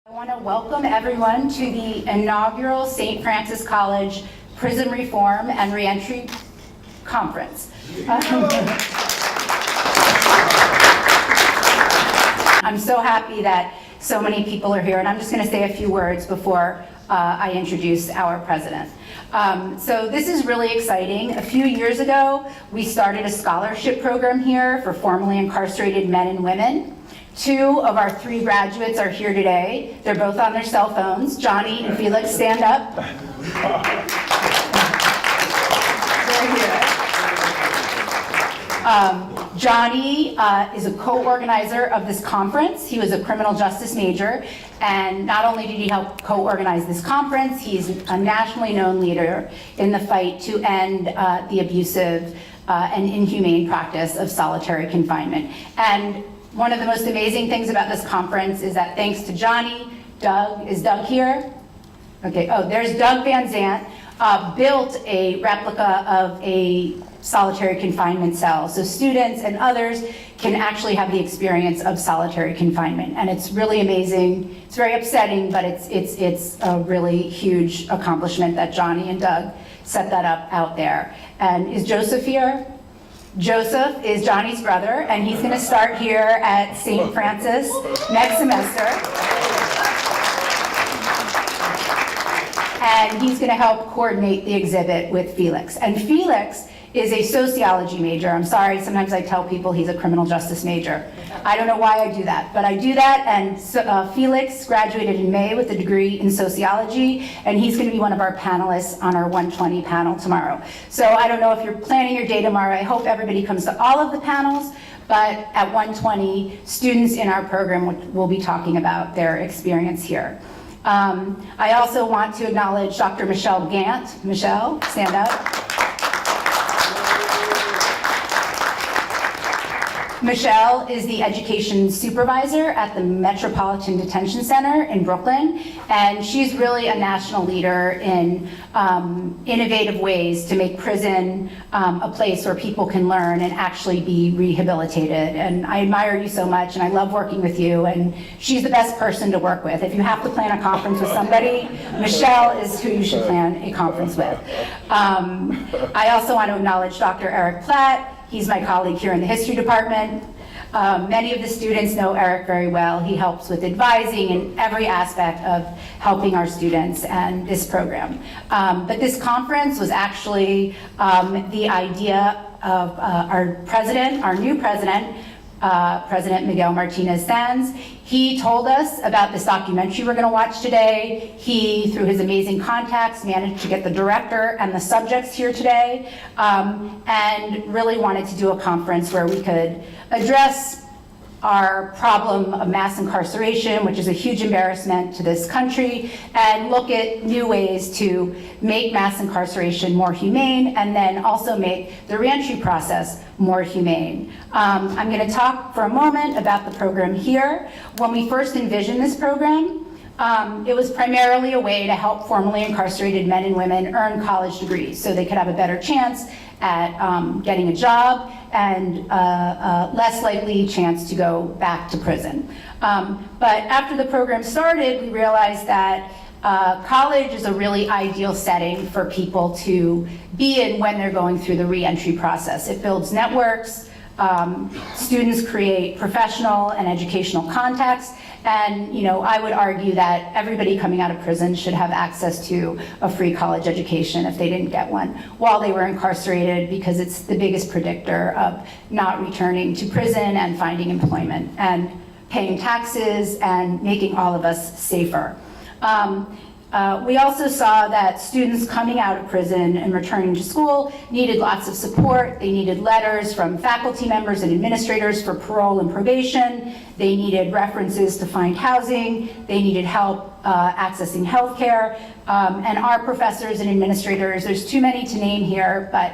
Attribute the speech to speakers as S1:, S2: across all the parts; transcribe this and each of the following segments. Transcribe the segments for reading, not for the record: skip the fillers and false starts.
S1: I want to welcome everyone to the inaugural St. Francis College Prison Reform and Reentry Conference. I'm so happy that so many people are here, and I'm just going to say a few words before I introduce our president. So this is really exciting. A few years ago, we started a scholarship program here for formerly incarcerated men and women. 2 of our 3 graduates are here today. They're both on their cell phones. Johnny and Felix, stand up. They're here. Johnny is a co-organizer of this conference. He was a criminal justice major, and not only did he help co-organize this conference, he's a nationally known leader in the fight to end the abusive and inhumane practice of solitary confinement. And one of the most amazing things about this conference is that thanks to Johnny, Doug, is Doug here? Okay, oh, there's Doug Van Zandt, built a replica of a solitary confinement cell. So students and others can actually have the experience of solitary confinement. And it's really amazing. It's very upsetting, but it's a really huge accomplishment that Johnny and Doug set that up out there. And is Joseph here? Joseph is Johnny's brother, and he's going to start here at St. Francis next semester. And he's going to help coordinate the exhibit with Felix. And Felix is a sociology major. I'm sorry, sometimes I tell people he's a criminal justice major. I don't know why I do that, but I do that, and Felix graduated in May with a degree in sociology, and he's going to be one of our panelists on our 120 panel tomorrow. So I don't know if you're planning your day tomorrow. I hope everybody comes to all of the panels, but at 120, students in our program will be talking about their experience here. I also want to acknowledge Dr. Michelle Gantt. Michelle, stand up. Michelle is the education supervisor at the Metropolitan Detention Center in Brooklyn, and she's really a national leader in innovative ways to make prison a place where people can learn and actually be rehabilitated. And I admire you so much, and I love working with you, and she's the best person to work with. If you have to plan a conference with somebody, Michelle is who you should plan a conference with. I also want to acknowledge Dr. Eric Platt. He's my colleague here in the history department. Many of the students know Eric very well. He helps with advising in every aspect of helping our students and this program. But this conference was actually the idea of our president, our new president, President Miguel Martinez-Sanz. He told us about this documentary we're going to watch today. He, through his amazing contacts, managed to get the director and the subjects here today, and really wanted to do a conference where we could address our problem of mass incarceration, which is a huge embarrassment to this country, and look at new ways to make mass incarceration more humane, and then also make the reentry process more humane. I'm going to talk for a moment about the program here. When we first envisioned this program, it was primarily a way to help formerly incarcerated men and women earn college degrees so they could have a better chance at getting a job and less likely chance to go back to prison. But after the program started, we realized that college is a really ideal setting for people to be in when they're going through the reentry process. It builds networks, students create professional and educational contacts, and I would argue that everybody coming out of prison should have access to a free college education if they didn't get one while they were incarcerated, because it's the biggest predictor of not returning to prison and finding employment and paying taxes and making all of us safer. We also saw that students coming out of prison and returning to school needed lots of support. They needed letters from faculty members and administrators for parole and probation. They needed references to find housing. They needed help accessing healthcare. And our professors and administrators, there's too many to name here, but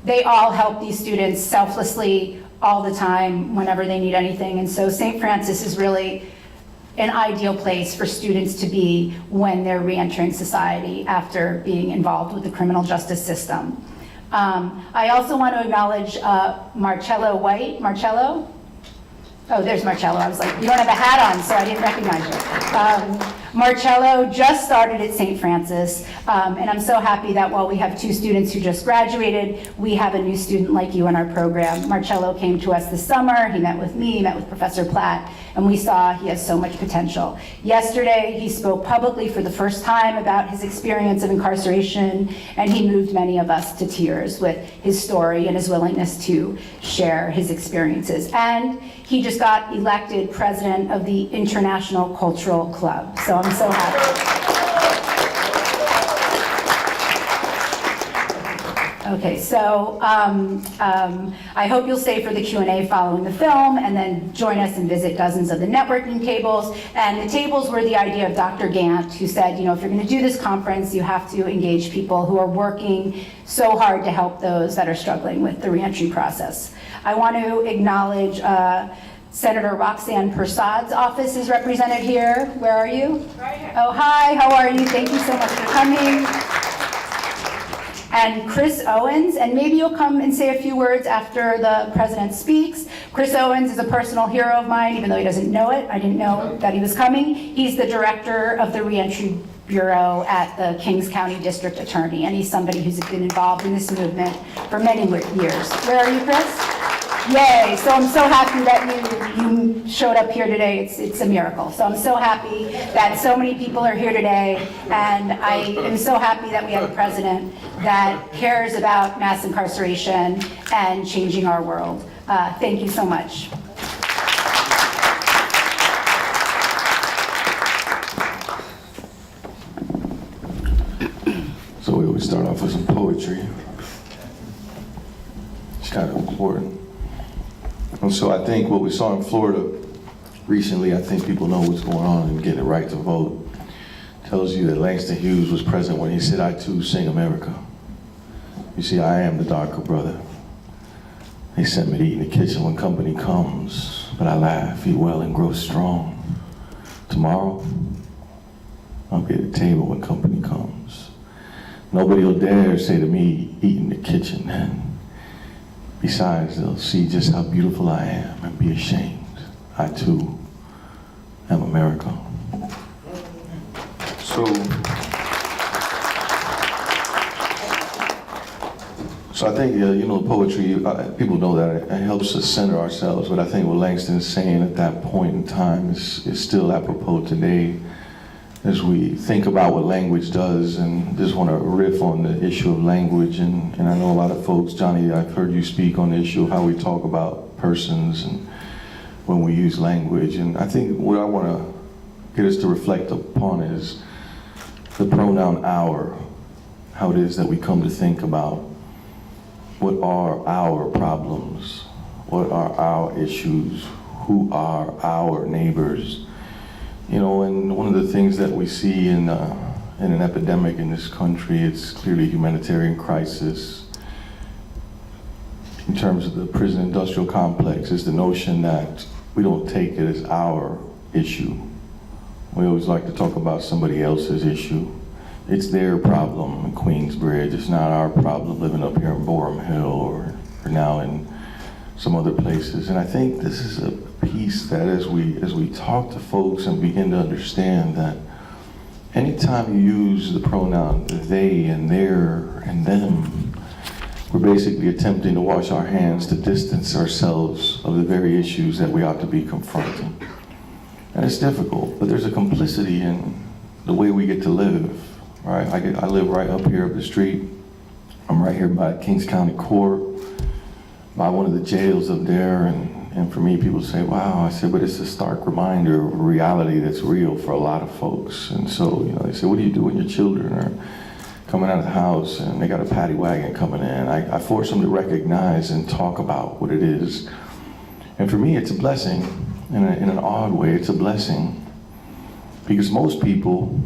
S1: they all help these students selflessly all the time whenever they need anything. And so St. Francis is really an ideal place for students to be when they're reentering society after being involved with the criminal justice system. I also want to acknowledge Marcello White. Marcello? Oh, there's Marcello. I was like, you don't have a hat on, so I didn't recognize you. Marcello just started at St. Francis, and I'm so happy that while we have 2 students who just graduated, we have a new student like you in our program. Marcello came to us this summer. He met with me, met with Professor Platt, and we saw he has so much potential. Yesterday, he spoke publicly for the first time about his experience of incarceration, and he moved many of us to tears with his story and his willingness to share his experiences. And he just got elected president of the International Cultural Club. So I'm so happy. Okay, so I hope you'll stay for the Q&A following the film and then join us and visit dozens of the networking tables. And the tables were the idea of Dr. Gantt, who said, you know, if you're going to do this conference, you have to engage people who are working so hard to help those that are struggling with the reentry process. I want to acknowledge Senator Roxanne Persaud's office is represented here. Where are you? Right here. Oh, hi, how are you? Thank you so much for coming. And Chris Owens, and maybe you'll come and say a few words after the president speaks. Chris Owens is a personal hero of mine, even though he doesn't know it. I didn't know that he was coming. He's the director of the Reentry Bureau at the Kings County District Attorney, and he's somebody who's been involved in this movement for many years. Where are you, Chris? Yay, so I'm so happy that you showed up here today. It's a miracle. So I'm so happy that so many people are here today, and I am so happy that we have a president that cares about mass incarceration and changing our world. Thank you so much.
S2: So we always start off with some poetry. It's kind of important. And so I think what we saw in Florida recently, I think people know what's going on and getting the right to vote, tells you that Langston Hughes was present when he said, "I too sing America. You see, I am the darker brother. They sent me to eat in the kitchen when company comes, but I laugh, eat well, and grow strong. Tomorrow, I'll be at the table when company comes. Nobody will dare say to me, eat in the kitchen then. Besides, they'll see just how beautiful I am and be ashamed. I too am America." So I think, you know, poetry, people know that it helps us center ourselves, but I think what Langston is saying at that point in time is still apropos today as we think about what language does, and just want to riff on the issue of language. And I know a lot of folks, Johnny, I've heard you speak on the issue of how we talk about persons and when we use language. And I think what I want to get us to reflect upon is the pronoun our, how it is that we come to think about what are our problems, what are our issues, who are our neighbors. You know, and one of the things that we see in an epidemic in this country, it's clearly a humanitarian crisis. In terms of the prison industrial complex, is the notion that we don't take it as our issue. We always like to talk about somebody else's issue. It's their problem in Queensbridge. It's not our problem living up here in Borum Hill or now in some other places. And I think this is a piece that as we talk to folks and begin to understand that anytime you use the pronoun they and their and them, we're basically attempting to wash our hands to distance ourselves of the very issues that we ought to be confronting. And it's difficult, but there's a complicity in the way we get to live, right? I live right up here up the street. I'm right here by Kings County Court, by one of the jails up there, and for me, people say, wow, I said, but it's a stark reminder of a reality that's real for a lot of folks. And so, you know, they say, what do you do when your children are coming out of the house and they got a paddy wagon coming in? I force them to recognize and talk about what it is. And for me, it's a blessing. In an odd way, it's a blessing. Because most people,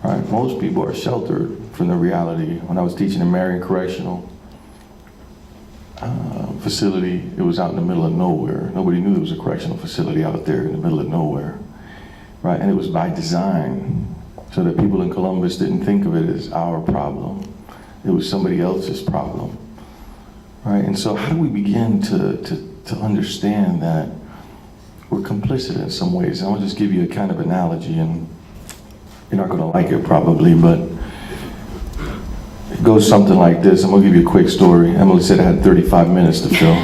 S2: right, most people are sheltered from the reality. When I was teaching in Marion Correctional facility, it was out in the middle of nowhere. Nobody knew there was a correctional facility out there in the middle of nowhere, right? And it was by design, so that people in Columbus didn't think of it as our problem. It was somebody else's problem, right? And so how do we begin to understand that we're complicit in some ways. And I'll just give you a kind of analogy, and you're not gonna like it probably, but it goes something like this. I'm gonna give you a quick story. Emily said I had 35 minutes to fill.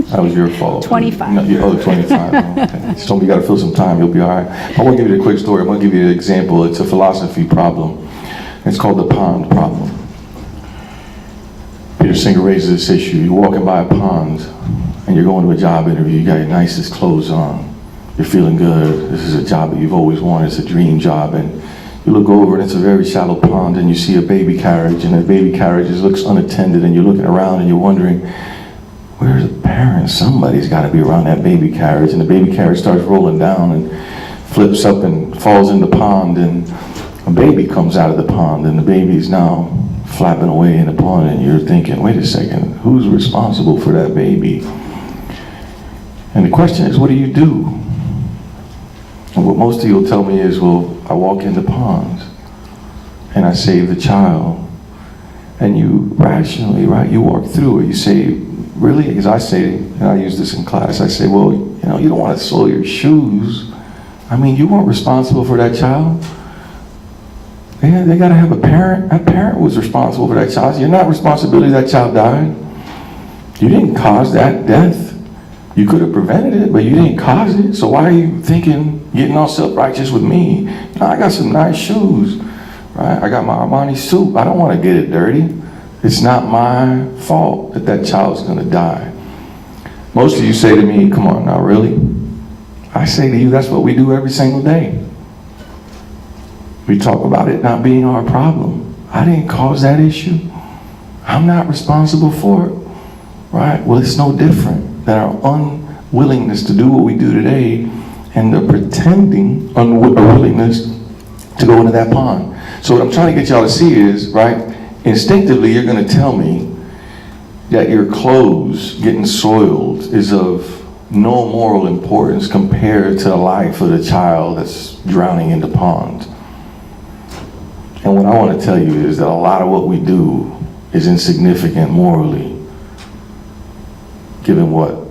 S2: That was your fault.
S1: 25.
S2: No, 25. Okay. She told me you gotta fill some time, you'll be all right. I wanna give you a quick story. I'm gonna give you an example. It's a philosophy problem. It's called the pond problem. Peter Singer raises this issue. You're walking by a pond and you're going to a job interview. You got your nicest clothes on. You're feeling good. This is a job that you've always wanted. It's a dream job. And you look over and it's a very shallow pond and you see a baby carriage, and the baby carriage looks unattended, and you're looking around and you're wondering, where's the parents? Somebody's got to be around that baby carriage. And the baby carriage starts rolling down and flips up and falls in the pond, and a baby comes out of the pond, and the baby's now flapping away in the pond, and you're thinking, wait a second, who's responsible for that baby? And the question is, what do you do? And what most of you will tell me is, well, I walk in the pond and I save the child. And you rationally, right, you walk through it. You say, really? Because I say, and I use this in class, I say, well, you know, you don't want to soil your shoes. I mean, you weren't responsible for that child. They got to have a parent. That parent was responsible for that child. You're not responsible that child died. You didn't cause that death. You could have prevented it, but you didn't cause it. So why are you thinking, getting all self-righteous with me? No, I got some nice shoes, right? I got my Armani suit. I don't want to get it dirty. It's not my fault that that child's going to die. Most of you say to me, come on now, really? I say to you, that's what we do every single day. We talk about it not being our problem. I didn't cause that issue. I'm not responsible for it, right? Well, it's no different than our unwillingness to do what we do today and the pretending unwillingness to go into that pond. So what I'm trying to get y'all to see is, right, instinctively you're going to tell me that your clothes getting soiled is of no moral importance compared to the life of the child that's drowning in the pond. And what I want to tell you is that a lot of what we do is insignificant morally, given what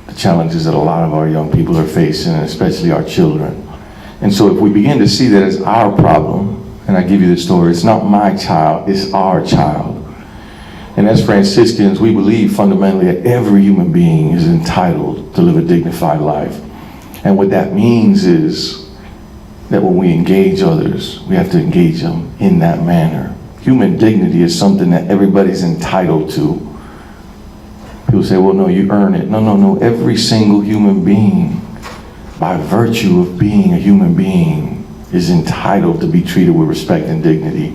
S2: the challenges that a lot of our young people are facing, and especially our children. And so if we begin to see that as our problem, and I give you the story, it's not my child, it's our child. And as Franciscans, we believe fundamentally that every human being is entitled to live a dignified life. And what that means is that when we engage others, we have to engage them in that manner. Human dignity is something that everybody's entitled to. People say, well, no, you earn it. No. Every single human being, by virtue of being a human being, is entitled to be treated with respect and dignity.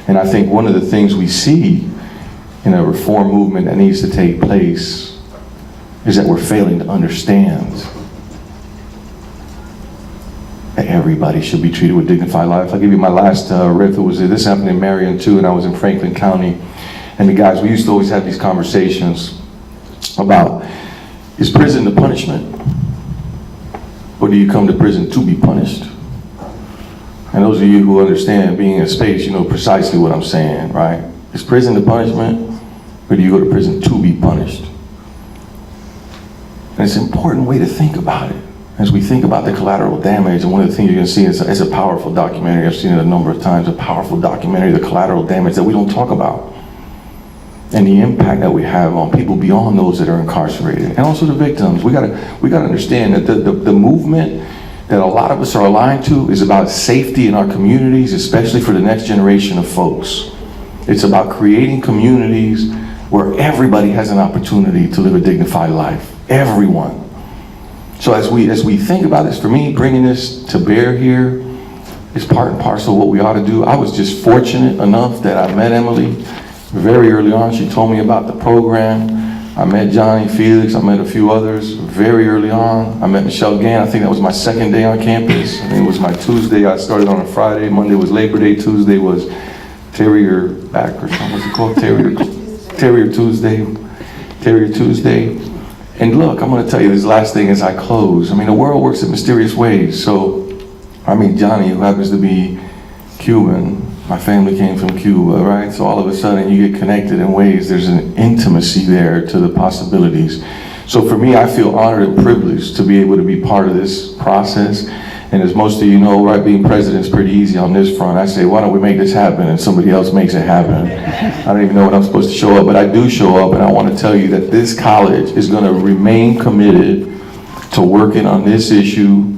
S2: And I think one of the things we see in a reform movement that needs to take place is that we're failing to understand that everybody should be treated with dignified life. I'll give you my last riff. This happened in Marion too, and I was in Franklin County. And the guys, we used to always have these conversations about, is prison the punishment? Or do you come to prison to be punished? And those of you who understand being in space, you know precisely what I'm saying, right? Is prison the punishment? Or do you go to prison to be punished? And it's an important way to think about it. As we think about the collateral damage, and one of the things you're going to see is it's a powerful documentary. I've seen it a number of times, a powerful documentary, the collateral damage that we don't talk about. And the impact that we have on people beyond those that are incarcerated. And also the victims. We gotta understand that the movement that a lot of us are aligned to is about safety in our communities, especially for the next generation of folks. It's about creating communities where everybody has an opportunity to live a dignified life. Everyone. So as we think about this, for me, bringing this to bear here is part and parcel of what we ought to do. I was just fortunate enough that I met Emily very early on. She told me about the program. I met Johnny, Felix, I met a few others very early on. I met Michelle Gantt. I think that was my second day on campus. I think it was my Tuesday. I started on a Friday. Monday was Labor Day. Tuesday was Terrier back or something. What's it called? Terrier Tuesday. And look, I'm going to tell you this last thing as I close. I mean, the world works in mysterious ways. So I meet Johnny, who happens to be Cuban. My family came from Cuba, right? So all of a sudden you get connected in ways, there's an intimacy there to the possibilities. So for me, I feel honored and privileged to be able to be part of this process. And as most of you know, right, being president is pretty easy on this front. I say, why don't we make this happen? And somebody else makes it happen. I don't even know when I'm supposed to show up, but I do show up, and I want to tell you that this college is going to remain committed to working on this issue.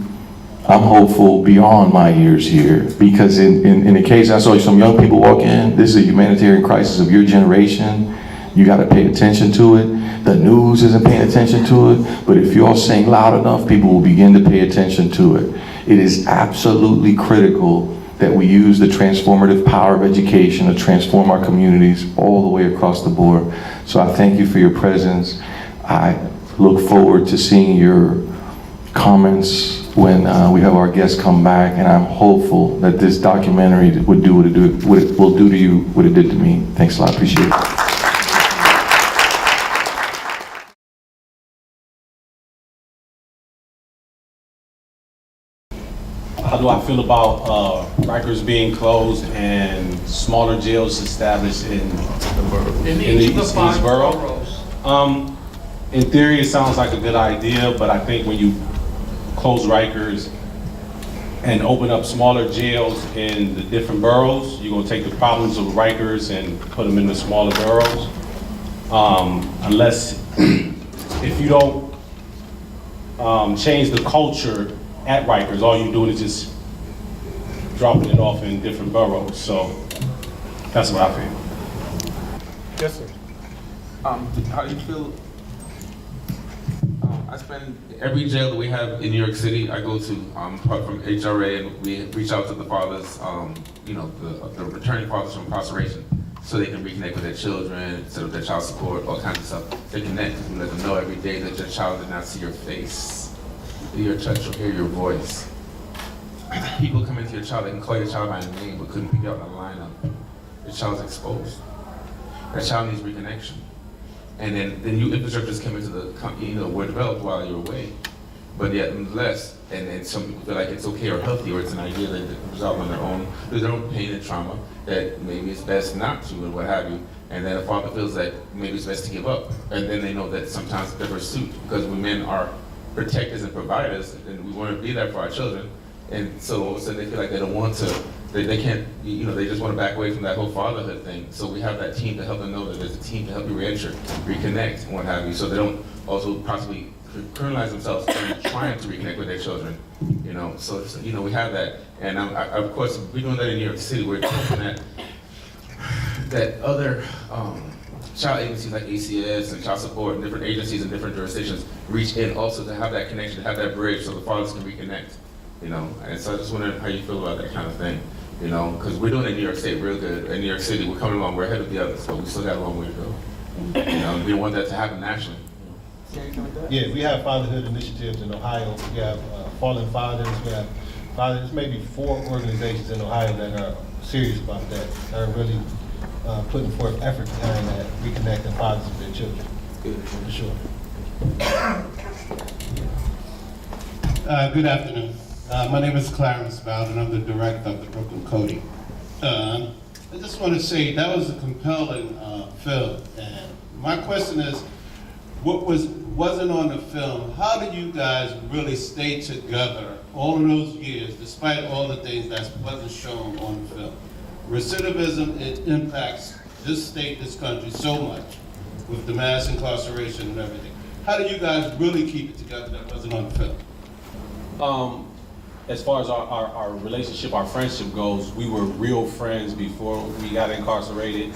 S2: I'm hopeful beyond my years here, because in the case I saw some young people walk in, this is a humanitarian crisis of your generation. You got to pay attention to it. The news isn't paying attention to it, but if you all sing loud enough, people will begin to pay attention to it. It is absolutely critical that we use the transformative power of education to transform our communities all the way across the board. So I thank you for your presence. I look forward to seeing your comments when we have our guests come back, and I'm hopeful that this documentary would do what it will do to you, what it did to me. Thanks a lot, appreciate it.
S3: How do I feel about Rikers being closed and smaller jails established in the East Borough? In theory, it sounds like a good idea, but I think when you close Rikers and open up smaller jails in the different boroughs, you're gonna take the problems of Rikers and put them in the smaller boroughs. Unless, if you don't change the culture at Rikers, all you're doing is just dropping it off in different boroughs. So that's what I feel.
S4: Yes, sir. How do you feel? I spend every jail that we have in New York City, I go to from HRA, and we reach out to the fathers, you know, the returning fathers from incarceration, so they can reconnect with their children, set up their child support, all kinds of stuff. They connect, because we let them know every day that your child did not see your face, hear your touch, or hear your voice. People come into your child, they can call your child by name, but couldn't pick you out in a lineup. Your child's exposed. That child needs reconnection. And then the new infrastructures came into the, you know, were developed while you were away. But yet, nonetheless, and some people feel like it's okay or healthy, or it's an idea that they resolve on their own, through their own pain and trauma, that maybe it's best not to, and what have you. And then a father feels that maybe it's best to give up. And then they know that sometimes the pursuit, because we men are protectors and providers, and we want to be there for our children. And so all of a sudden they feel like they don't want to, they can't, you know, they just want to back away from that whole fatherhood thing. So we have that team to help them know that there's a team to help you reenter, reconnect, and what have you, so they don't also possibly criminalize themselves in trying to reconnect with their children, you know. So you know, we have that. And of course, we're doing that in New York City. We're hoping that other child agencies like ACS and child support and different agencies in different jurisdictions reach in also to have that connection, to have that bridge, so the fathers can reconnect. You know, and so I just wonder how you feel about that kind of thing, you know, because we're doing it in New York State real good. In New York City, we're coming along, we're ahead of the others, but we still got a long way to go. You know, we want that to happen nationally.
S5: Yeah, we have fatherhood initiatives in Ohio. We have Fallen Fathers. We have fathers, maybe 4 organizations in Ohio that are serious about that, that are really putting forth effort behind that, reconnecting fathers with their children. Good, for sure.
S6: Good afternoon. My name is Clarence Bowden, and I'm the director of the Brooklyn Cody. I just want to say that was a compelling film, and my question is, what wasn't on the film? How did you guys really stay together all of those years, despite all the things that wasn't shown on the film? Recidivism, it impacts this state, this country so much, with the mass incarceration and everything. How did you guys really keep it together that wasn't on the film?
S3: As far as our relationship, our friendship goes, we were real friends before we got incarcerated.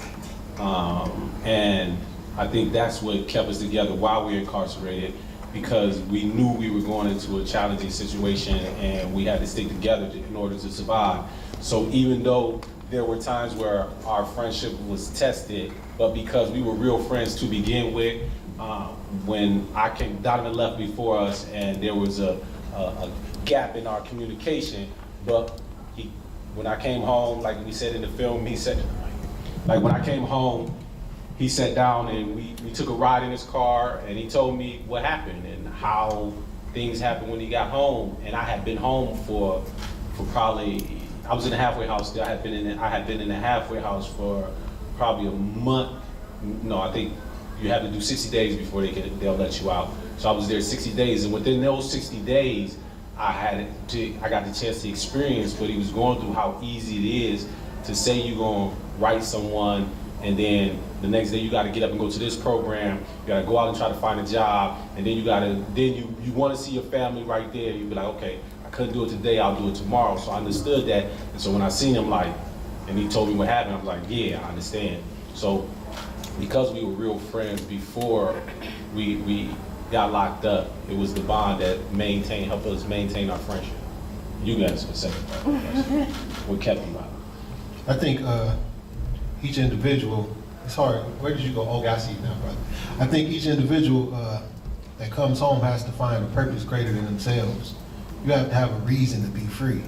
S3: And I think that's what kept us together while we were incarcerated, because we knew we were going into a challenging situation and we had to stick together in order to survive. So even though there were times where our friendship was tested, but because we were real friends to begin with, when Donovan left before us and there was a gap in our communication, but when I came home, like we said in the film, when I came home, he sat down and we took a ride in his car, and he told me what happened and how things happened when he got home. And I had been home for probably, I was in the halfway house still. I had been in the halfway house for probably a month. No, I think you have to do 60 days before they'll let you out. So I was there 60 days, and within those 60 days, I got the chance to experience what he was going through, how easy it is to say you're gonna write someone, and then the next day you gotta get up and go to this program, you gotta go out and try to find a job, and then you wanna see your family right there, you be like, okay, I couldn't do it today, I'll do it tomorrow. So I understood that, and so when I seen him, like, and he told me what happened, I was like, yeah, I understand. So because we were real friends before we got locked up, it was the bond that helped us maintain our friendship. You guys can say what kept you out.
S5: I think each individual, it's hard, where did you go? Oh, I see you now, brother. I think each individual that comes home has to find a purpose greater than themselves. You have to have a reason to be free.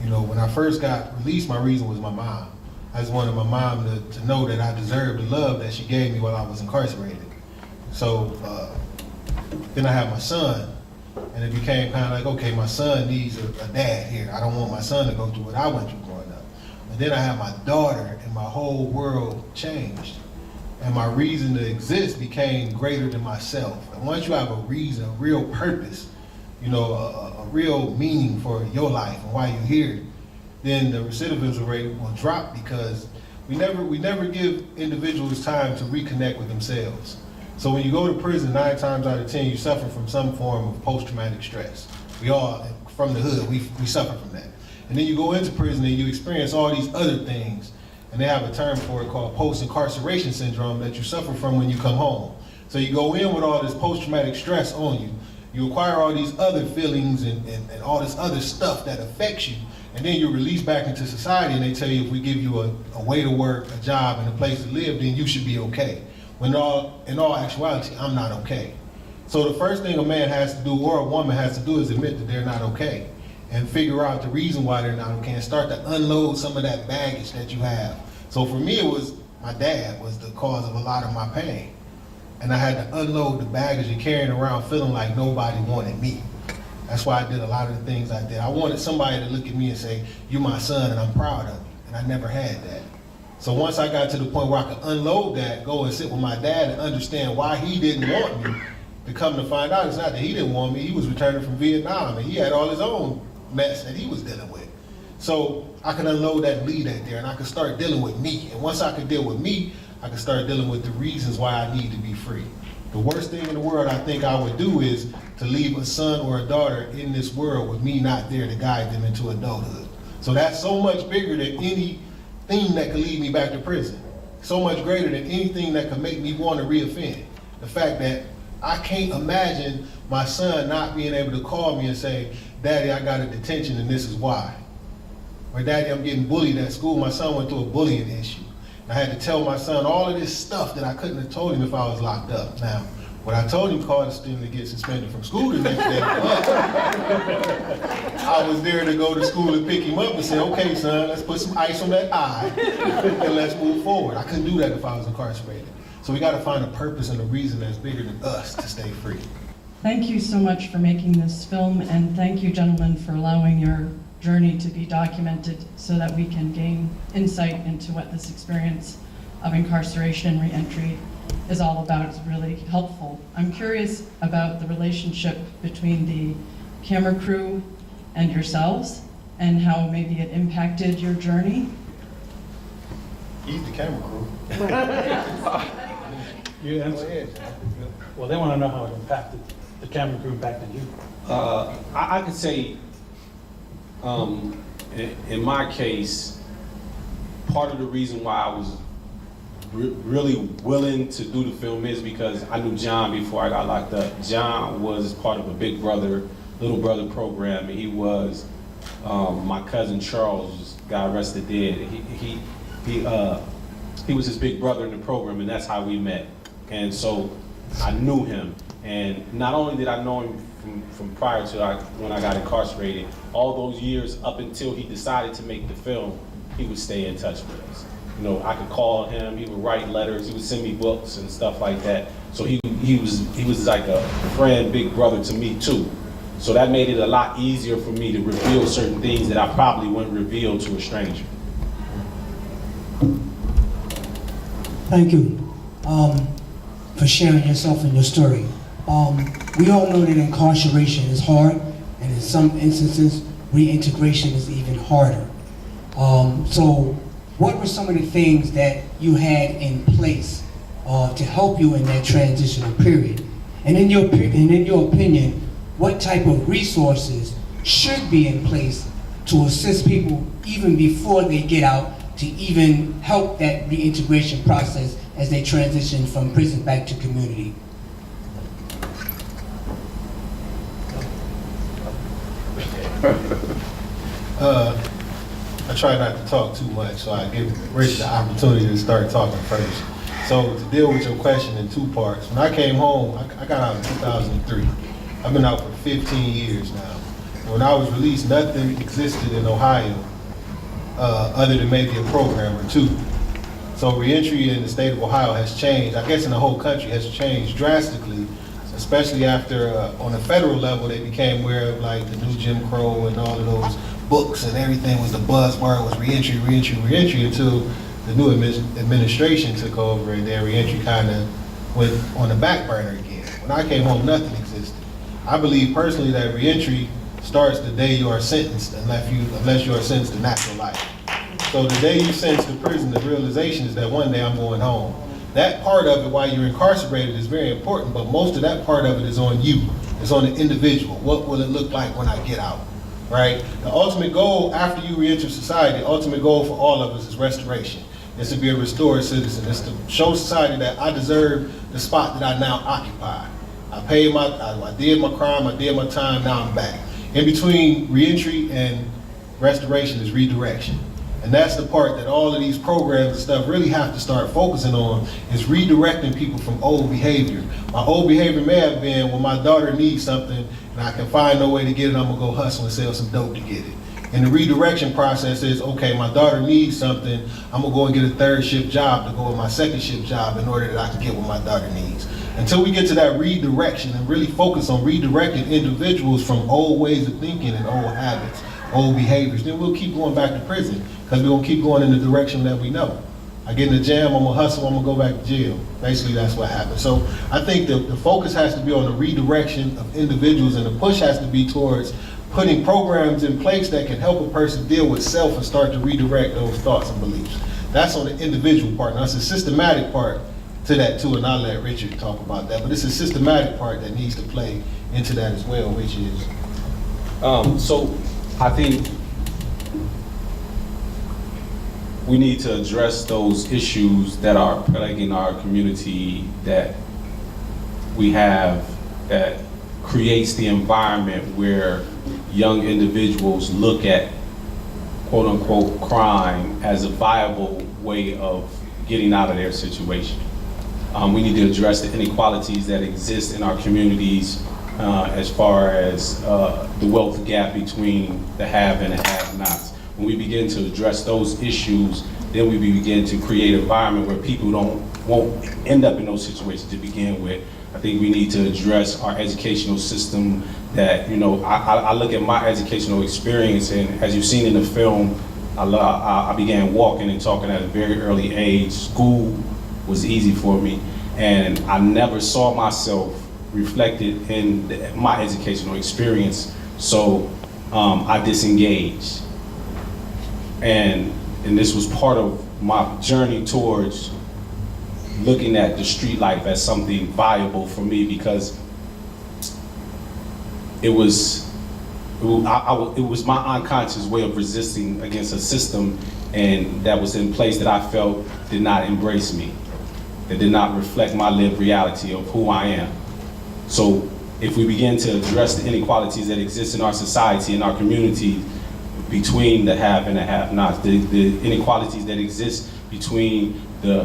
S5: You know, when I first got released, my reason was my mom. I just wanted my mom to know that I deserved the love that she gave me while I was incarcerated. So then I had my son, and it became kind of like, okay, my son needs a dad here. I don't want my son to go through what I went through growing up. And then I had my daughter, and my whole world changed. And my reason to exist became greater than myself. And once you have a reason, a real purpose, you know, a real meaning for your life and why you're here, then the recidivism rate will drop, because we never give individuals time to reconnect with themselves. So when you go to prison, 9 times out of 10, you suffer from some form of post-traumatic stress. We all, from the hood, we suffer from that. And then you go into prison and you experience all these other things, and they have a term for it called post-incarceration syndrome that you suffer from when you come home. So you go in with all this post-traumatic stress on you, you acquire all these other feelings and all this other stuff that affects you, and then you're released back into society, and they tell you if we give you a way to work, a job, and a place to live, then you should be okay. When in all actuality, I'm not okay. So the first thing a man has to do, or a woman has to do, is admit that they're not okay, and figure out the reason why they're not okay, and start to unload some of that baggage that you have. So for me, it was my dad was the cause of a lot of my pain. And I had to unload the baggage and carrying around feeling like nobody wanted me. That's why I did a lot of the things I did. I wanted somebody to look at me and say, "You're my son and I'm proud of you." And I never had that. So once I got to the point where I could unload that, go and sit with my dad and understand why he didn't want me, to come to find out it's not that he didn't want me, he was returning from Vietnam and he had all his own mess that he was dealing with. So I could unload that and leave that there, and I could start dealing with me. And once I could deal with me, I could start dealing with the reasons why I need to be free. The worst thing in the world I think I would do is to leave a son or a daughter in this world with me not there to guide them into adulthood. So that's so much bigger than anything that could lead me back to prison. So much greater than anything that could make me want to reoffend. The fact that I can't imagine my son not being able to call me and say, "Daddy, I got a detention and this is why." Or, "Daddy, I'm getting bullied at school." My son went through a bullying issue. I had to tell my son all of this stuff that I couldn't have told him if I was locked up. Now, what I told him caused him to get suspended from school the next day. I was there to go to school and pick him up and say, "Okay, son, let's put some ice on that eye and let's move forward." I couldn't do that if I was incarcerated. So we got to find a purpose and a reason that's bigger than us to stay free.
S7: Thank you so much for making this film, and thank you, gentlemen, for allowing your journey to be documented so that we can gain insight into what this experience of incarceration and reentry is all about. It's really helpful. I'm curious about the relationship between the camera crew and yourselves, and how maybe it impacted your journey.
S5: He's the camera crew.
S8: You answer. Well, they want to know how it impacted the camera crew back then you.
S3: I could say, in my case, part of the reason why I was really willing to do the film is because I knew John before I got locked up. John was part of a Big Brother, Little Brother program, and he was my cousin Charles got arrested dead. He was his big brother in the program, and that's how we met. And so I knew him, and not only did I know him from prior to when I got incarcerated, all those years up until he decided to make the film, he would stay in touch with us. You know, I could call him, he would write letters, he would send me books and stuff like that. So he was like a friend, big brother to me too. So that made it a lot easier for me to reveal certain things that I probably wouldn't reveal to a stranger.
S9: Thank you for sharing yourself and your story. We all know that incarceration is hard, and in some instances, reintegration is even harder. So what were some of the things that you had in place to help you in that transitional period? And in your opinion, what type of resources should be in place to assist people even before they get out, to even help that reintegration process as they transition from prison back to community?
S5: I try not to talk too much, so I give Rich the opportunity to start talking first. So to deal with your question in two parts, when I came home, I got out in 2003. I've been out for 15 years now. And when I was released, nothing existed in Ohio other than maybe a program or two. So reentry in the state of Ohio has changed, I guess in the whole country has changed drastically, especially after on a federal level they became aware of like the new Jim Crow and all of those books, and everything was the buzzword was reentry, reentry, reentry, until the new administration took over and then reentry kind of went on the back burner again. When I came home, nothing existed. I believe personally that reentry starts the day you are sentenced, unless you are sentenced to natural life. So the day you sentenced to prison, the realization is that one day I'm going home. That part of it, while you're incarcerated, is very important, but most of that part of it is on you. It's on the individual. What will it look like when I get out, right? The ultimate goal after you reenter society, the ultimate goal for all of us is restoration. It's to be a restored citizen. It's to show society that I deserve the spot that I now occupy. I did my crime, I did my time, now I'm back. In between reentry and restoration is redirection. And that's the part that all of these programs and stuff really have to start focusing on, is redirecting people from old behavior. My old behavior may have been, when my daughter needs something and I can find no way to get it, I'm gonna go hustle and sell some dope to get it. And the redirection process is, okay, my daughter needs something, I'm gonna go and get a third shift job to go with my second shift job in order that I can get what my daughter needs. Until we get to that redirection and really focus on redirecting individuals from old ways of thinking and old habits, old behaviors, then we'll keep going back to prison, because we're gonna keep going in the direction that we know. I get in the jam, I'm gonna hustle, I'm gonna go back to jail. Basically, that's what happens. So I think the focus has to be on the redirection of individuals, and the push has to be towards putting programs in place that can help a person deal with self and start to redirect those thoughts and beliefs. That's on the individual part. Now, it's a systematic part to that too, and I'll let Richard talk about that, but it's a systematic part that needs to play into that as well, which is?
S3: So I think we need to address those issues that are plaguing our community that we have, that creates the environment where young individuals look at quote unquote crime as a viable way of getting out of their situation. We need to address the inequalities that exist in our communities as far as the wealth gap between the have and the have-nots. When we begin to address those issues, then we begin to create an environment where people won't end up in those situations to begin with. I think we need to address our educational system that, you know, I look at my educational experience, and as you've seen in the film, I began walking and talking at a very early age. School was easy for me, and I never saw myself reflected in my educational experience, so I disengaged. And this was part of my journey towards looking at the street life as something viable for me, because it was my unconscious way of resisting against a system and that was in place that I felt did not embrace me, that did not reflect my lived reality of who I am. So if we begin to address the inequalities that exist in our society, in our community, between the have and the have-nots, the inequalities that exist between the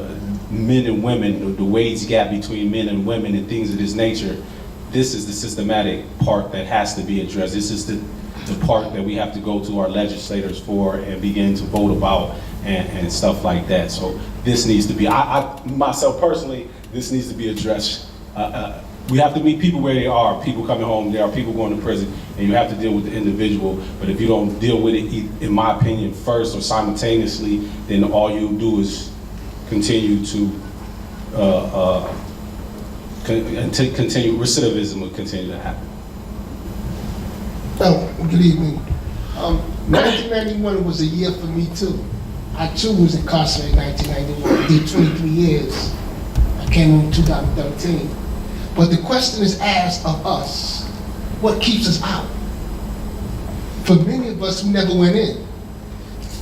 S3: men and women, the wage gap between men and women and things of this nature, this is the systematic part that has to be addressed. This is the part that we have to go to our legislators for and begin to vote about and stuff like that. So this needs to be, myself personally, this needs to be addressed. We have to meet people where they are. People coming home, there are people going to prison, and you have to deal with the individual. But if you don't deal with it, in my opinion, first or simultaneously, then all you do is continue to continue, recidivism will continue to happen.
S10: Oh, good evening. 1991 was a year for me too. I too was incarcerated in 1991, did 23 years. I came home in 2013. But the question is asked of us, what keeps us out? For many of us who never went in,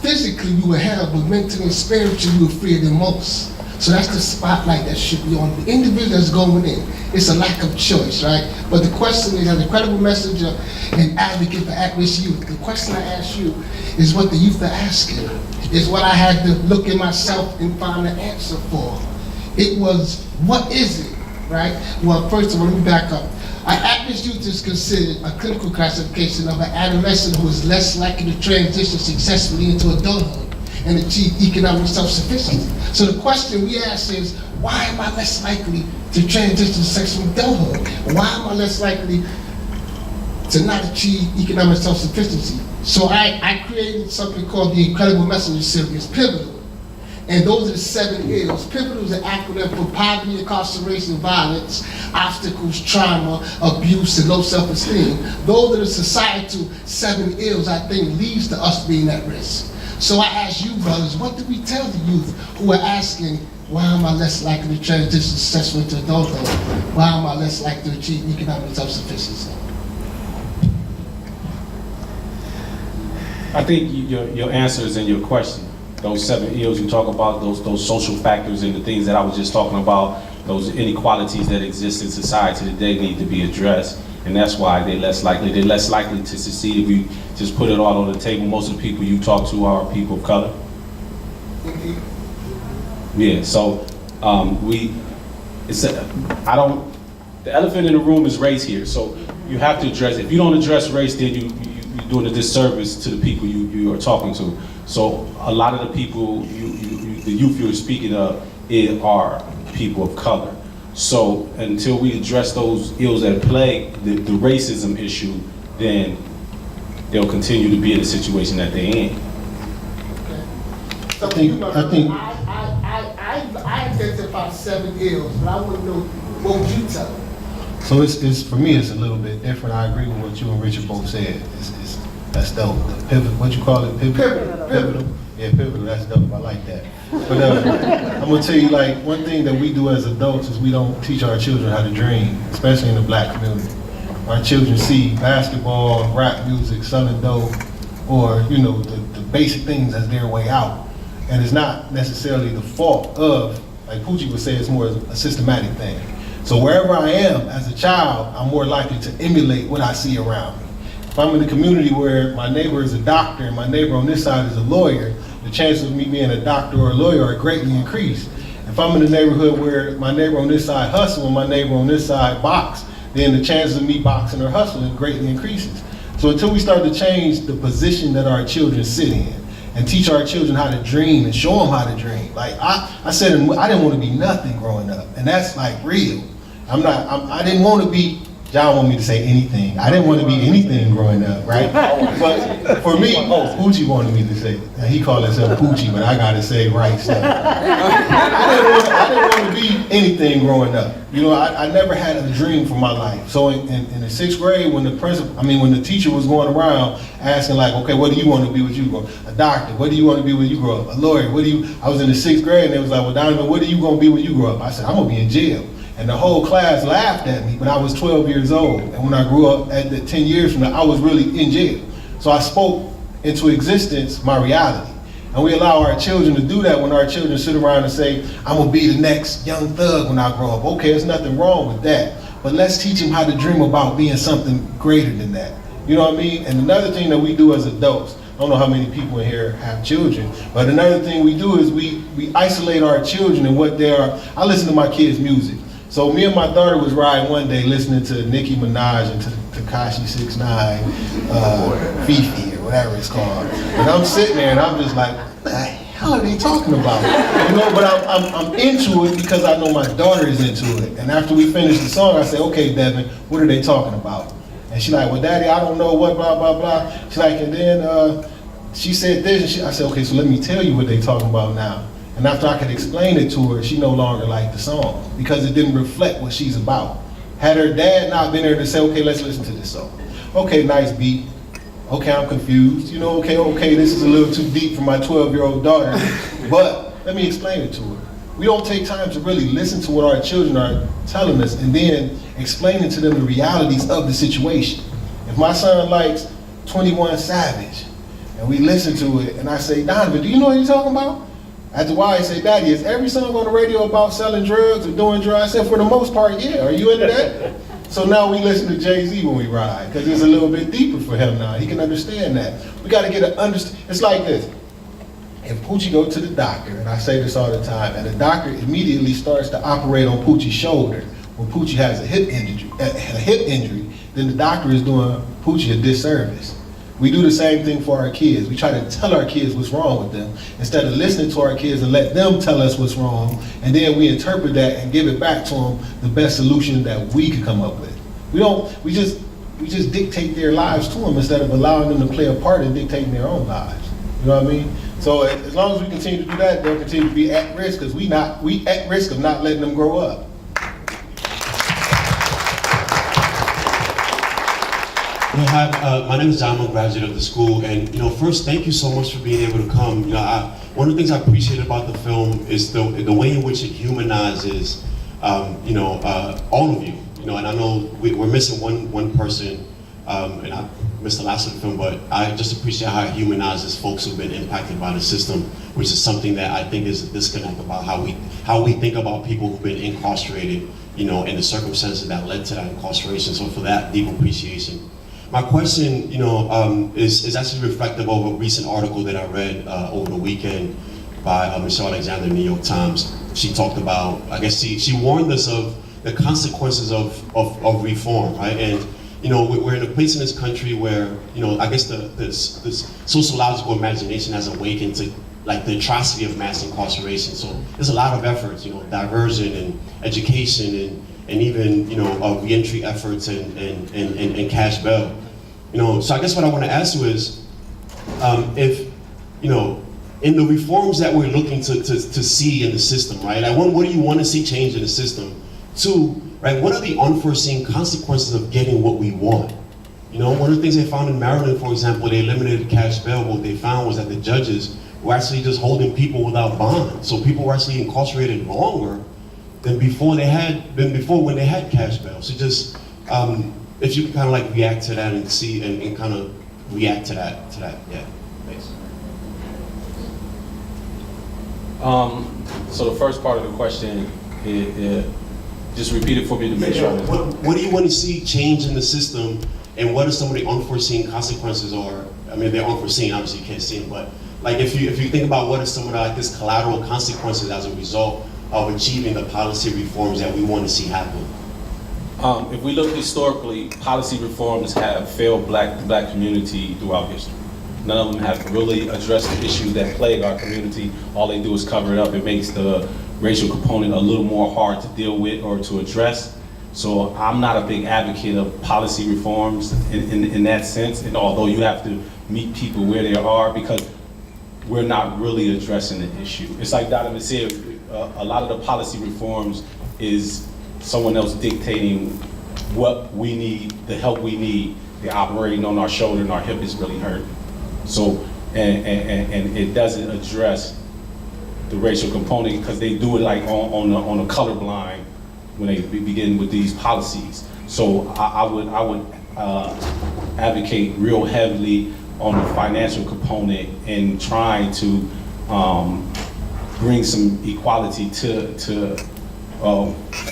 S10: physically we were held, but mentally and spiritually we were freer than most. So that's the spotlight that should be on the individual that's going in. It's a lack of choice, right? But the question is, as a credible messenger and advocate for at-risk youth, the question I ask you is what the youth are asking. Is what I had to look in myself and find the answer for. It was, what is it, right? Well, first of all, let me back up. At-risk youth is considered a clinical classification of an adolescent who is less likely to transition successfully into adulthood and achieve economic self-sufficiency. So the question we ask is, why am I less likely to transition to sexual adulthood? Why am I less likely to not achieve economic self-sufficiency? So I created something called the Incredible Messenger Series, Pivotal. And those are the 7 ills. Pivotal is an acronym for poverty, incarceration, violence, obstacles, trauma, abuse, and low self-esteem. Those are the societal 7 ills I think leads to us being at risk. So I ask you, brothers, what do we tell the youth who are asking, why am I less likely to transition successfully to adulthood? Why am I less likely to achieve economic self-sufficiency?
S3: I think your answer is in your question. Those 7 ills you talk about, those social factors and the things that I was just talking about, those inequalities that exist in society today need to be addressed. And that's why they're less likely to succeed if you just put it all on the table. Most of the people you talk to are people of color. Yeah, so the elephant in the room is race here. So you have to address it. If you don't address race, then you're doing a disservice to the people you are talking to. So a lot of the people, the youth you're speaking of, are people of color. So until we address those ills that plague the racism issue, then they'll continue to be in the situation that they're in.
S10: So I identified 7 ills, but I want to know, what would you tell them?
S5: So it's for me, it's a little bit different. I agree with what you and Richard both said. That's dope. The pivot, what you call it? Pivotal. Yeah, pivotal. That's dope. I like that. But I'm gonna tell you, like, one thing that we do as adults is we don't teach our children how to dream, especially in the black community. Our children see basketball, rap music, selling dope, or the basic things as their way out, and it's not necessarily the fault of, like Poochie would say, it's more a systematic thing. So wherever I am as a child, I'm more likely to emulate what I see around me. If I'm in a community where my neighbor is a doctor and my neighbor on this side is a lawyer, the chances of me being a doctor or a lawyer are greatly increased. If I'm in a neighborhood where my neighbor on this side hustle and my neighbor on this side box, then the chances of me boxing or hustling greatly increases. So until we start to change the position that our children sit in and teach our children how to dream and show them how to dream. Like I said, I didn't want to be nothing growing up, and that's like real. I didn't want to be, John want me to say anything. I didn't want to be anything growing up, right? But for me, Poochie wanted me to say it. Now, he called himself Poochie, but I gotta say right stuff. I didn't want to be anything growing up. I never had a dream for my life. So in the 6th grade, when the teacher was going around asking like, okay, what do you want to be when you grow up? A doctor. What do you want to be when you grow up? A lawyer. I was in the 6th grade and they was like, well, Donovan, what are you going to be when you grow up? I said, I'm going to be in jail. And the whole class laughed at me, but I was 12 years old. And when I grew up at 10 years from now, I was really in jail. So I spoke into existence my reality. And we allow our children to do that when our children sit around and say, I'm gonna be the next young thug when I grow up. Okay, there's nothing wrong with that. But let's teach them how to dream about being something greater than that. You know what I mean? And another thing that we do as adults, I don't know how many people in here have children, but another thing we do is we isolate our children and what they are. I listen to my kids' music. So me and my daughter was riding one day listening to Nicki Minaj and to Tekashi 6ix9ine, Fifi or whatever it's called. And I'm sitting there and I'm just like, what the hell are they talking about? But I'm into it because I know my daughter is into it. And after we finished the song, I said, okay, Devin, what are they talking about? And she's like, well, Daddy, I don't know what, blah, blah, blah. She's like, and then she said this, and I said, okay, so let me tell you what they talking about now. And after I could explain it to her, she no longer liked the song because it didn't reflect what she's about. Had her dad not been there to say, okay, let's listen to this song. Okay, nice beat. Okay, I'm confused. You know, okay, this is a little too deep for my 12-year-old daughter. But let me explain it to her. We don't take time to really listen to what our children are telling us and then explaining to them the realities of the situation. If my son likes 21 Savage, and we listen to it, and I say, Donovan, do you know what you're talking about? After a while, I say, Daddy, is every song on the radio about selling drugs or doing drugs? I said, for the most part, yeah. Are you into that? So now we listen to Jay-Z when we ride, because it's a little bit deeper for him now. He can understand that. We got to get an understanding. It's like this. If Poochie go to the doctor, and I say this all the time, and the doctor immediately starts to operate on Poochie's shoulder when Poochie has a hip injury, then the doctor is doing Poochie a disservice. We do the same thing for our kids. We try to tell our kids what's wrong with them instead of listening to our kids and let them tell us what's wrong, and then we interpret that and give it back to them the best solution that we could come up with. We just dictate their lives to them instead of allowing them to play a part in dictating their own lives. You know what I mean? So as long as we continue to do that, they'll continue to be at risk because we at risk of not letting them grow up.
S11: My name is John. I'm a graduate of the school, and first, thank you so much for being able to come. One of the things I appreciate about the film is the way in which it humanizes, all of you. And I know we're missing one person, and I missed the last of the film, but I just appreciate how it humanizes folks who've been impacted by the system, which is something that I think is a disconnect about how we think about people who've been incarcerated, and the circumstances that led to that incarceration. So for that, deep appreciation. My question, is actually reflective of a recent article that I read over the weekend by Michelle Alexander in the New York Times. She talked about, I guess she warned us of the consequences of reform, right? And we're in a place in this country where I guess this sociological imagination has awakened to like the atrocity of mass incarceration. So there's a lot of efforts, diversion and education and even reentry efforts and cash bail. So I guess what I want to ask you is, if in the reforms that we're looking to see in the system, right? Like, one, what do you want to see change in the system? Two, right? What are the unforeseen consequences of getting what we want? One of the things they found in Maryland, for example, they eliminated cash bail. What they found was that the judges were actually just holding people without bond. So people were actually incarcerated longer than when they had cash bail. So just if you can kind of like react to that and see and kind of react to that, yeah. Thanks.
S3: So the first part of the question, just repeat it for me to make sure.
S11: What do you want to see change in the system, and what are some of the unforeseen consequences? Or I mean, they're unforeseen. Obviously, you can't see them, but like if you think about what are some of the like this collateral consequences as a result of achieving the policy reforms that we want to see happen.
S3: If we look historically, policy reforms have failed the black community throughout history. None of them have really addressed the issues that plague our community. All they do is cover it up. It makes the racial component a little more hard to deal with or to address. So I'm not a big advocate of policy reforms in that sense. And although you have to meet people where they are, because we're not really addressing the issue. It's like Donovan said, a lot of the policy reforms is someone else dictating what we need, the help we need. They're operating on our shoulder and our hip is really hurting. So, and it doesn't address the racial component because they do it like on a colorblind when they begin with these policies. So I would advocate real heavily on the financial component and trying to bring some equality to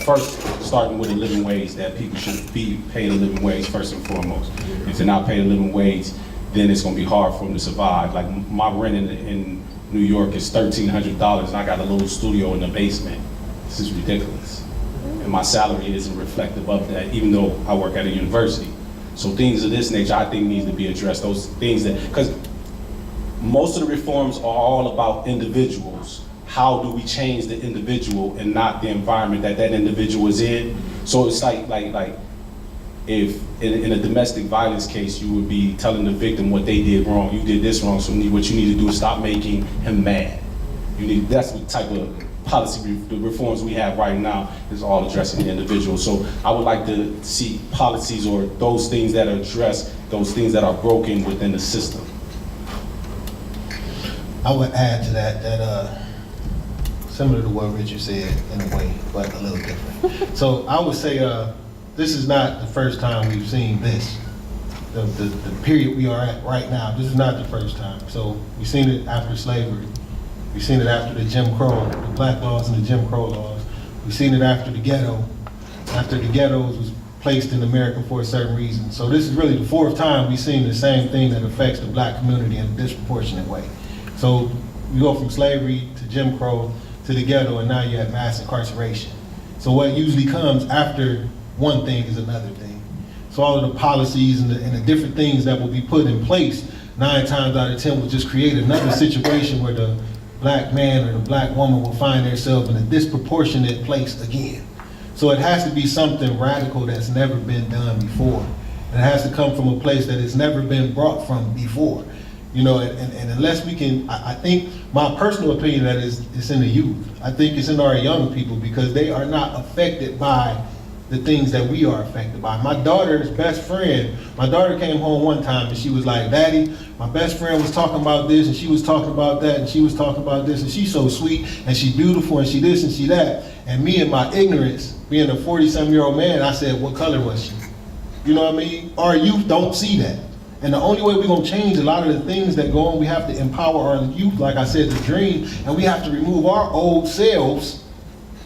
S3: first starting with a living wage, that people should be paid a living wage first and foremost. If they're not paid a living wage, then it's gonna be hard for them to survive. Like my rent in New York is $1,300 and I got a little studio in the basement. This is ridiculous. And my salary isn't reflective of that, even though I work at a university. So things of this nature I think need to be addressed. Those things that, because most of the reforms are all about individuals. How do we change the individual and not the environment that individual is in? So it's like if in a domestic violence case, you would be telling the victim what they did wrong. You did this wrong, so what you need to do is stop making him mad. That's what type of policy the reforms we have right now is all addressing the individual. So I would like to see policies or those things that address those things that are broken within the system.
S5: I would add to that, similar to what Richard said in a way, but a little different. So I would say this is not the first time we've seen this. The period we are at right now, this is not the first time. So we've seen it after slavery. We've seen it after the Jim Crow, the black laws and the Jim Crow laws. We've seen it after the ghetto, after the ghettos was placed in America for a certain reason. So this is really the fourth time we've seen the same thing that affects the black community in a disproportionate way. So we go from slavery to Jim Crow to the ghetto, and now you're at mass incarceration. So what usually comes after one thing is another thing. So all of the policies and the different things that will be put in place, 9 times out of 10 will just create another situation where the black man or the black woman will find themselves in a disproportionate place again. So it has to be something radical that's never been done before. And it has to come from a place that has never been brought from before. You know, and unless we can, I think my personal opinion that is it's in the youth. I think it's in our young people because they are not affected by the things that we are affected by. My daughter's best friend, my daughter came home one time and she was like, "Daddy, my best friend was talking about this and she was talking about that and she was talking about this and she's so sweet and she's beautiful and she this and she that." And me in my ignorance, being a 40-some-year-old man, I said, "What color was she?" You know what I mean? Our youth don't see that. And the only way we're gonna change a lot of the things that go on, we have to empower our youth, like I said, to dream, and we have to remove our old selves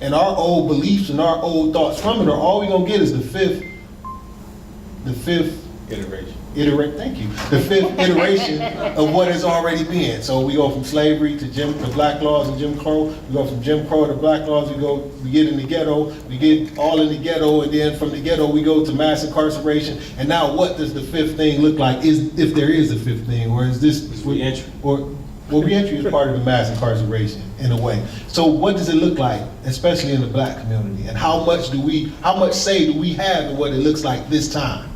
S5: and our old beliefs and our old thoughts from it, or all we're gonna get is the fifth iteration of what has already been. So we go from slavery to black laws and Jim Crow. We go from Jim Crow to black laws. We get in the ghetto. We get all in the ghetto, and then from the ghetto we go to mass incarceration. And now, what does the fifth thing look like? If there is a fifth thing, or is this
S3: reentry?
S5: Well, reentry is part of the mass incarceration in a way. So what does it look like, especially in the black community? And how much say do we have in what it looks like this time?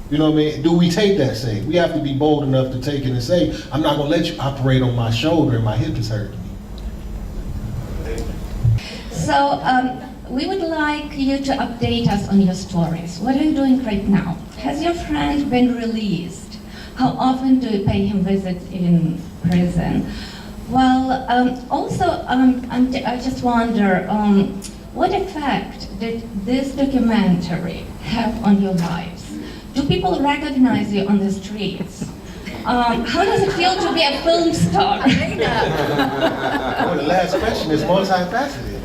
S5: You know what I mean? Do we take that say? We have to be bold enough to take it and say, "I'm not gonna let you operate on my shoulder and my hip is hurting me."
S12: So we would like you to update us on your stories. What are you doing right now? Has your friend been released? How often do you pay him visits in prison? Well, also, I just wonder, what effect did this documentary have on your lives? Do people recognize you on the streets? How does it feel to be a film star?
S5: Well, the last question is multifaceted.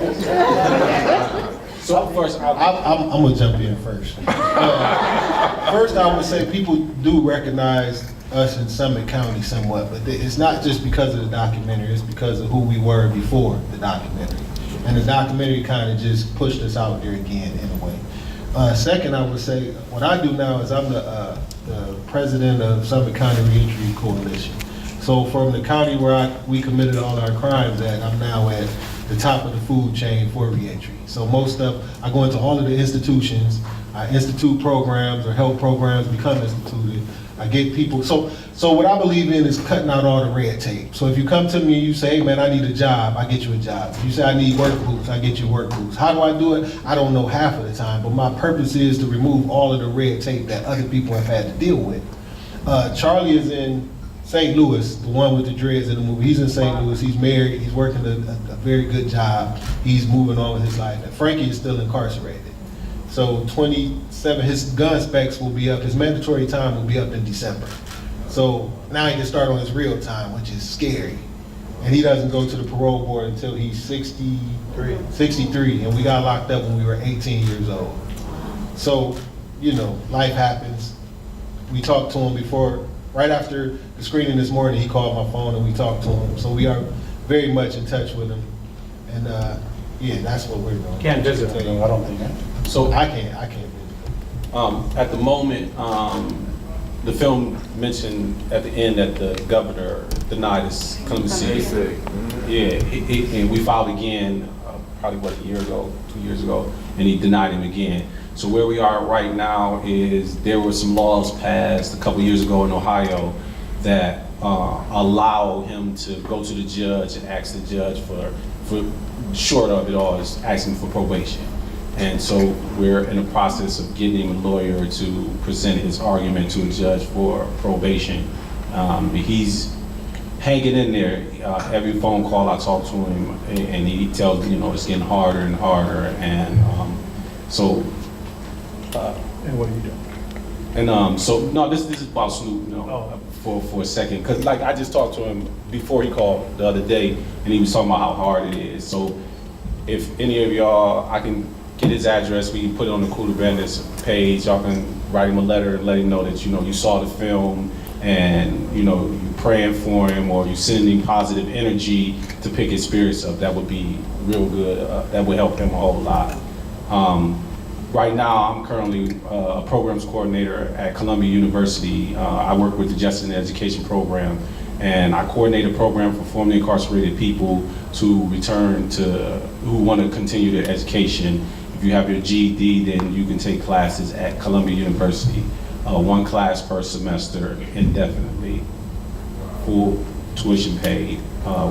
S3: So first,
S5: I'm gonna jump in first. First, I would say people do recognize us in Summit County somewhat, but it's not just because of the documentary, it's because of who we were before the documentary. And the documentary kind of just pushed us out there again in a way. Second, I would say, what I do now is I'm the president of Summit County Reentry Coalition. So from the county where we committed all our crimes at, I'm now at the top of the food chain for reentry. So I go into all of the institutions, I institute programs or help programs become instituted. I get people, so what I believe in is cutting out all the red tape. So if you come to me and you say, "Hey man, I need a job," I get you a job. If you say, "I need work boots," I get you work boots. How do I do it? I don't know half of the time, but my purpose is to remove all of the red tape that other people have had to deal with. Charlie is in St. Louis, the one with the dreads in the movie. He's in St. Louis, he's married, he's working a very good job, he's moving on with his life. And Frankie is still incarcerated. So 27, his gun specs will be up, his mandatory time will be up in December. So now he can start on his real time, which is scary. And he doesn't go to the parole board until he's 63, and we got locked up when we were 18 years old. So, you know, life happens. We talked to him before, right after the screening this morning, he called my phone and we talked to him. So we are very much in touch with him. And yeah, that's what we're doing.
S8: Can't visit him, I don't think.
S3: so
S5: I can't visit.
S3: at the moment, the film mentioned at the end that the governor denied his clemency. Yeah, and we filed again, probably what, a year ago, 2 years ago, and he denied him again. So where we are right now is there were some laws passed a couple years ago in Ohio that allow him to go to the judge and ask the judge for short of it all is asking for probation. And so we're in the process of getting a lawyer to present his argument to a judge for probation. He's hanging in there. Every phone call I talk to him, and he tells me, it's getting harder and harder. And
S8: And what are you doing?
S3: and so no, this is about Snoop, for a second, because like I just talked to him before he called the other day, and he was talking about how hard it is. So if any of y'all, I can get his address, we can put it on the Cooler Bandits page. Y'all can write him a letter and let him know that you saw the film, and you're praying for him, or you're sending positive energy to pick his spirits up. That would be real good. That would help him a whole lot. Right now, I'm currently a programs coordinator at Columbia University. I work with the Justice and Education Program, and I coordinate a program for formerly incarcerated people to return who want to continue their education. If you have your GED, then you can take classes at Columbia University, one class per semester indefinitely, full tuition paid.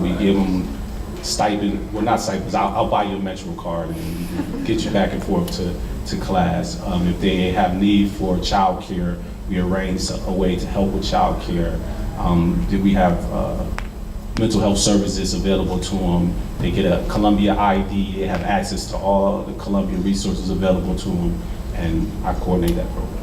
S3: We give them stipend, well not stipends, I'll buy you a Metro card and get you back and forth to class. If they have need for childcare, we arrange a way to help with childcare. We have mental health services available to them. They get a Columbia ID, they have access to all the Columbia resources available to them, and I coordinate that program.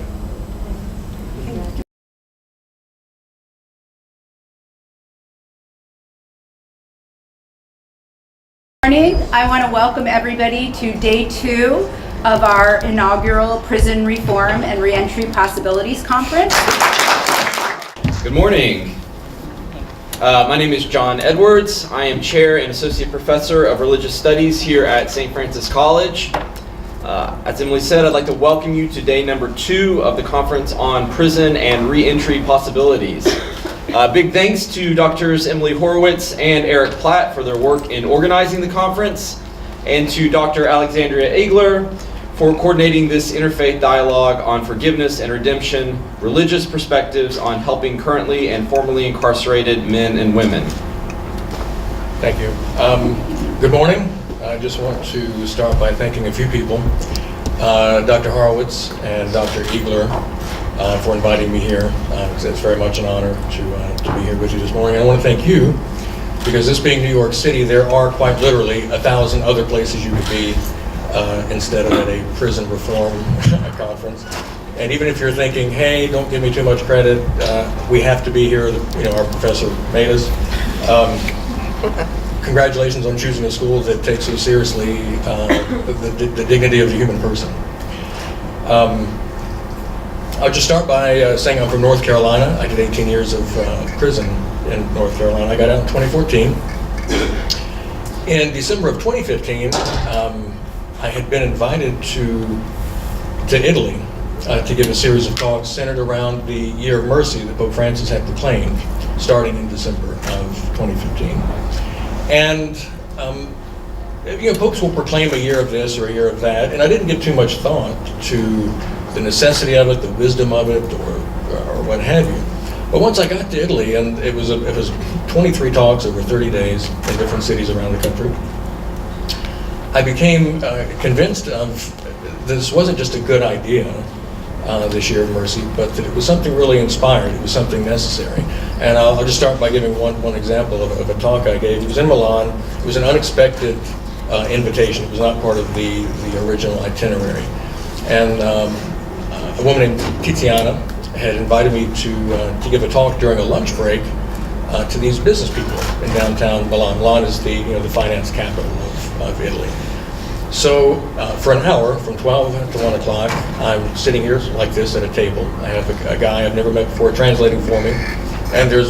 S1: Morning. I want to welcome everybody to day 2 of our inaugural Prison Reform and Reentry Possibilities Conference.
S13: Good morning. My name is John Edwards. I am Chair and Associate Professor of Religious Studies here at St. Francis College. As Emily said, I'd like to welcome you to day number 2 of the conference on prison and reentry possibilities. Big thanks to Drs. Emily Horowitz and Eric Platt for their work in organizing the conference, and to Dr. Alexandria Eigler for coordinating this interfaith dialogue on forgiveness and redemption, religious perspectives on helping currently and formerly incarcerated men and women.
S14: Thank you. Good morning. I just want to start by thanking a few people, Dr. Horowitz and Dr. Eigler, for inviting me here. It's very much an honor to be here with you this morning. And I want to thank you, because this being New York City, there are quite literally 1,000 other places you could be instead of at a prison reform conference. And even if you're thinking, hey, don't give me too much credit, we have to be here, our professor made us. Congratulations on choosing a school that takes so seriously the dignity of the human person. I'll just start by saying I'm from North Carolina. I did 18 years of prison in North Carolina. I got out in 2014. In December of 2015, I had been invited to Italy to give a series of talks centered around the Year of Mercy that Pope Francis had proclaimed starting in December of 2015. And popes will proclaim a year of this or a year of that, and I didn't give too much thought to the necessity of it, the wisdom of it, or what have you. But once I got to Italy, and it was 23 talks over 30 days in different cities around the country, I became convinced of this wasn't just a good idea, this Year of Mercy, but that it was something really inspired. It was something necessary. And I'll just start by giving one example of a talk I gave. It was in Milan. It was an unexpected invitation. It was not part of the original itinerary. And a woman named Tiziana had invited me to give a talk during a lunch break to these business people in downtown Milan. Milan is the finance capital of Italy. So for an hour, from 12 to 1 o'clock, I'm sitting here like this at a table. I have a guy I've never met before translating for me, and there's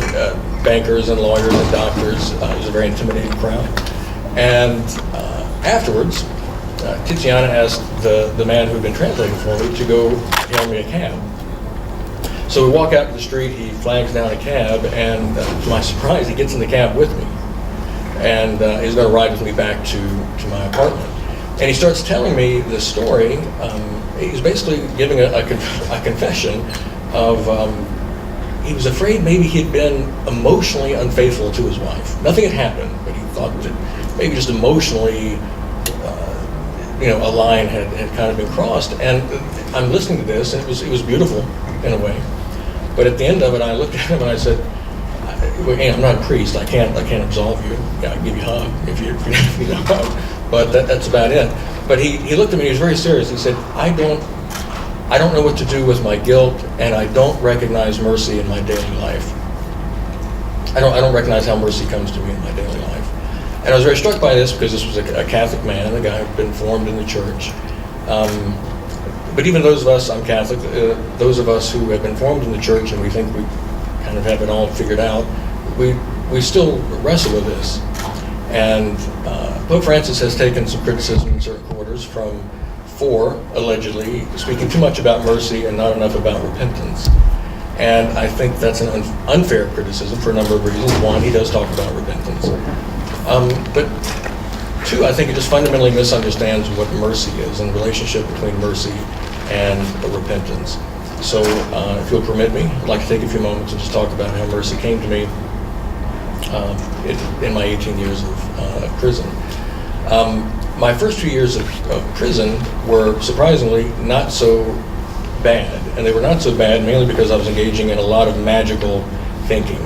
S14: bankers and lawyers and doctors. It was a very intimidating crowd. And afterwards, Tiziana asked the man who'd been translating for me to go hail me a cab. So we walk out to the street, he flags down a cab, and to my surprise, he gets in the cab with me. And he's going to ride with me back to my apartment. And he starts telling me this story. He's basically giving a confession of, he was afraid maybe he'd been emotionally unfaithful to his wife. Nothing had happened, but he thought that maybe just emotionally, a line had kind of been crossed. And I'm listening to this, and it was beautiful in a way. But at the end of it, I looked at him and I said, I'm not a priest. I can't absolve you. Yeah, I can give you a hug if you need a hug. But that's about it. But he looked at me. He was very serious. He said, I don't know what to do with my guilt, and I don't recognize mercy in my daily life. I don't recognize how mercy comes to me in my daily life. And I was very struck by this because this was a Catholic man, a guy who had been formed in the church. But even those of us, I'm Catholic, those of us who have been formed in the church and we think we kind of have it all figured out, we still wrestle with this. And Pope Francis has taken some criticism in certain quarters for allegedly speaking too much about mercy and not enough about repentance. And I think that's an unfair criticism for a number of reasons. One, he does talk about repentance. But two, I think it just fundamentally misunderstands what mercy is and the relationship between mercy and repentance. So if you'll permit me, I'd like to take a few moments and just talk about how mercy came to me in my 18 years of prison. My first 2 years of prison were surprisingly not so bad, and they were not so bad mainly because I was engaging in a lot of magical thinking.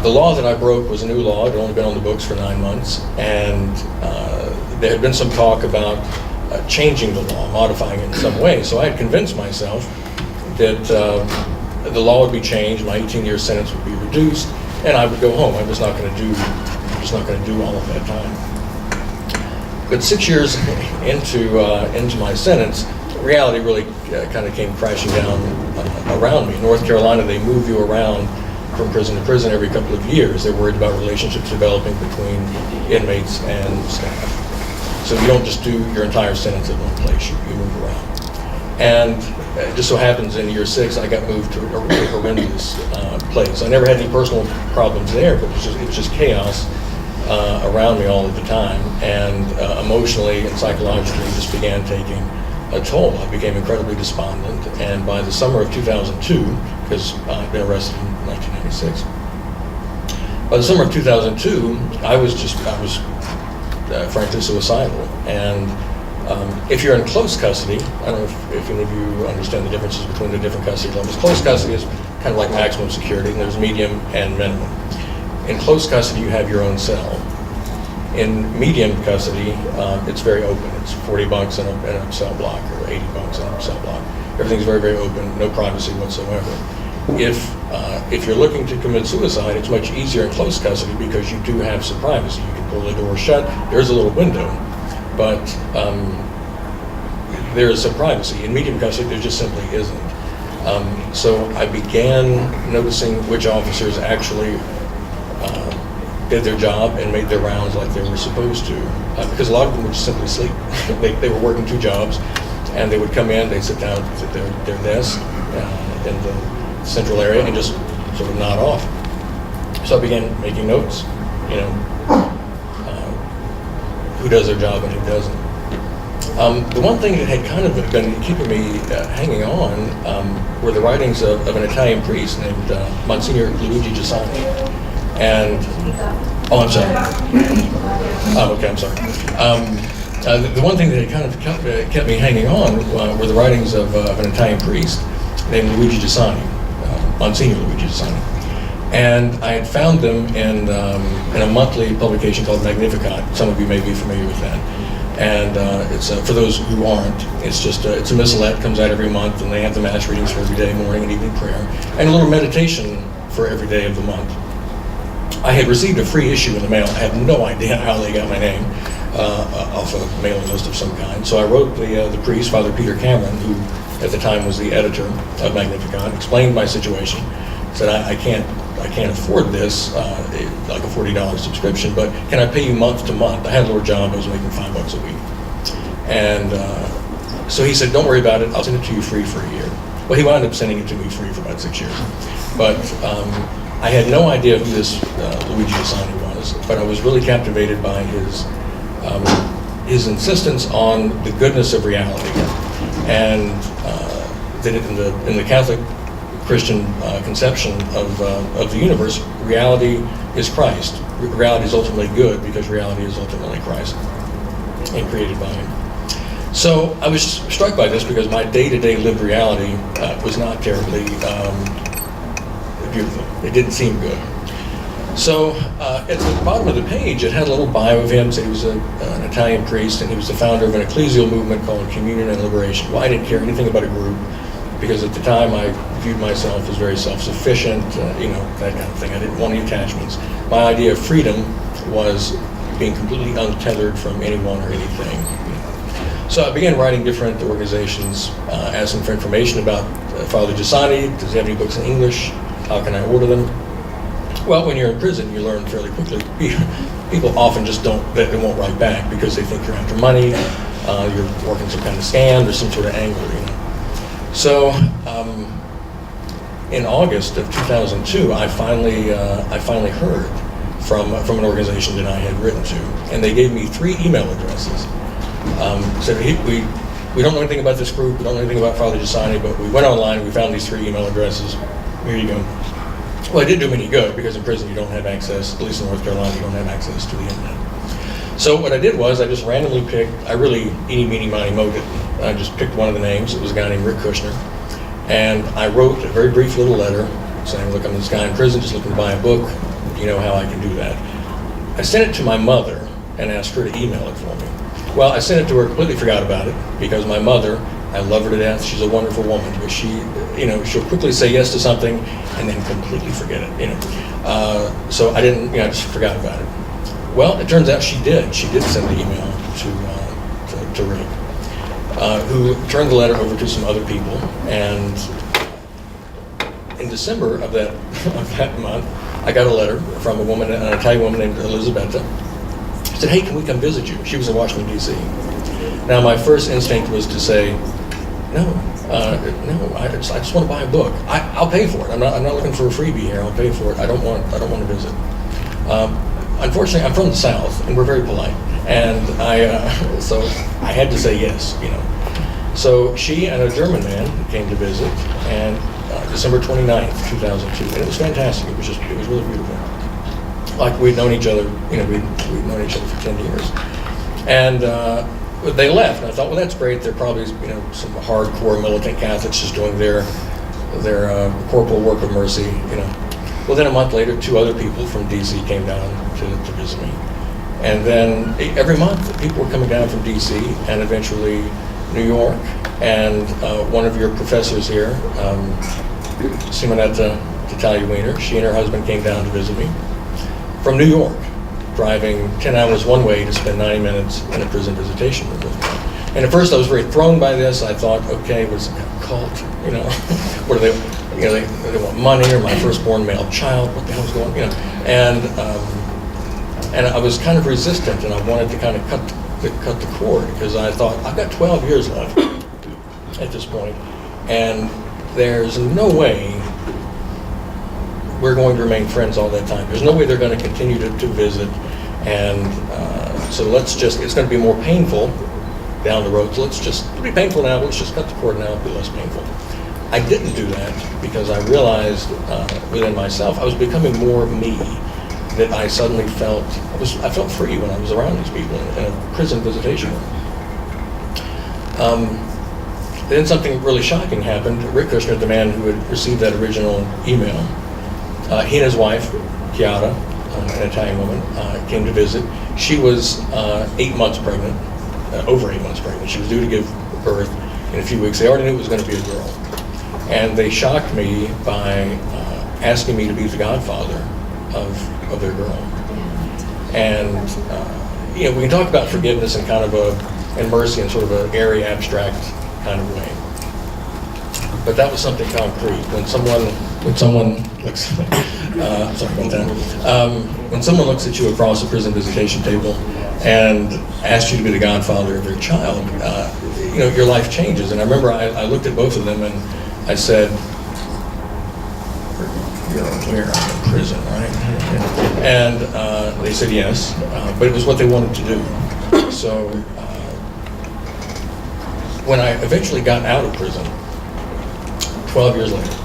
S14: The law that I broke was a new law. It had only been on the books for 9 months, and there had been some talk about changing the law, modifying it in some way. So I had convinced myself that the law would be changed, my 18-year sentence would be reduced, and I would go home. I'm just not going to do all of that time. But 6 years into my sentence, reality really kind of came crashing down around me. In North Carolina, they move you around from prison to prison every couple of years. They're worried about relationships developing between inmates and staff. So you don't just do your entire sentence at one place, you move around. And it just so happens in year 6, I got moved to a really horrendous place. I never had any personal problems there, but it was just chaos around me all of the time. And emotionally and psychologically, just began taking a toll. I became incredibly despondent. And by the summer of 2002, because I'd been arrested in 1996, by the summer of 2002, I was frankly suicidal. And if you're in close custody, I don't know if any of you understand the differences between the different custody levels. Close custody is kind of like maximum security, and there's medium and minimum. In close custody, you have your own cell. In medium custody, it's very open. It's 40 bunks in a cell block, or 80 bunks in a cell block. Everything's very, very open, no privacy whatsoever. If you're looking to commit suicide, it's much easier in close custody because you do have some privacy. You can pull the door shut. There's a little window, but there is some privacy. In medium custody, there just simply isn't. So I began noticing which officers actually did their job and made their rounds like they were supposed to, because a lot of them would just simply sleep. They were working 2 jobs, and they would come in, they'd sit down at their desk in the central area and just sort of nod off. So I began making notes, who does their job and who doesn't. The one thing that had kind of been keeping me hanging on were the writings of an Italian priest named Monsignor Luigi Giussani. And, I'm sorry. Okay, I'm sorry. The one thing that had kind of kept me hanging on were the writings of an Italian priest named Luigi Giussani, Monsignor Luigi Giussani. And I had found them in a monthly publication called Magnificat. Some of you may be familiar with that. And it's for those who aren't, it's just it's a missalette, comes out every month, and they have the mass readings for every day, morning and evening prayer, and a little meditation for every day of the month. I had received a free issue in the mail. I had no idea how they got my name off a mailing list of some kind. So I wrote the priest, Father Peter Cameron, who at the time was the editor of Magnificat, explained my situation, said I can't afford this, like a $40 subscription, but can I pay you month to month? I had a little job, I was making $5 a week. And so he said, don't worry about it, I'll send it to you free for a year. Well, he wound up sending it to me free for about 6 years. But I had no idea who this Luigi Giussani was, but I was really captivated by his insistence on the goodness of reality. And that in the Catholic Christian conception of the universe, reality is Christ. Reality is ultimately good because reality is ultimately Christ and created by Him. So I was struck by this because my day-to-day lived reality was not terribly beautiful. It didn't seem good. So at the bottom of the page, it had a little bio of him. Said he was an Italian priest, and he was the founder of an ecclesial movement called Communion and Liberation. Well, I didn't care anything about a group because at the time I viewed myself as very self-sufficient, you know, that kind of thing. I didn't want any attachments. My idea of freedom was being completely untethered from anyone or anything. So I began writing different organizations, asking for information about Father Giussani. Does he have any books in English? How can I order them? Well, when you're in prison, you learn fairly quickly. People often just they won't write back because they think you're after money, you're working some kind of scam, there's some sort of angle, you know. So in August of 2002, I finally heard from an organization that I had written to, and they gave me 3 email addresses. Said, we don't know anything about this group, we don't know anything about Father Giussani, but we went online, we found these 3 email addresses. Here you go. Well, it didn't do me any good because in prison you don't have access, at least in North Carolina, you don't have access to the internet. So what I did was I just randomly picked, I really eeny, meeny, miny, moed it. I just picked one of the names. It was a guy named Rick Kushner. And I wrote a very brief little letter saying, look, I'm this guy in prison just looking to buy a book. You know how I can do that. I sent it to my mother and asked her to email it for me. Well, I sent it to her, completely forgot about it, because my mother, I love her to death, she's a wonderful woman, but she, you know, she'll quickly say yes to something and then completely forget it, you know. So I didn't, you know, I just forgot about it. Well, it turns out she did. She did send the email to Rick, who turned the letter over to some other people, and in December of that month, I got a letter from an Italian woman named Elisabetta. She said, hey, can we come visit you? She was in Washington, D.C. Now, my first instinct was to say, no, I just want to buy a book. I'll pay for it. I'm not looking for a freebie here. I'll pay for it. I don't want to visit. Unfortunately, I'm from the South, and we're very polite. And so I had to say yes, you know. So she and a German man came to visit, and December 29th, 2002, and it was fantastic. It was really beautiful. Like we'd known each other, you know, we'd known each other for 10 years. And they left, and I thought, well, that's great. They're probably, you know, some hardcore militant Catholics just doing their corporal work of mercy, you know. Well, then a month later, 2 other people from DC came down to visit me. And then every month, people were coming down from DC and eventually New York. And one of your professors here, Simonetta Tagliawiener, she and her husband came down to visit me from New York, driving 10 hours one way to spend 90 minutes in a prison visitation room with me. And at first I was very thrown by this. I thought, okay, what's a cult? You know, what do they, you know, they want money, or my firstborn male child, what the hell's going on? You know, and I was kind of resistant, and I wanted to kind of cut the cord, because I thought, I've got 12 years left at this point, and there's no way we're going to remain friends all that time. There's no way they're going to continue to visit, and so let's just, it's going to be more painful down the road, so it'll be painful now, let's just cut the cord now, it'll be less painful. I didn't do that because I realized within myself, I was becoming more me, that I suddenly felt, I felt free when I was around these people in a prison visitation room. Then something really shocking happened. Rick Kushner, the man who had received that original email, he and his wife, Chiara, an Italian woman, came to visit. She was 8 months pregnant, over 8 months pregnant. She was due to give birth in a few weeks. They already knew it was going to be a girl. And they shocked me by asking me to be the godfather of their girl. And you know, we can talk about forgiveness in kind of and mercy in sort of an airy, abstract kind of way. But that was something concrete. When someone looks, sorry about that. When someone looks at you across a prison visitation table and asks you to be the godfather of their child, you know, your life changes. And I remember I looked at both of them and I said, "You're aware I'm in prison, right?" And they said yes, but it was what they wanted to do. So when I eventually got out of prison, 12 years later,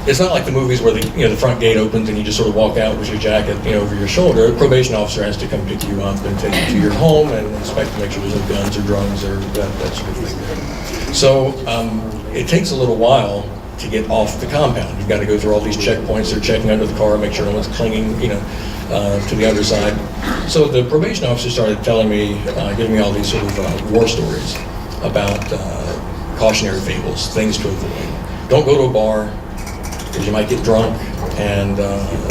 S14: it's not like the movies where the front gate opens and you just sort of walk out with your jacket over your shoulder. A probation officer has to come pick you up and take you to your home and inspect to make sure there's no guns or drugs or that sort of thing there. So it takes a little while to get off the compound. You've got to go through all these checkpoints. They're checking under the car, make sure no one's clinging, to the underside. So the probation officer started telling me, giving me all these sort of war stories about cautionary fables, things to avoid. Don't go to a bar, because you might get drunk, and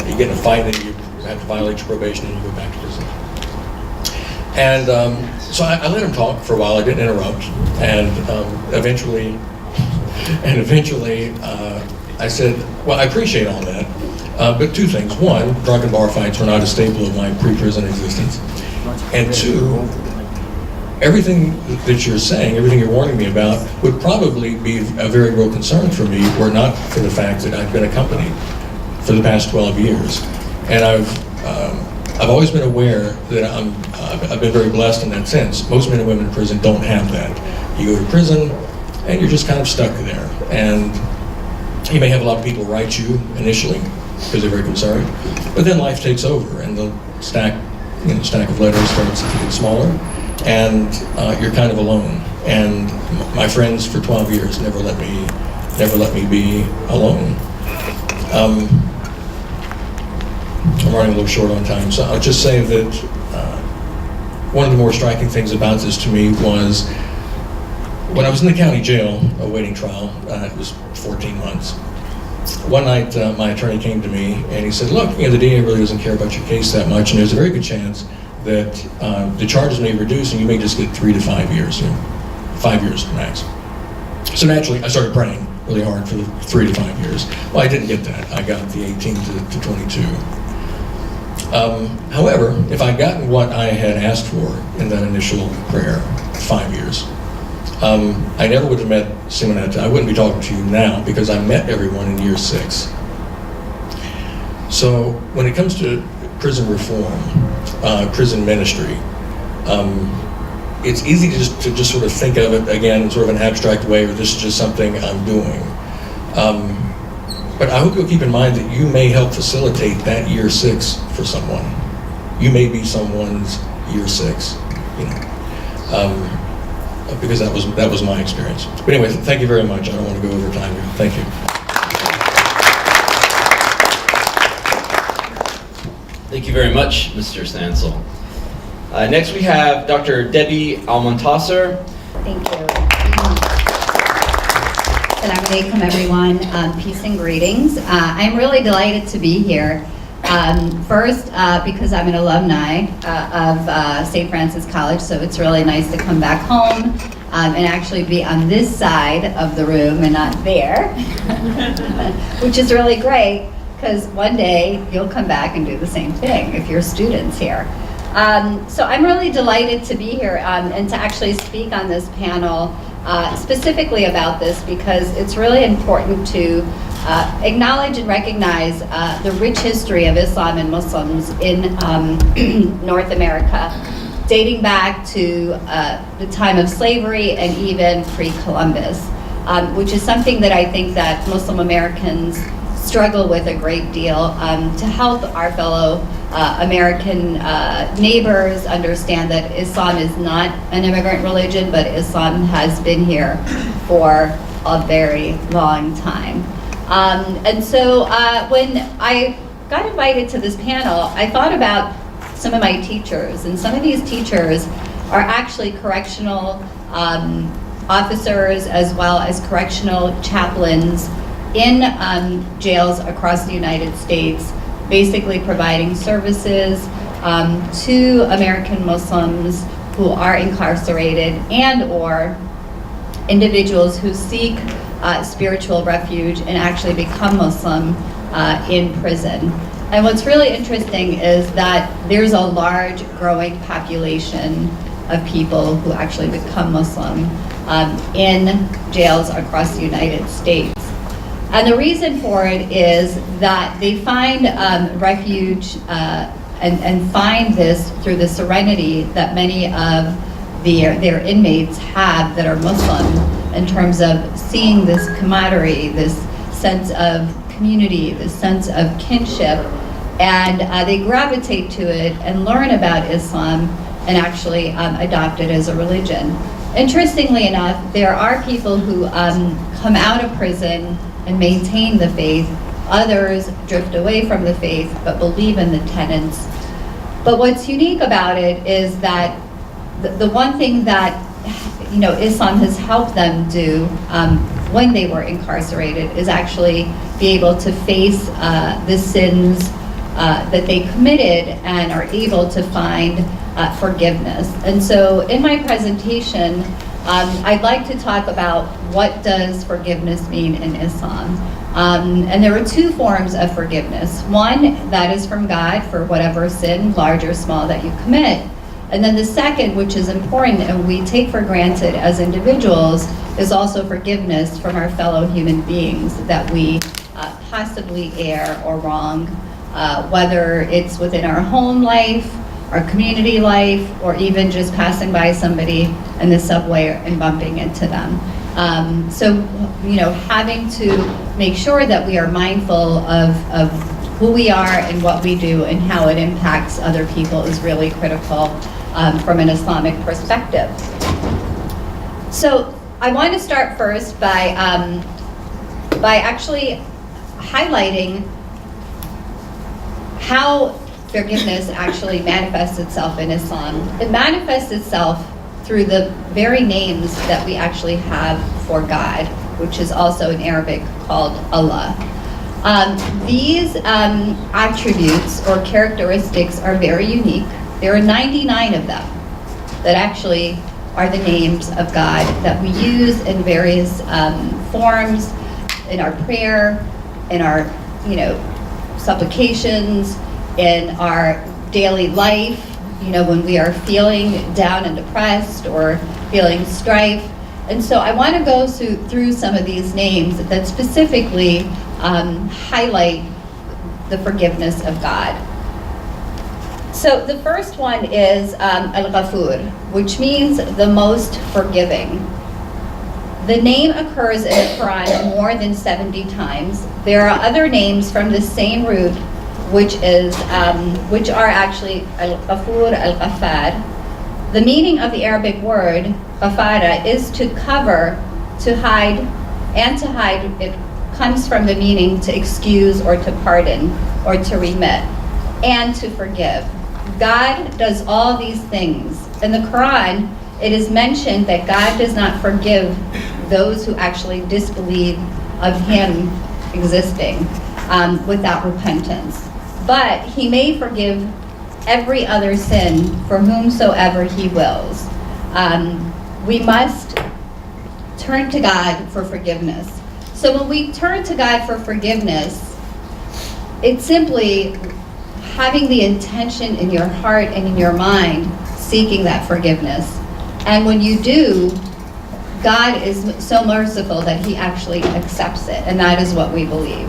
S14: you get in a fight, and you have to violate your probation, and you go back to prison. And so I let him talk for a while. I didn't interrupt, and eventually, I said, well, I appreciate all that, but two things. One, drunken bar fights were not a staple of my pre-prison existence. And two, everything that you're saying, everything you're warning me about, would probably be a very real concern for me were it not for the fact that I've been accompanied for the past 12 years. And I've always been aware that I've been very blessed in that sense. Most men and women in prison don't have that. You go to prison, and you're just kind of stuck there. And you may have a lot of people write you initially, because they're very concerned, but then life takes over, and the stack of letters starts to get smaller, and you're kind of alone. And my friends for 12 years never let me be alone. I'm running a little short on time, so I'll just say that one of the more striking things about this to me was when I was in the county jail awaiting trial. It was 14 months. One night, my attorney came to me and he said, look, the DA really doesn't care about your case that much, and there's a very good chance that the charges may reduce and you may just get 3 to 5 years, 5 years max. So naturally, I started praying really hard for the 3 to 5 years. Well, I didn't get that. I got the 18 to 22. However, if I'd gotten what I had asked for in that initial prayer, 5 years, I never would have met Simonetta. I wouldn't be talking to you now because I met everyone in year 6. So when it comes to prison reform, prison ministry, it's easy to just sort of think of it again in sort of an abstract way, or this is just something I'm doing. But I hope you'll keep in mind that you may help facilitate that year 6 for someone. You may be someone's year 6, because that was my experience. But anyway, thank you very much. I don't want to go over time here. Thank you.
S13: Thank you very much, Mr. Stansel. Next we have Dr. Debbie Almontasser.
S15: Thank you. Assalamu alaikum, everyone. Peace and greetings. I'm really delighted to be here. First, because I'm an alumni of St. Francis College, so it's really nice to come back home and actually be on this side of the room and not there, which is really great, because one day you'll come back and do the same thing if you're students here. So I'm really delighted to be here and to actually speak on this panel specifically about this, because it's really important to acknowledge and recognize the rich history of Islam and Muslims in North America, dating back to the time of slavery and even pre-Columbus, which is something that I think that Muslim Americans struggle with a great deal, to help our fellow American neighbors understand that Islam is not an immigrant religion, but Islam has been here for a very long time. And so when I got invited to this panel, I thought about some of my teachers, and some of these teachers are actually correctional officers as well as correctional chaplains in jails across the United States, basically providing services to American Muslims who are incarcerated and or individuals who seek spiritual refuge and actually become Muslim in prison. And what's really interesting is that there's a large growing population of people who actually become Muslim in jails across the United States. And the reason for it is that they find refuge and find this through the serenity that many of their inmates have that are Muslim, in terms of seeing this camaraderie, this sense of community, this sense of kinship, and they gravitate to it and learn about Islam and actually adopt it as a religion. Interestingly enough, there are people who come out of prison and maintain the faith. Others drift away from the faith but believe in the tenets. But what's unique about it is that the one thing that Islam has helped them do when they were incarcerated is actually be able to face the sins that they committed and are able to find forgiveness. And so in my presentation, I'd like to talk about what does forgiveness mean in Islam. And there are two forms of forgiveness. One that is from God for whatever sin, large or small, that you commit. And then the second, which is important and we take for granted as individuals, is also forgiveness from our fellow human beings that we possibly err or wrong, whether it's within our home life, our community life, or even just passing by somebody in the subway and bumping into them. So, having to make sure that we are mindful of who we are and what we do and how it impacts other people is really critical from an Islamic perspective. So I want to start first by actually highlighting how forgiveness actually manifests itself in Islam. It manifests itself through the very names that we actually have for God, which is also in Arabic called Allah. These attributes or characteristics are very unique. There are 99 of them that actually are the names of God that we use in various forms in our prayer, in our supplications, in our daily life, when we are feeling down and depressed or feeling strife. And so I want to go through some of these names that specifically highlight the forgiveness of God. So the first one is Al-Ghafur, which means the most forgiving. The name occurs in the Quran more than 70 times. There are other names from the same root, which are actually Al-Ghafur, Al-Ghaffar. The meaning of the Arabic word Ghafara is to cover, to hide, and to hide. It comes from the meaning to excuse or to pardon or to remit and to forgive. God does all these things. In the Quran, it is mentioned that God does not forgive those who actually disbelieve of Him existing without repentance. But He may forgive every other sin for whomsoever He wills. We must turn to God for forgiveness. So when we turn to God for forgiveness, it's simply having the intention in your heart and in your mind seeking that forgiveness. And when you do, God is so merciful that He actually accepts it, and that is what we believe.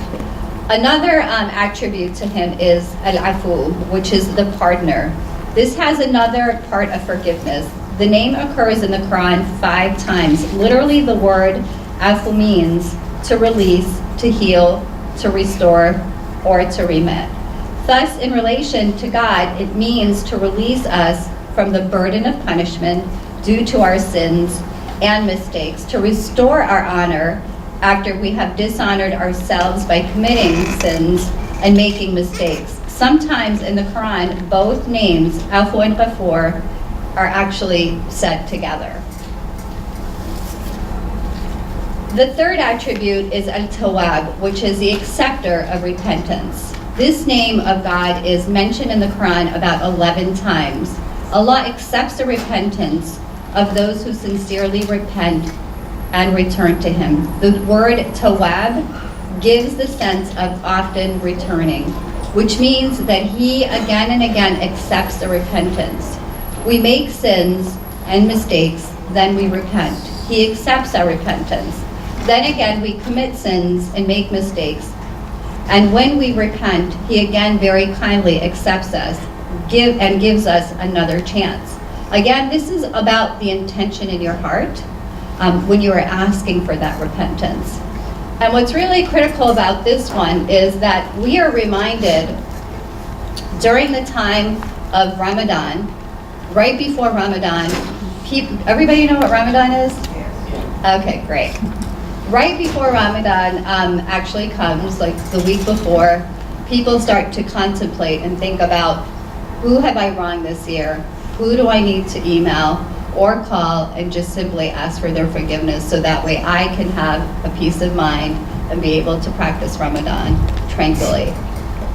S15: Another attribute to Him is Al-Afu, which is the pardoner. This has another part of forgiveness. The name occurs in the Quran 5 times. Literally, the word Afu means to release, to heal, to restore, or to remit. Thus, in relation to God, it means to release us from the burden of punishment due to our sins and mistakes, to restore our honor after we have dishonored ourselves by committing sins and making mistakes. Sometimes in the Quran, both names, Afu and Ghafur, are actually said together. The third attribute is Al-Tawwab, which is the acceptor of repentance. This name of God is mentioned in the Quran about 11 times. Allah accepts the repentance of those who sincerely repent and return to Him. The word Tawwab gives the sense of often returning, which means that He again and again accepts the repentance. We make sins and mistakes, then we repent. He accepts our repentance. Then again, we commit sins and make mistakes. And when we repent, He again very kindly accepts us, gives us another chance. Again, this is about the intention in your heart when you are asking for that repentance. And what's really critical about this one is that we are reminded during the time of Ramadan, right before Ramadan, everybody know what Ramadan is? Okay, great. Right before Ramadan actually comes, like the week before, people start to contemplate and think about, who have I wronged this year? Who do I need to email or call and just simply ask for their forgiveness so that way I can have a peace of mind and be able to practice Ramadan tranquilly.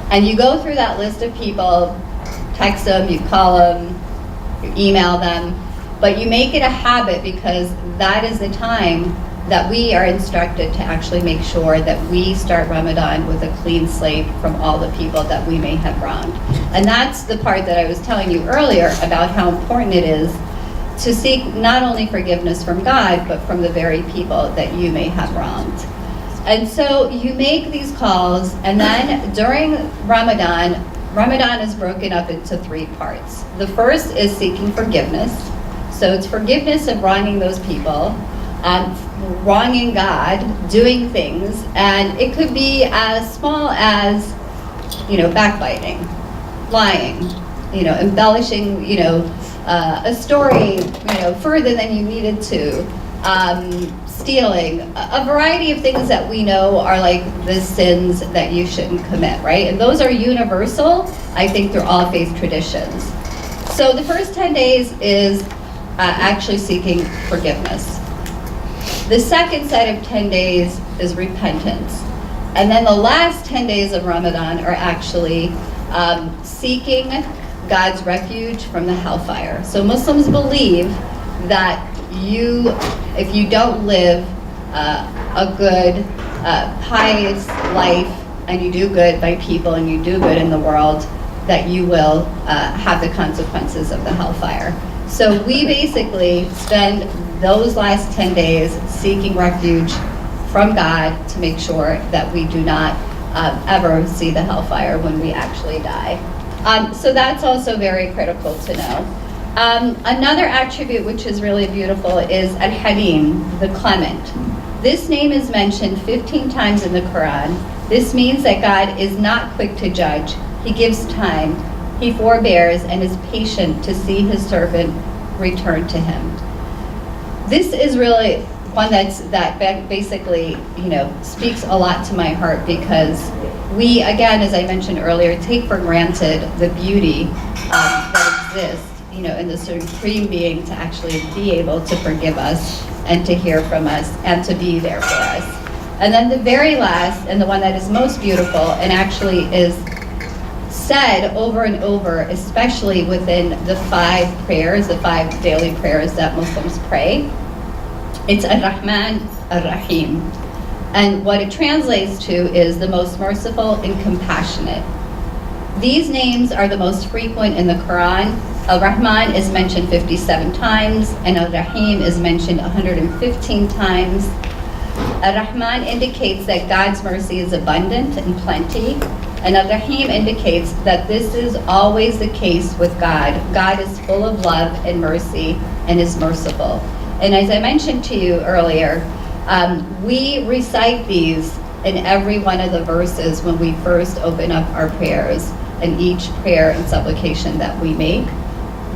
S15: And you go through that list of people, text them, you call them, you email them, but you make it a habit because that is the time that we are instructed to actually make sure that we start Ramadan with a clean slate from all the people that we may have wronged. And that's the part that I was telling you earlier about how important it is to seek not only forgiveness from God, but from the very people that you may have wronged. And so you make these calls, and then during Ramadan is broken up into 3 parts. The first is seeking forgiveness. So it's forgiveness of wronging those people, wronging God, doing things, and it could be as small as, backbiting, lying, embellishing, a story, further than you needed to, stealing, a variety of things that we know are like the sins that you shouldn't commit, right? And those are universal, I think, through all faith traditions. So the first 10 days is actually seeking forgiveness. The second set of 10 days is repentance. And then the last 10 days of Ramadan are actually seeking God's refuge from the hellfire. So Muslims believe that if you don't live a good, pious life, and you do good by people and you do good in the world, that you will have the consequences of the hellfire. So we basically spend those last 10 days seeking refuge from God to make sure that we do not ever see the hellfire when we actually die. So that's also very critical to know. Another attribute which is really beautiful is Al-Halim, the clement. This name is mentioned 15 times in the Quran. This means that God is not quick to judge. He gives time. He forbears and is patient to see his servant return to him. This is really one that basically, speaks a lot to my heart, because we, again, as I mentioned earlier, take for granted the beauty that exists, in the Supreme Being to actually be able to forgive us and to hear from us and to be there for us. And then the very last, and the one that is most beautiful and actually is said over and over, especially within the 5 prayers, the 5 daily prayers that Muslims pray, it's Ar-Rahman Ar-Rahim. And what it translates to is the most merciful and compassionate. These names are the most frequent in the Quran. Ar-Rahman is mentioned 57 times, and Ar-Rahim is mentioned 115 times. Ar-Rahman indicates that God's mercy is abundant and plenty, and Ar-Rahim indicates that this is always the case with God. God is full of love and mercy and is merciful. And as I mentioned to you earlier, we recite these in every one of the verses when we first open up our prayers, and each prayer and supplication that we make.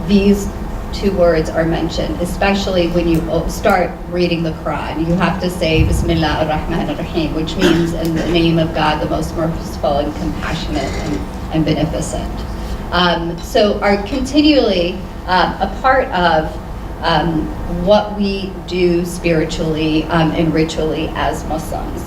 S15: These 2 words are mentioned, especially when you start reading the Quran. You have to say Bismillah ar-Rahman ar-Rahim, which means in the name of God, the most merciful and compassionate and beneficent. So are continually a part of what we do spiritually and ritually as Muslims.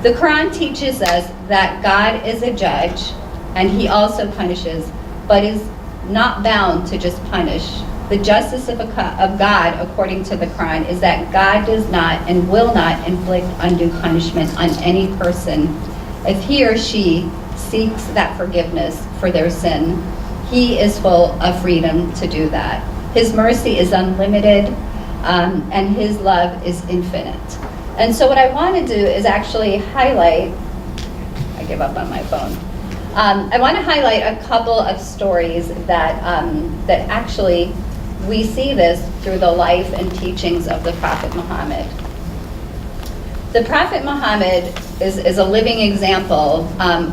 S15: The Quran teaches us that God is a judge, and he also punishes, but is not bound to just punish. The justice of God, according to the Quran, is that God does not and will not inflict undue punishment on any person if he or she seeks that forgiveness for their sin. He is full of freedom to do that. His mercy is unlimited, and his love is infinite. And so what I want to do is actually highlight, I give up on my phone. I want to highlight a couple of stories that actually we see this through the life and teachings of the Prophet Muhammad. the Prophet Muhammad is a living example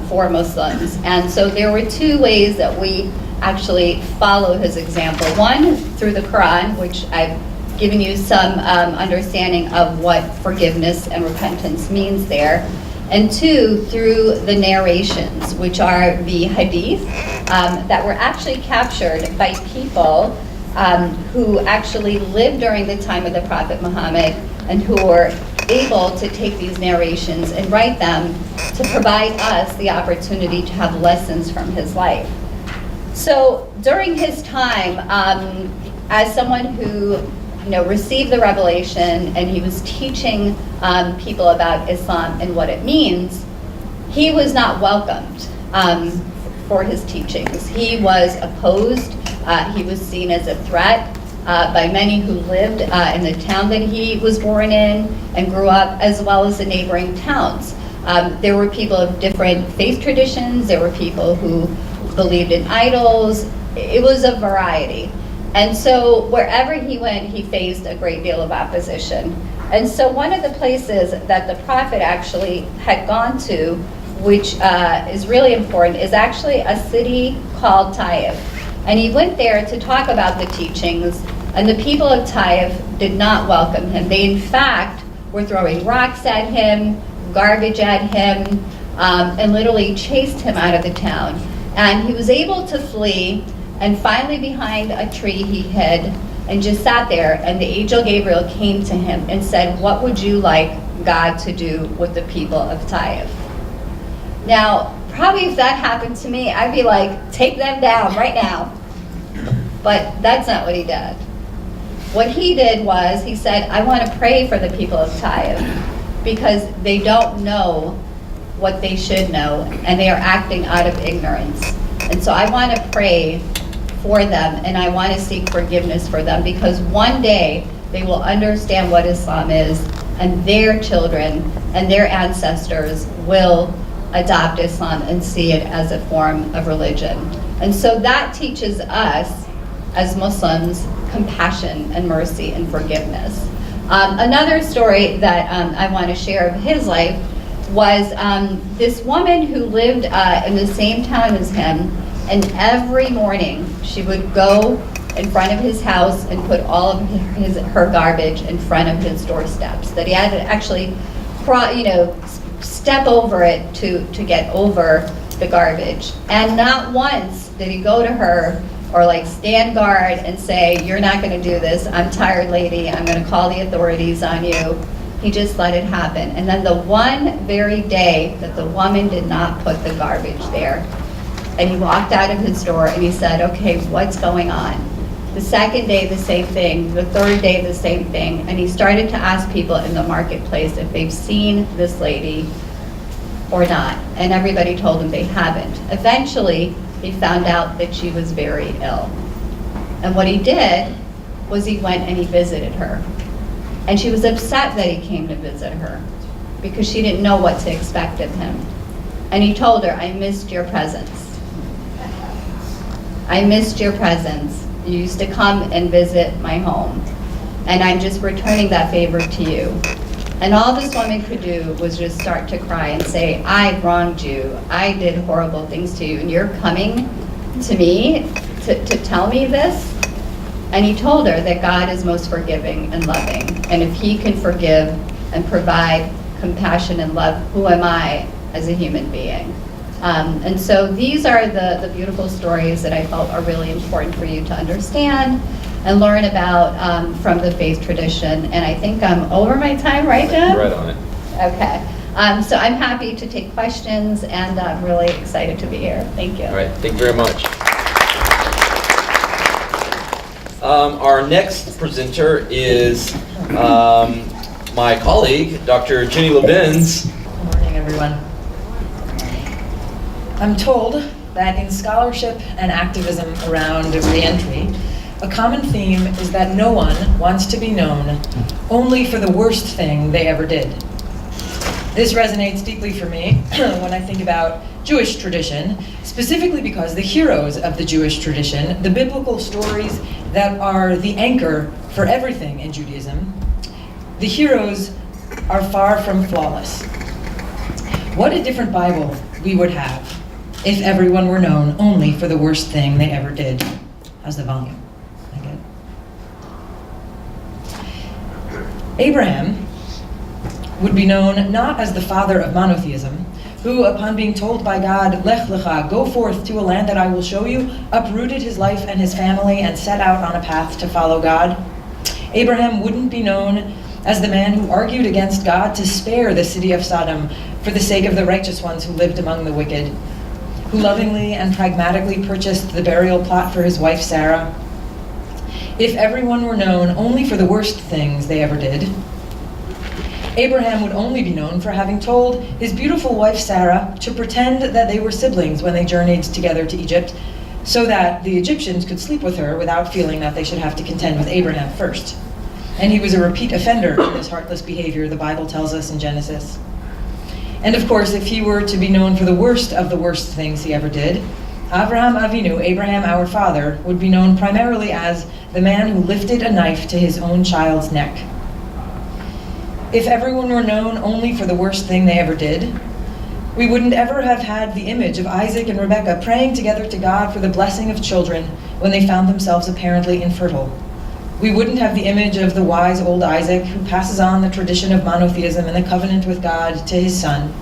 S15: for Muslims. And so there were two ways that we actually follow his example. One, through the Quran, which I've given you some understanding of what forgiveness and repentance means there. And two, through the narrations, which are the hadith that were actually captured by people who actually lived during the time of the Prophet Muhammad and who were able to take these narrations and write them to provide us the opportunity to have lessons from his life. So during his time, as someone who received the revelation and he was teaching people about Islam and what it means, he was not welcomed for his teachings. He was opposed. He was seen as a threat by many who lived in the town that he was born in and grew up, as well as the neighboring towns. There were people of different faith traditions. There were people who believed in idols. It was a variety. And so wherever he went, he faced a great deal of opposition. And so one of the places that the Prophet actually had gone to, which is really important, is actually a city called Taif. And he went there to talk about the teachings, and the people of Taif did not welcome him. They, in fact, were throwing rocks at him, garbage at him, and literally chased him out of the town. And he was able to flee, and finally behind a tree he hid and just sat there, and the angel Gabriel came to him and said, "What would you like God to do with the people of Taif?" Now, probably if that happened to me, I'd be like, take them down right now. But that's not what he did. What he did was, he said, I want to pray for the people of Taif because they don't know what they should know, and they are acting out of ignorance. And so I want to pray for them, and I want to seek forgiveness for them, because one day they will understand what Islam is, and their children and their ancestors will adopt Islam and see it as a form of religion. And so that teaches us, as Muslims, compassion and mercy and forgiveness. Another story that I want to share of his life was this woman who lived in the same town as him, and every morning she would go in front of his house and put all of her garbage in front of his doorsteps, that he had to actually step over it to get over the garbage. And not once did he go to her or like stand guard and say, "You're not going to do this. I'm tired, lady. I'm going to call the authorities on you." He just let it happen. And then the one very day that the woman did not put the garbage there, and he walked out of his door and he said, "Okay, what's going on?" The second day, the same thing. The third day, the same thing. And he started to ask people in the marketplace if they've seen this lady or not. And everybody told him they haven't. Eventually, he found out that she was very ill. And what he did was he went and he visited her. And she was upset that he came to visit her because she didn't know what to expect of him. And he told her, "I missed your presence. I missed your presence. You used to come and visit my home, and I'm just returning that favor to you." And all this woman could do was just start to cry and say, "I wronged you. I did horrible things to you, and you're coming to me to tell me this?" And he told her that God is most forgiving and loving, and if he can forgive and provide compassion and love, who am I as a human being? And so these are the beautiful stories that I felt are really important for you to understand and learn about from the faith tradition. And I think I'm over my time, right, Jim?
S13: Right on it.
S15: Okay. So I'm happy to take questions, and I'm really excited to be here. Thank you.
S13: All right, thank you very much. Our next presenter is my colleague, Dr. Jenny Lebens.
S16: Good morning, everyone. I'm told that in scholarship and activism around reentry, a common theme is that no one wants to be known only for the worst thing they ever did. This resonates deeply for me when I think about Jewish tradition, specifically because the heroes of the Jewish tradition, the biblical stories that are the anchor for everything in Judaism, the heroes are far from flawless. What a different Bible we would have if everyone were known only for the worst thing they ever did. How's the volume? Abraham would be known not as the father of monotheism, who, upon being told by God, Lech lecha, go forth to a land that I will show you, uprooted his life and his family and set out on a path to follow God. Abraham wouldn't be known as the man who argued against God to spare the city of Sodom for the sake of the righteous ones who lived among the wicked, who lovingly and pragmatically purchased the burial plot for his wife Sarah. If everyone were known only for the worst things they ever did, Abraham would only be known for having told his beautiful wife Sarah to pretend that they were siblings when they journeyed together to Egypt, so that the Egyptians could sleep with her without feeling that they should have to contend with Abraham first. And he was a repeat offender in his heartless behavior, the Bible tells us in Genesis. And of course, if he were to be known for the worst of the worst things he ever did, Avraham Avinu, Abraham our father, would be known primarily as the man who lifted a knife to his own child's neck. If everyone were known only for the worst thing they ever did, we wouldn't ever have had the image of Isaac and Rebekah praying together to God for the blessing of children when they found themselves apparently infertile. We wouldn't have the image of the wise old Isaac who passes on the tradition of monotheism and the covenant with God to his son.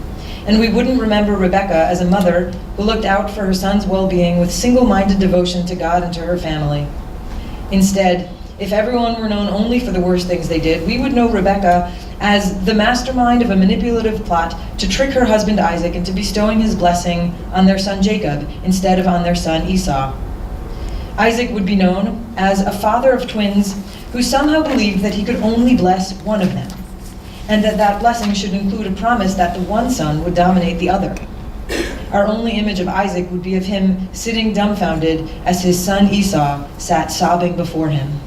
S16: And we wouldn't remember Rebekah as a mother who looked out for her son's well-being with single-minded devotion to God and to her family. Instead, if everyone were known only for the worst things they did, we would know Rebekah as the mastermind of a manipulative plot to trick her husband Isaac into bestowing his blessing on their son Jacob instead of on their son Esau. Isaac would be known as a father of twins who somehow believed that he could only bless one of them, and that that blessing should include a promise that the one son would dominate the other. Our only image of Isaac would be of him sitting dumbfounded as his son Esau sat sobbing before him.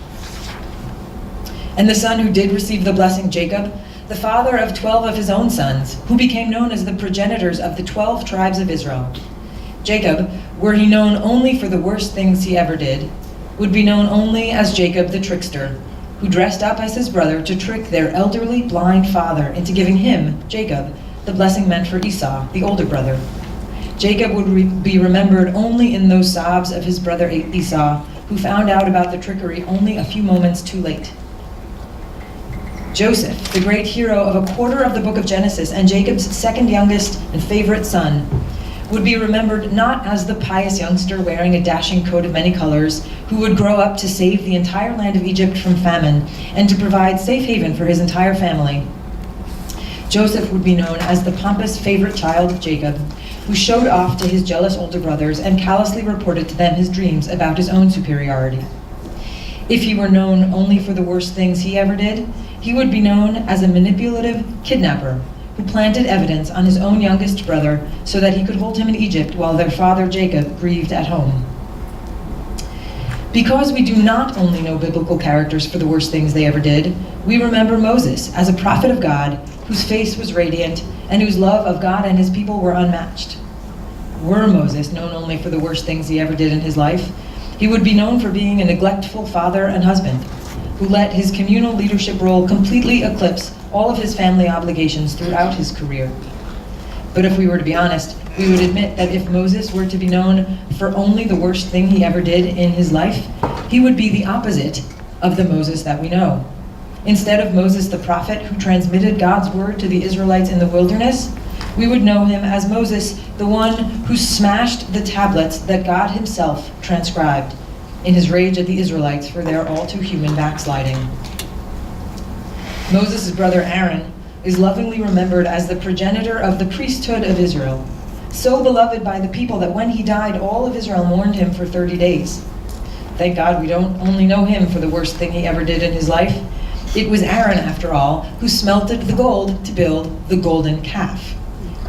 S16: And the son who did receive the blessing, Jacob, the father of 12 of his own sons, who became known as the progenitors of the 12 tribes of Israel. Jacob, were he known only for the worst things he ever did, would be known only as Jacob the trickster, who dressed up as his brother to trick their elderly blind father into giving him, Jacob, the blessing meant for Esau, the older brother. Jacob would be remembered only in those sobs of his brother Esau, who found out about the trickery only a few moments too late. Joseph, the great hero of a quarter of the book of Genesis and Jacob's second youngest and favorite son, would be remembered not as the pious youngster wearing a dashing coat of many colors who would grow up to save the entire land of Egypt from famine and to provide safe haven for his entire family. Joseph would be known as the pompous favorite child of Jacob, who showed off to his jealous older brothers and callously reported to them his dreams about his own superiority. If he were known only for the worst things he ever did, he would be known as a manipulative kidnapper who planted evidence on his own youngest brother so that he could hold him in Egypt while their father Jacob grieved at home. Because we do not only know biblical characters for the worst things they ever did, we remember Moses as a prophet of God whose face was radiant and whose love of God and his people were unmatched. Were Moses known only for the worst things he ever did in his life, he would be known for being a neglectful father and husband who let his communal leadership role completely eclipse all of his family obligations throughout his career. But if we were to be honest, we would admit that if Moses were to be known for only the worst thing he ever did in his life, he would be the opposite of the Moses that we know. Instead of Moses the prophet who transmitted God's word to the Israelites in the wilderness, we would know him as Moses, the one who smashed the tablets that God himself transcribed in his rage at the Israelites for their all-too-human backsliding. Moses' brother Aaron is lovingly remembered as the progenitor of the priesthood of Israel, so beloved by the people that when he died, all of Israel mourned him for 30 days. Thank God we don't only know him for the worst thing he ever did in his life. It was Aaron, after all, who smelted the gold to build the golden calf.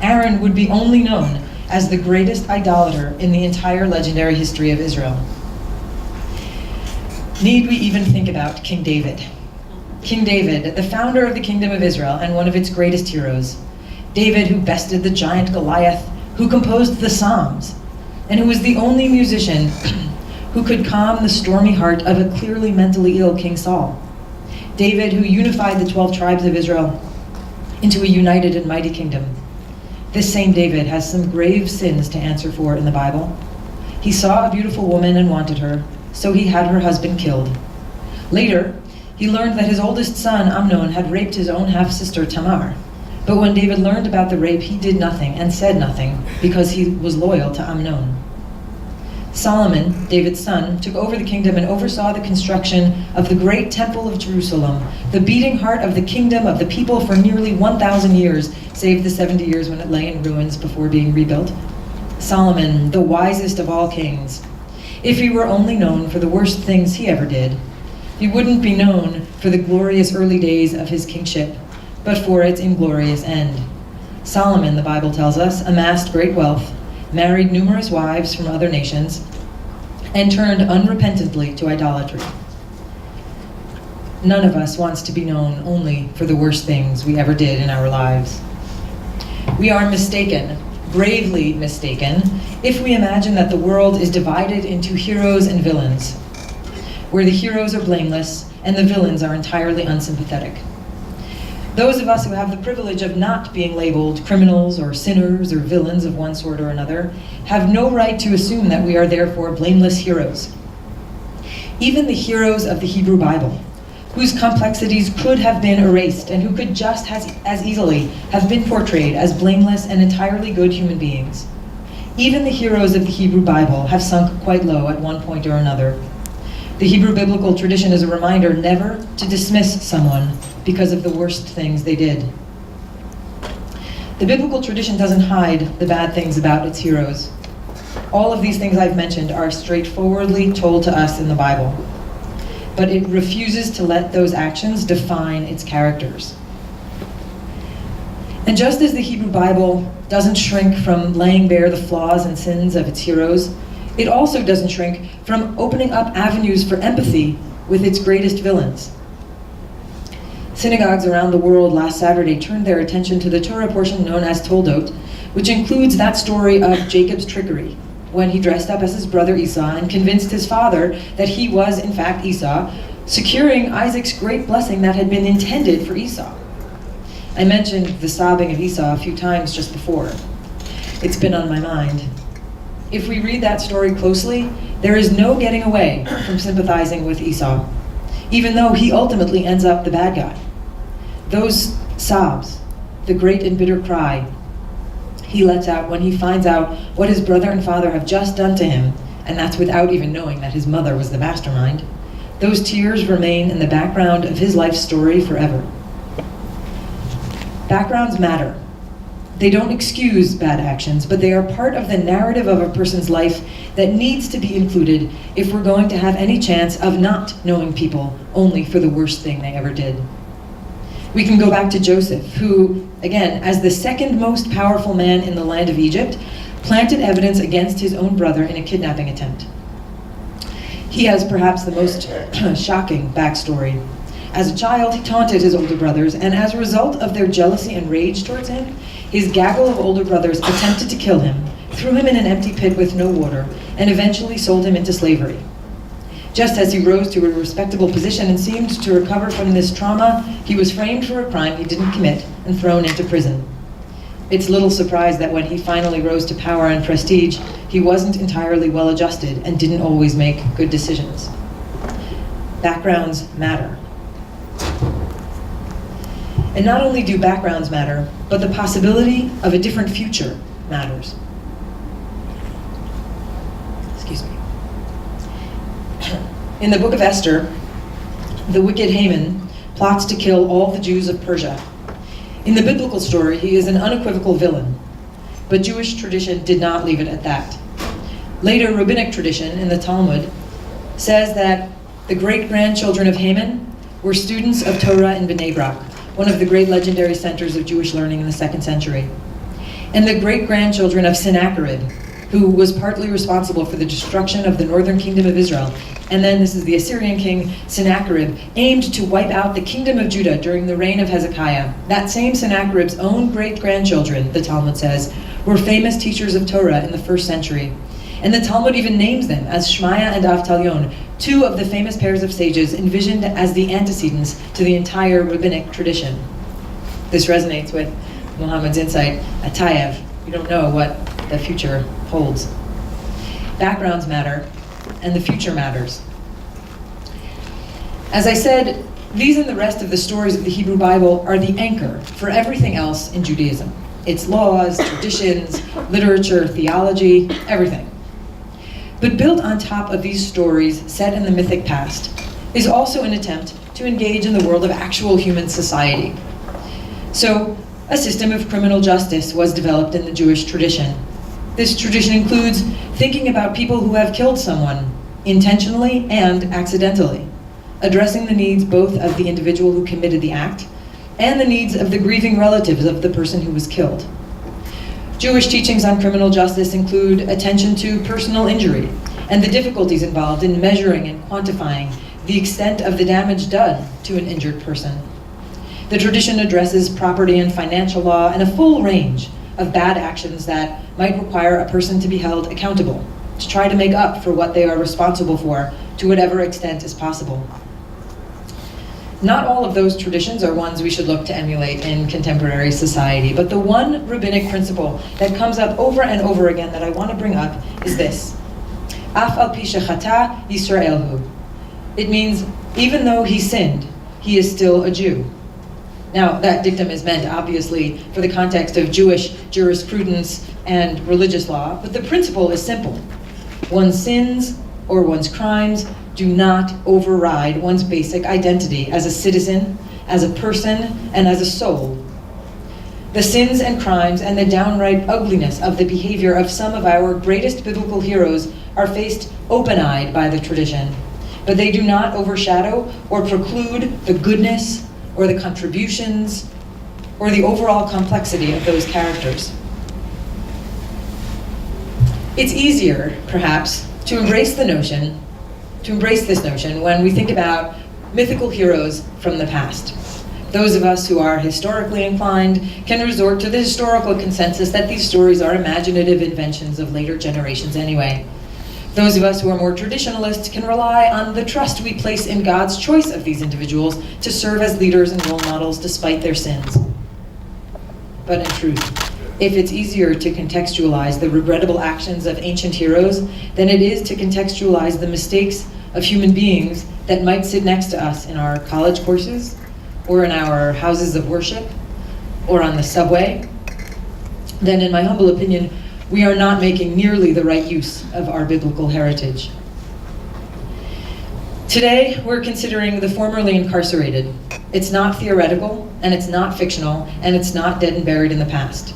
S16: Aaron would be only known as the greatest idolater in the entire legendary history of Israel. Need we even think about King David? King David, the founder of the kingdom of Israel and one of its greatest heroes. David, who bested the giant Goliath, who composed the Psalms, and who was the only musician who could calm the stormy heart of a clearly mentally ill King Saul. David, who unified the 12 tribes of Israel, into a united and mighty kingdom. This same David has some grave sins to answer for in the Bible. He saw a beautiful woman and wanted her, so he had her husband killed. Later, he learned that his oldest son, Amnon, had raped his own half-sister, Tamar. But when David learned about the rape, he did nothing and said nothing because he was loyal to Amnon. Solomon, David's son, took over the kingdom and oversaw the construction of the great temple of Jerusalem, the beating heart of the kingdom of the people for nearly 1,000 years, save the 70 years when it lay in ruins before being rebuilt. Solomon, the wisest of all kings. If he were only known for the worst things he ever did, he wouldn't be known for the glorious early days of his kingship, but for its inglorious end. Solomon, the Bible tells us, amassed great wealth, married numerous wives from other nations, and turned unrepentantly to idolatry. None of us wants to be known only for the worst things we ever did in our lives. We are mistaken, bravely mistaken, if we imagine that the world is divided into heroes and villains, where the heroes are blameless and the villains are entirely unsympathetic. Those of us who have the privilege of not being labeled criminals or sinners or villains of one sort or another have no right to assume that we are therefore blameless heroes. Even the heroes of the Hebrew Bible, whose complexities could have been erased and who could just as easily have been portrayed as blameless and entirely good human beings. Even the heroes of the Hebrew Bible have sunk quite low at one point or another. The Hebrew biblical tradition is a reminder never to dismiss someone because of the worst things they did. The biblical tradition doesn't hide the bad things about its heroes. All of these things I've mentioned are straightforwardly told to us in the Bible, but it refuses to let those actions define its characters. And just as the Hebrew Bible doesn't shrink from laying bare the flaws and sins of its heroes, it also doesn't shrink from opening up avenues for empathy with its greatest villains. Synagogues around the world last Saturday turned their attention to the Torah portion known as Toldot, which includes that story of Jacob's trickery, when he dressed up as his brother Esau and convinced his father that he was in fact Esau, securing Isaac's great blessing that had been intended for Esau. I mentioned the sobbing of Esau a few times just before. It's been on my mind. If we read that story closely, there is no getting away from sympathizing with Esau, even though he ultimately ends up the bad guy. Those sobs, the great and bitter cry he lets out when he finds out what his brother and father have just done to him, and that's without even knowing that his mother was the mastermind, those tears remain in the background of his life story forever. Backgrounds matter. They don't excuse bad actions, but they are part of the narrative of a person's life that needs to be included if we're going to have any chance of not knowing people only for the worst thing they ever did. We can go back to Joseph, who, again, as the second most powerful man in the land of Egypt, planted evidence against his own brother in a kidnapping attempt. He has perhaps the most shocking backstory. As a child, he taunted his older brothers, and as a result of their jealousy and rage towards him, his gaggle of older brothers attempted to kill him, threw him in an empty pit with no water, and eventually sold him into slavery. Just as he rose to a respectable position and seemed to recover from this trauma, he was framed for a crime he didn't commit and thrown into prison. It's little surprise that when he finally rose to power and prestige, he wasn't entirely well adjusted and didn't always make good decisions. Backgrounds matter. And not only do backgrounds matter, but the possibility of a different future matters. Excuse me. In the book of Esther, the wicked Haman plots to kill all the Jews of Persia. In the biblical story, he is an unequivocal villain, but Jewish tradition did not leave it at that. Later, rabbinic tradition in the Talmud says that the great-grandchildren of Haman were students of Torah in Bnei Brak, one of the great legendary centers of Jewish learning in the 2nd century. And the great-grandchildren of Sennacherib, who was partly responsible for the destruction of the northern kingdom of Israel. And then this is the Assyrian king Sennacherib, aimed to wipe out the kingdom of Judah during the reign of Hezekiah. That same Sennacherib's own great-grandchildren, the Talmud says, were famous teachers of Torah in the 1st century. And the Talmud even names them as Shmaya and Avtalyon, two of the famous pairs of sages envisioned as the antecedents to the entire rabbinic tradition. This resonates with Muhammad's insight at Tayev. You don't know what the future holds. Backgrounds matter, and the future matters. As I said, these and the rest of the stories of the Hebrew Bible are the anchor for everything else in Judaism. Its laws, traditions, literature, theology, everything. But built on top of these stories set in the mythic past is also an attempt to engage in the world of actual human society. So, a system of criminal justice was developed in the Jewish tradition. This tradition includes thinking about people who have killed someone, intentionally and accidentally, addressing the needs both of the individual who committed the act and the needs of the grieving relatives of the person who was killed. Jewish teachings on criminal justice include attention to personal injury and the difficulties involved in measuring and quantifying the extent of the damage done to an injured person. The tradition addresses property and financial law and a full range of bad actions that might require a person to be held accountable, to try to make up for what they are responsible for to whatever extent is possible. Not all of those traditions are ones we should look to emulate in contemporary society, but the one rabbinic principle that comes up over and over again that I want to bring up is this. Af al pi shechata Yisrael hu. It means, even though he sinned, he is still a Jew. Now, that dictum is meant, obviously, for the context of Jewish jurisprudence and religious law, but the principle is simple. One's sins or one's crimes do not override one's basic identity as a citizen, as a person, and as a soul. The sins and crimes and the downright ugliness of the behavior of some of our greatest biblical heroes are faced open-eyed by the tradition, but they do not overshadow or preclude the goodness or the contributions or the overall complexity of those characters. It's easier, perhaps, to embrace this notion when we think about mythical heroes from the past. Those of us who are historically inclined can resort to the historical consensus that these stories are imaginative inventions of later generations anyway. Those of us who are more traditionalists can rely on the trust we place in God's choice of these individuals to serve as leaders and role models despite their sins. But in truth, if it's easier to contextualize the regrettable actions of ancient heroes than it is to contextualize the mistakes of human beings that might sit next to us in our college courses, or in our houses of worship, or on the subway, then in my humble opinion, we are not making nearly the right use of our biblical heritage. Today, we're considering the formerly incarcerated. It's not theoretical, and it's not fictional, and it's not dead and buried in the past.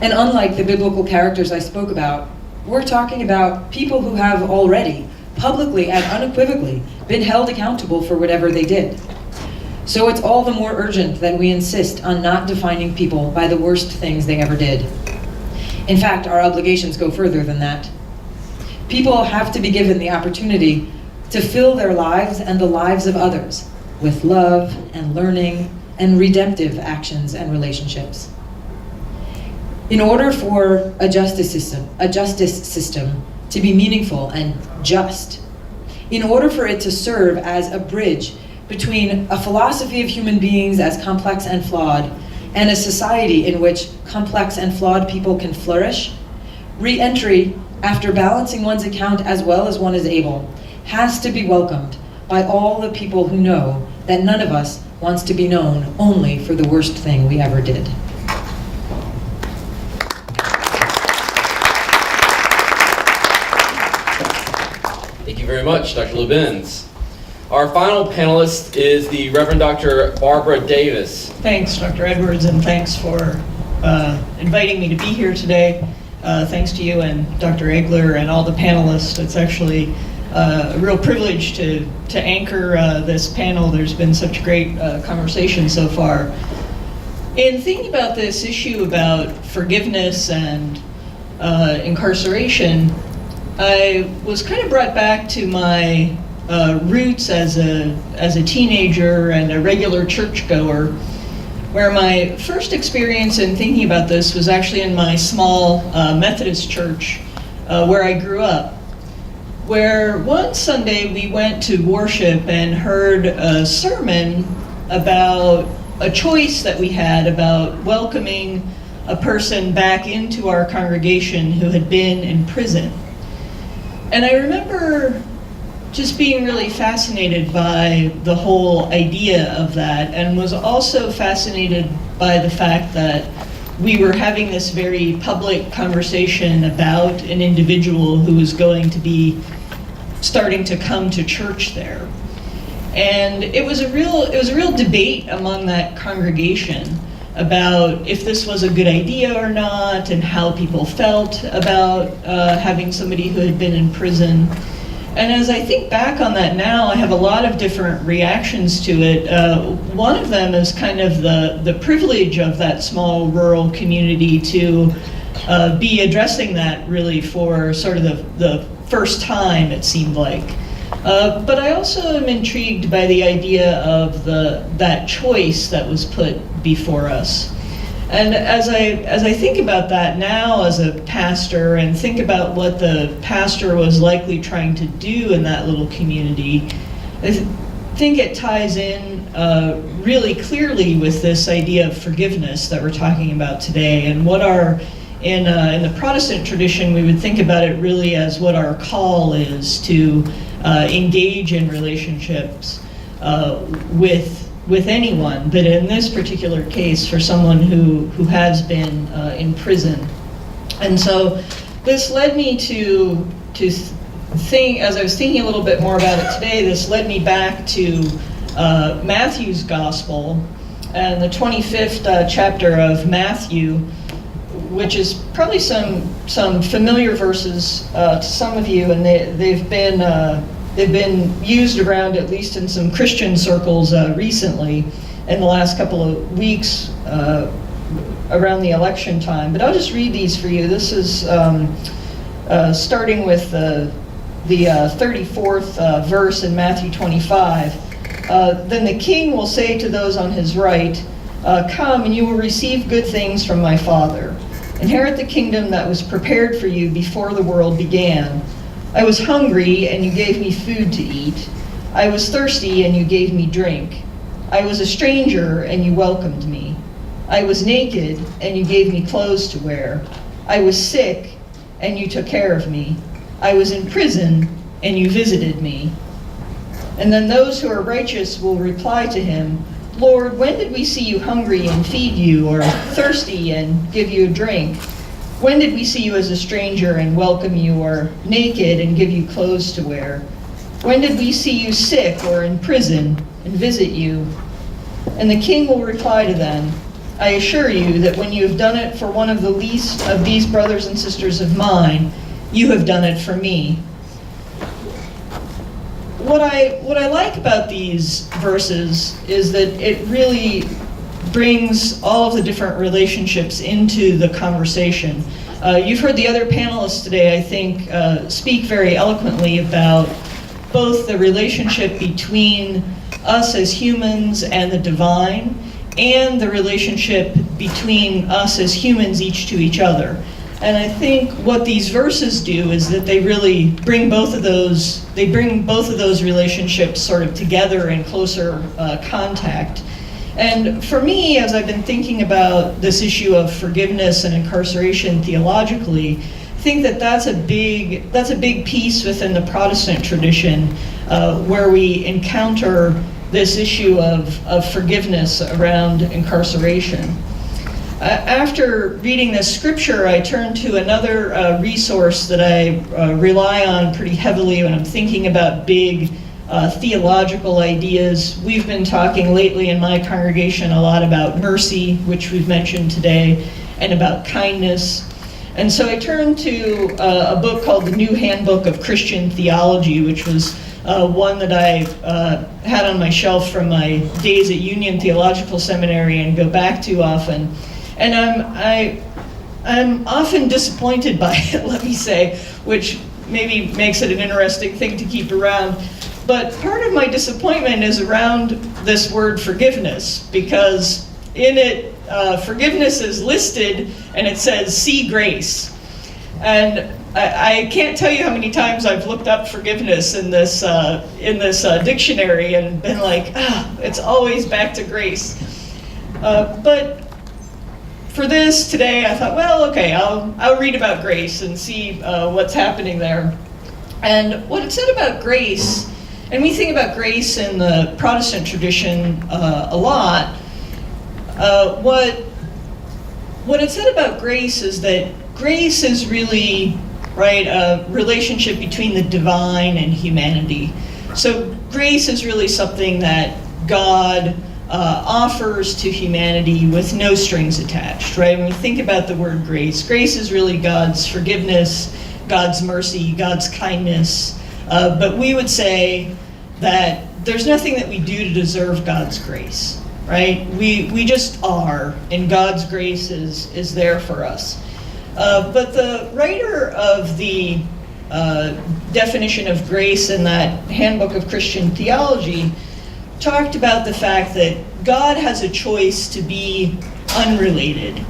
S16: And unlike the biblical characters I spoke about, we're talking about people who have already, publicly and unequivocally, been held accountable for whatever they did. So it's all the more urgent that we insist on not defining people by the worst things they ever did. In fact, our obligations go further than that. People have to be given the opportunity to fill their lives and the lives of others with love and learning and redemptive actions and relationships. In order for a justice system to be meaningful and just, in order for it to serve as a bridge between a philosophy of human beings as complex and flawed and a society in which complex and flawed people can flourish, reentry, after balancing one's account as well as one is able, has to be welcomed by all the people who know that none of us wants to be known only for the worst thing we ever did.
S13: Thank you very much, Dr. Lubins. Our final panelist is the Reverend Dr. Barbara Davis.
S17: Thanks, Dr. Edwards, and thanks for inviting me to be here today. Thanks to you and Dr. Egler and all the panelists. It's actually a real privilege to anchor this panel. There's been such great conversation so far. In thinking about this issue about forgiveness and incarceration, I was kind of brought back to my roots as a teenager and a regular churchgoer, where my first experience in thinking about this was actually in my small Methodist church where I grew up, where one Sunday we went to worship and heard a sermon about a choice that we had about welcoming a person back into our congregation who had been in prison. And I remember just being really fascinated by the whole idea of that, and was also fascinated by the fact that we were having this very public conversation about an individual who was going to be starting to come to church there. And it was a real debate among that congregation about if this was a good idea or not, and how people felt about having somebody who had been in prison. And as I think back on that now, I have a lot of different reactions to it. One of them is kind of the privilege of that small rural community to be addressing that really for sort of the first time, it seemed like. But I also am intrigued by the idea of that choice that was put before us. And as I think about that now as a pastor, and think about what the pastor was likely trying to do in that little community, I think it ties in really clearly with this idea of forgiveness that we're talking about today, and what in the Protestant tradition, we would think about it really as what our call is to engage in relationships with anyone, but in this particular case, for someone who has been in prison. And so this led me to think, as I was thinking a little bit more about it today, this led me back to Matthew's Gospel, and the 25th chapter of Matthew, which is probably some familiar verses to some of you, and they've been used around, at least in some Christian circles recently, in the last couple of weeks around the election time. But I'll just read these for you. This is starting with the 34th verse in Matthew 25. Then the king will say to those on his right, come and you will receive good things from my Father. Inherit the kingdom that was prepared for you before the world began. I was hungry, and you gave me food to eat. I was thirsty, and you gave me drink. I was a stranger, and you welcomed me. I was naked, and you gave me clothes to wear. I was sick, and you took care of me. I was in prison, and you visited me. And then those who are righteous will reply to him, Lord, when did we see you hungry and feed you, or thirsty and give you a drink? When did we see you as a stranger and welcome you, or naked and give you clothes to wear? When did we see you sick or in prison and visit you? And the king will reply to them, I assure you that when you have done it for one of the least of these brothers and sisters of mine, you have done it for me. What I like about these verses is that it really brings all of the different relationships into the conversation. You've heard the other panelists today, I think, speak very eloquently about both the relationship between us as humans and the divine, and the relationship between us as humans each to each other. And I think what these verses do is that they really bring both of those relationships sort of together in closer contact. And for me, as I've been thinking about this issue of forgiveness and incarceration theologically, I think that that's a big piece within the Protestant tradition where we encounter this issue of forgiveness around incarceration. After reading this scripture, I turned to another resource that I rely on pretty heavily when I'm thinking about big theological ideas. We've been talking lately in my congregation a lot about mercy, which we've mentioned today, and about kindness. And so I turned to a book called The New Handbook of Christian Theology, which was one that I had on my shelf from my days at Union Theological Seminary and go back to often. And I'm often disappointed by it, let me say, which maybe makes it an interesting thing to keep around. But part of my disappointment is around this word forgiveness, because in it, forgiveness is listed and it says, see grace. And I can't tell you how many times I've looked up forgiveness in this dictionary and been like, it's always back to grace. But for this today, I thought, well, okay, I'll read about grace and see what's happening there. And what it said about grace, and we think about grace in the Protestant tradition a lot, what it said about grace is that grace is really, right, a relationship between the divine and humanity. So grace is really something that God offers to humanity with no strings attached, right? When we think about the word grace, grace is really God's forgiveness, God's mercy, God's kindness. But we would say that there's nothing that we do to deserve God's grace, right? We just are, and God's grace is there for us. But the writer of the definition of grace in that Handbook of Christian Theology talked about the fact that God has a choice to be unrelated,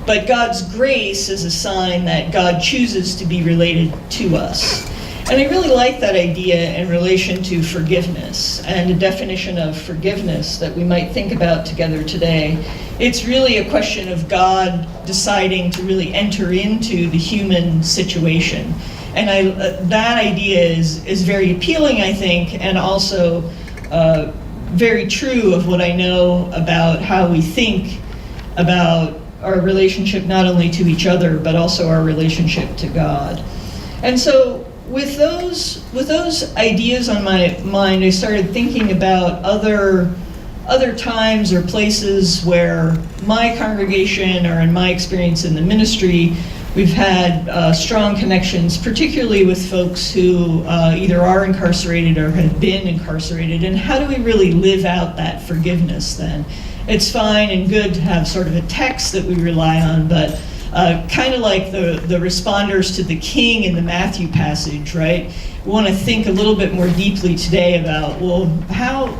S17: but God's grace is a sign that God chooses to be related to us. And I really like that idea in relation to forgiveness and a definition of forgiveness that we might think about together today. It's really a question of God deciding to really enter into the human situation. And that idea is very appealing, I think, and also very true of what I know about how we think about our relationship not only to each other, but also our relationship to God. And so with those ideas on my mind, I started thinking about other times or places where my congregation, or in my experience in the ministry, we've had strong connections, particularly with folks who either are incarcerated or have been incarcerated. And how do we really live out that forgiveness then? It's fine and good to have sort of a text that we rely on, but kind of like the responders to the king in the Matthew passage, right? We want to think a little bit more deeply today about, well, how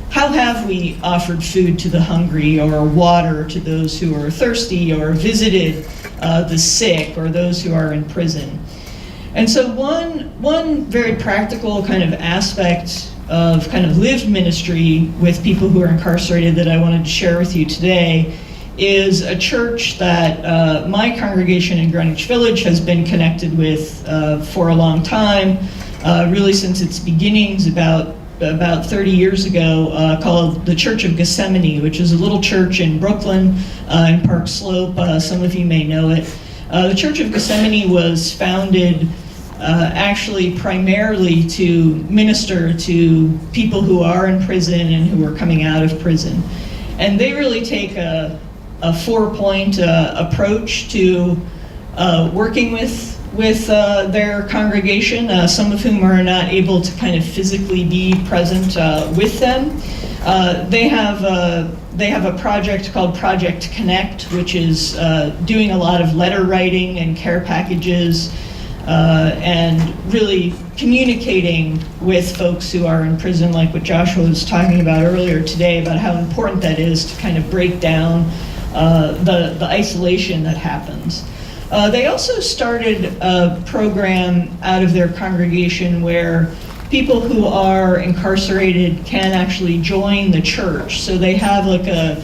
S17: have we offered food to the hungry, or water to those who are thirsty, or visited the sick, or those who are in prison? And so one very practical kind of aspect of kind of lived ministry with people who are incarcerated that I wanted to share with you today is a church that my congregation in Greenwich Village has been connected with for a long time, really since its beginnings about 30 years ago, called the Church of Gethsemane, which is a little church in Brooklyn, in Park Slope. Some of you may know it. The Church of Gethsemane was founded actually primarily to minister to people who are in prison and who are coming out of prison. And they really take a 4-point approach to working with their congregation, some of whom are not able to kind of physically be present with them. They have a project called Project Connect, which is doing a lot of letter writing and care packages, and really communicating with folks who are in prison, like what Joshua was talking about earlier today, about how important that is to kind of break down the isolation that happens. They also started a program out of their congregation where people who are incarcerated can actually join the church. So they have like a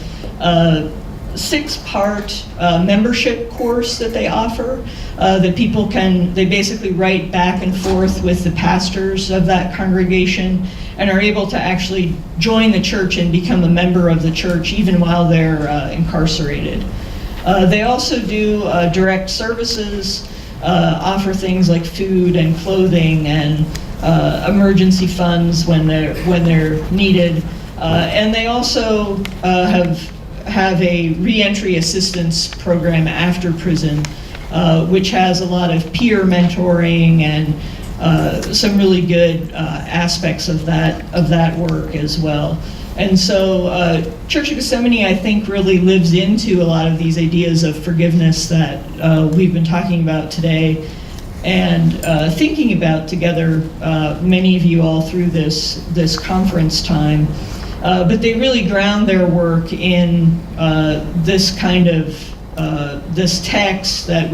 S17: 6-part membership course that they offer that people they basically write back and forth with the pastors of that congregation and are able to actually join the church and become a member of the church even while they're incarcerated. They also do direct services, offer things like food and clothing and emergency funds when they're needed, and they also have a reentry assistance program after prison, which has a lot of peer mentoring and some really good aspects of that work as well. And so Church of Gethsemane, I think, really lives into a lot of these ideas of forgiveness that we've been talking about today and thinking about together, many of you all through this conference time. But they really ground their work in this kind of this text that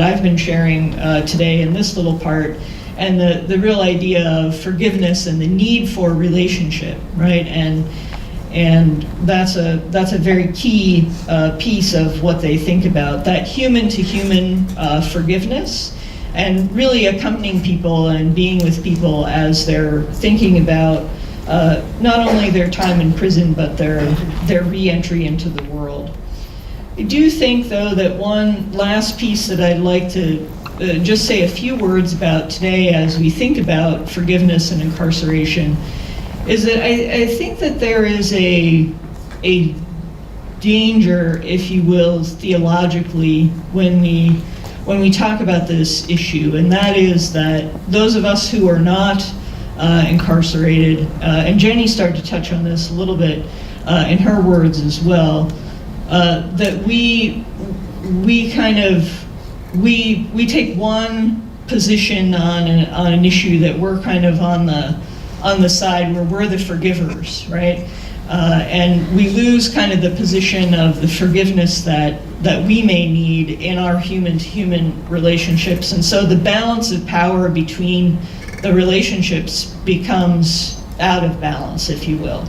S17: I've been sharing today in this little part, and the real idea of forgiveness and the need for relationship, right? And that's a very key piece of what they think about, that human-to-human forgiveness, and really accompanying people and being with people as they're thinking about not only their time in prison, but their re-entry into the world. I do think, though, that one last piece that I'd like to just say a few words about today as we think about forgiveness and incarceration is that I think that there is a danger, if you will, theologically, when we talk about this issue, and that is that those of us who are not incarcerated, and Jenny started to touch on this a little bit in her words as well, that we take one position on an issue that we're kind of on the side where we're the forgivers, right? And we lose kind of the position of the forgiveness that we may need in our human-to-human relationships. And so the balance of power between the relationships becomes out of balance, if you will.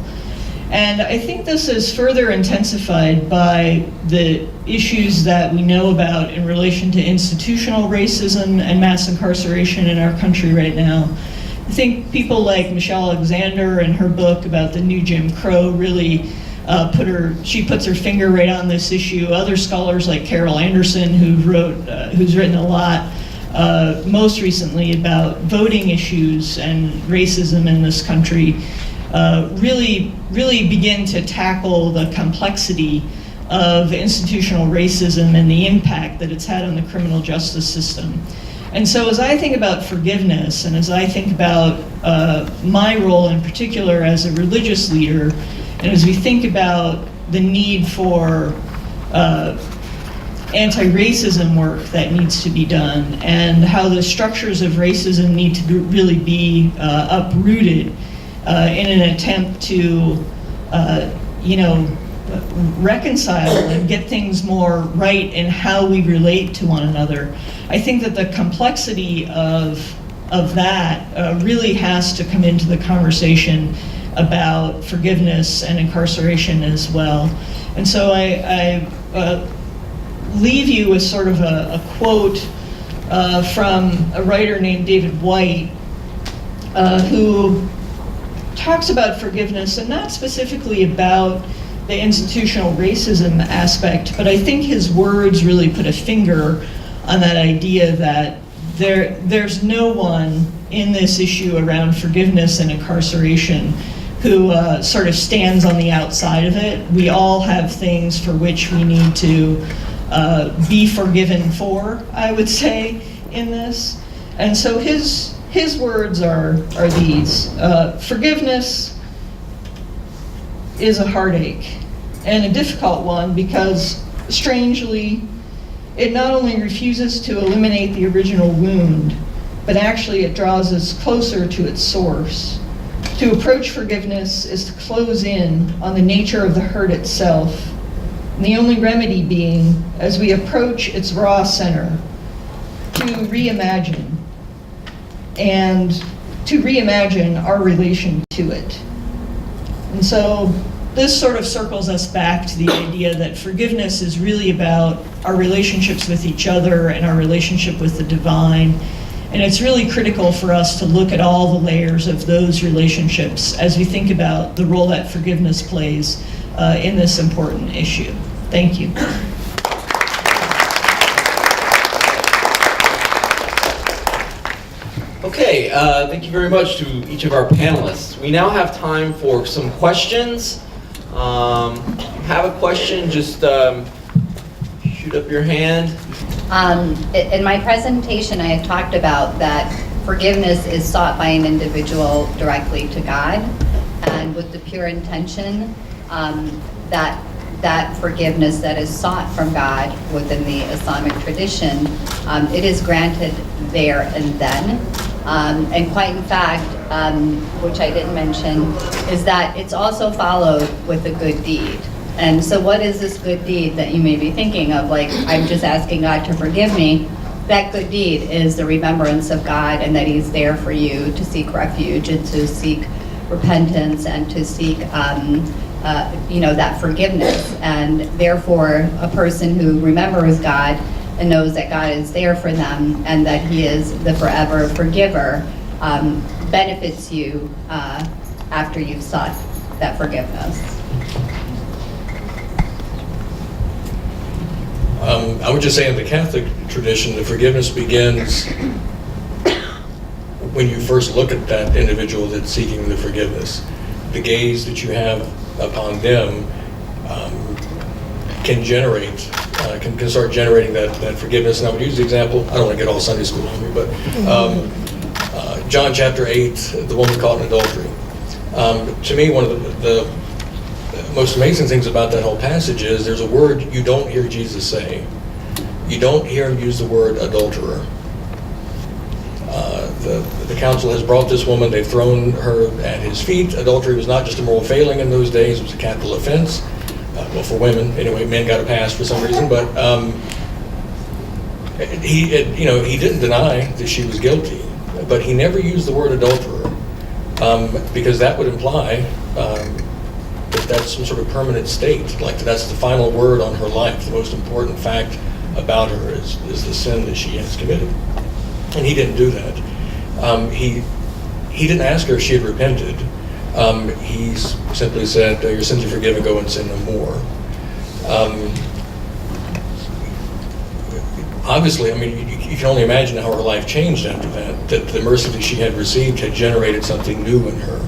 S17: And I think this is further intensified by the issues that we know about in relation to institutional racism and mass incarceration in our country right now. I think people like Michelle Alexander in her book about the new Jim Crow really puts her finger right on this issue. Other scholars like Carol Anderson, who's written a lot, most recently about voting issues and racism in this country, really begin to tackle the complexity of institutional racism and the impact that it's had on the criminal justice system. And so as I think about forgiveness, and as I think about my role in particular as a religious leader, and as we think about the need for anti-racism work that needs to be done, and how the structures of racism need to really be uprooted in an attempt to, reconcile and get things more right in how we relate to one another. I think that the complexity of that really has to come into the conversation about forgiveness and incarceration as well. And so I leave you with sort of a quote from a writer named David White, who talks about forgiveness, and not specifically about the institutional racism aspect, but I think his words really put a finger on that idea that there's no one in this issue around forgiveness and incarceration who sort of stands on the outside of it. We all have things for which we need to be forgiven for, I would say, in this. And so his words are these. Forgiveness is a heartache, and a difficult one, because strangely, it not only refuses to eliminate the original wound, but actually it draws us closer to its source. To approach forgiveness is to close in on the nature of the hurt itself, and the only remedy being, as we approach its raw center, to reimagine, and to reimagine our relation to it. And so this sort of circles us back to the idea that forgiveness is really about our relationships with each other and our relationship with the divine. And it's really critical for us to look at all the layers of those relationships as we think about the role that forgiveness plays in this important issue. Thank you.
S13: Okay, thank you very much to each of our panelists. We now have time for some questions. If you have a question, just shoot up your hand.
S15: In my presentation, I had talked about that forgiveness is sought by an individual directly to God, and with the pure intention that forgiveness that is sought from God within the Islamic tradition, it is granted there and then. And quite in fact, which I didn't mention, is that it's also followed with a good deed. And so what is this good deed that you may be thinking of? Like, I'm just asking God to forgive me. That good deed is the remembrance of God, and that He's there for you to seek refuge and to seek repentance and to seek that forgiveness. And therefore, a person who remembers God and knows that God is there for them and that He is the forever forgiver benefits you after you've sought that forgiveness.
S14: I would just say in the Catholic tradition, the forgiveness begins when you first look at that individual that's seeking the forgiveness. The gaze that you have upon them can generate, can start generating that forgiveness. And I would use the example, I don't want to get all Sunday school on me, but John chapter 8, the woman caught in adultery. To me, one of the most amazing things about that whole passage is there's a word you don't hear Jesus say. You don't hear him use the word adulterer. The council has brought this woman, they've thrown her at his feet. Adultery was not just a moral failing in those days, it was a capital offense. Well, for women, anyway, men got a pass for some reason, but he didn't deny that she was guilty, but he never used the word adulterer, because that would imply that that's some sort of permanent state, like that's the final word on her life. The most important fact about her is the sin that she has committed. And he didn't do that. He didn't ask her if she had repented. He simply said, your sins are forgiven, go and sin no more. Obviously, I mean, you can only imagine how her life changed after that the mercy that she had received had generated something new in her.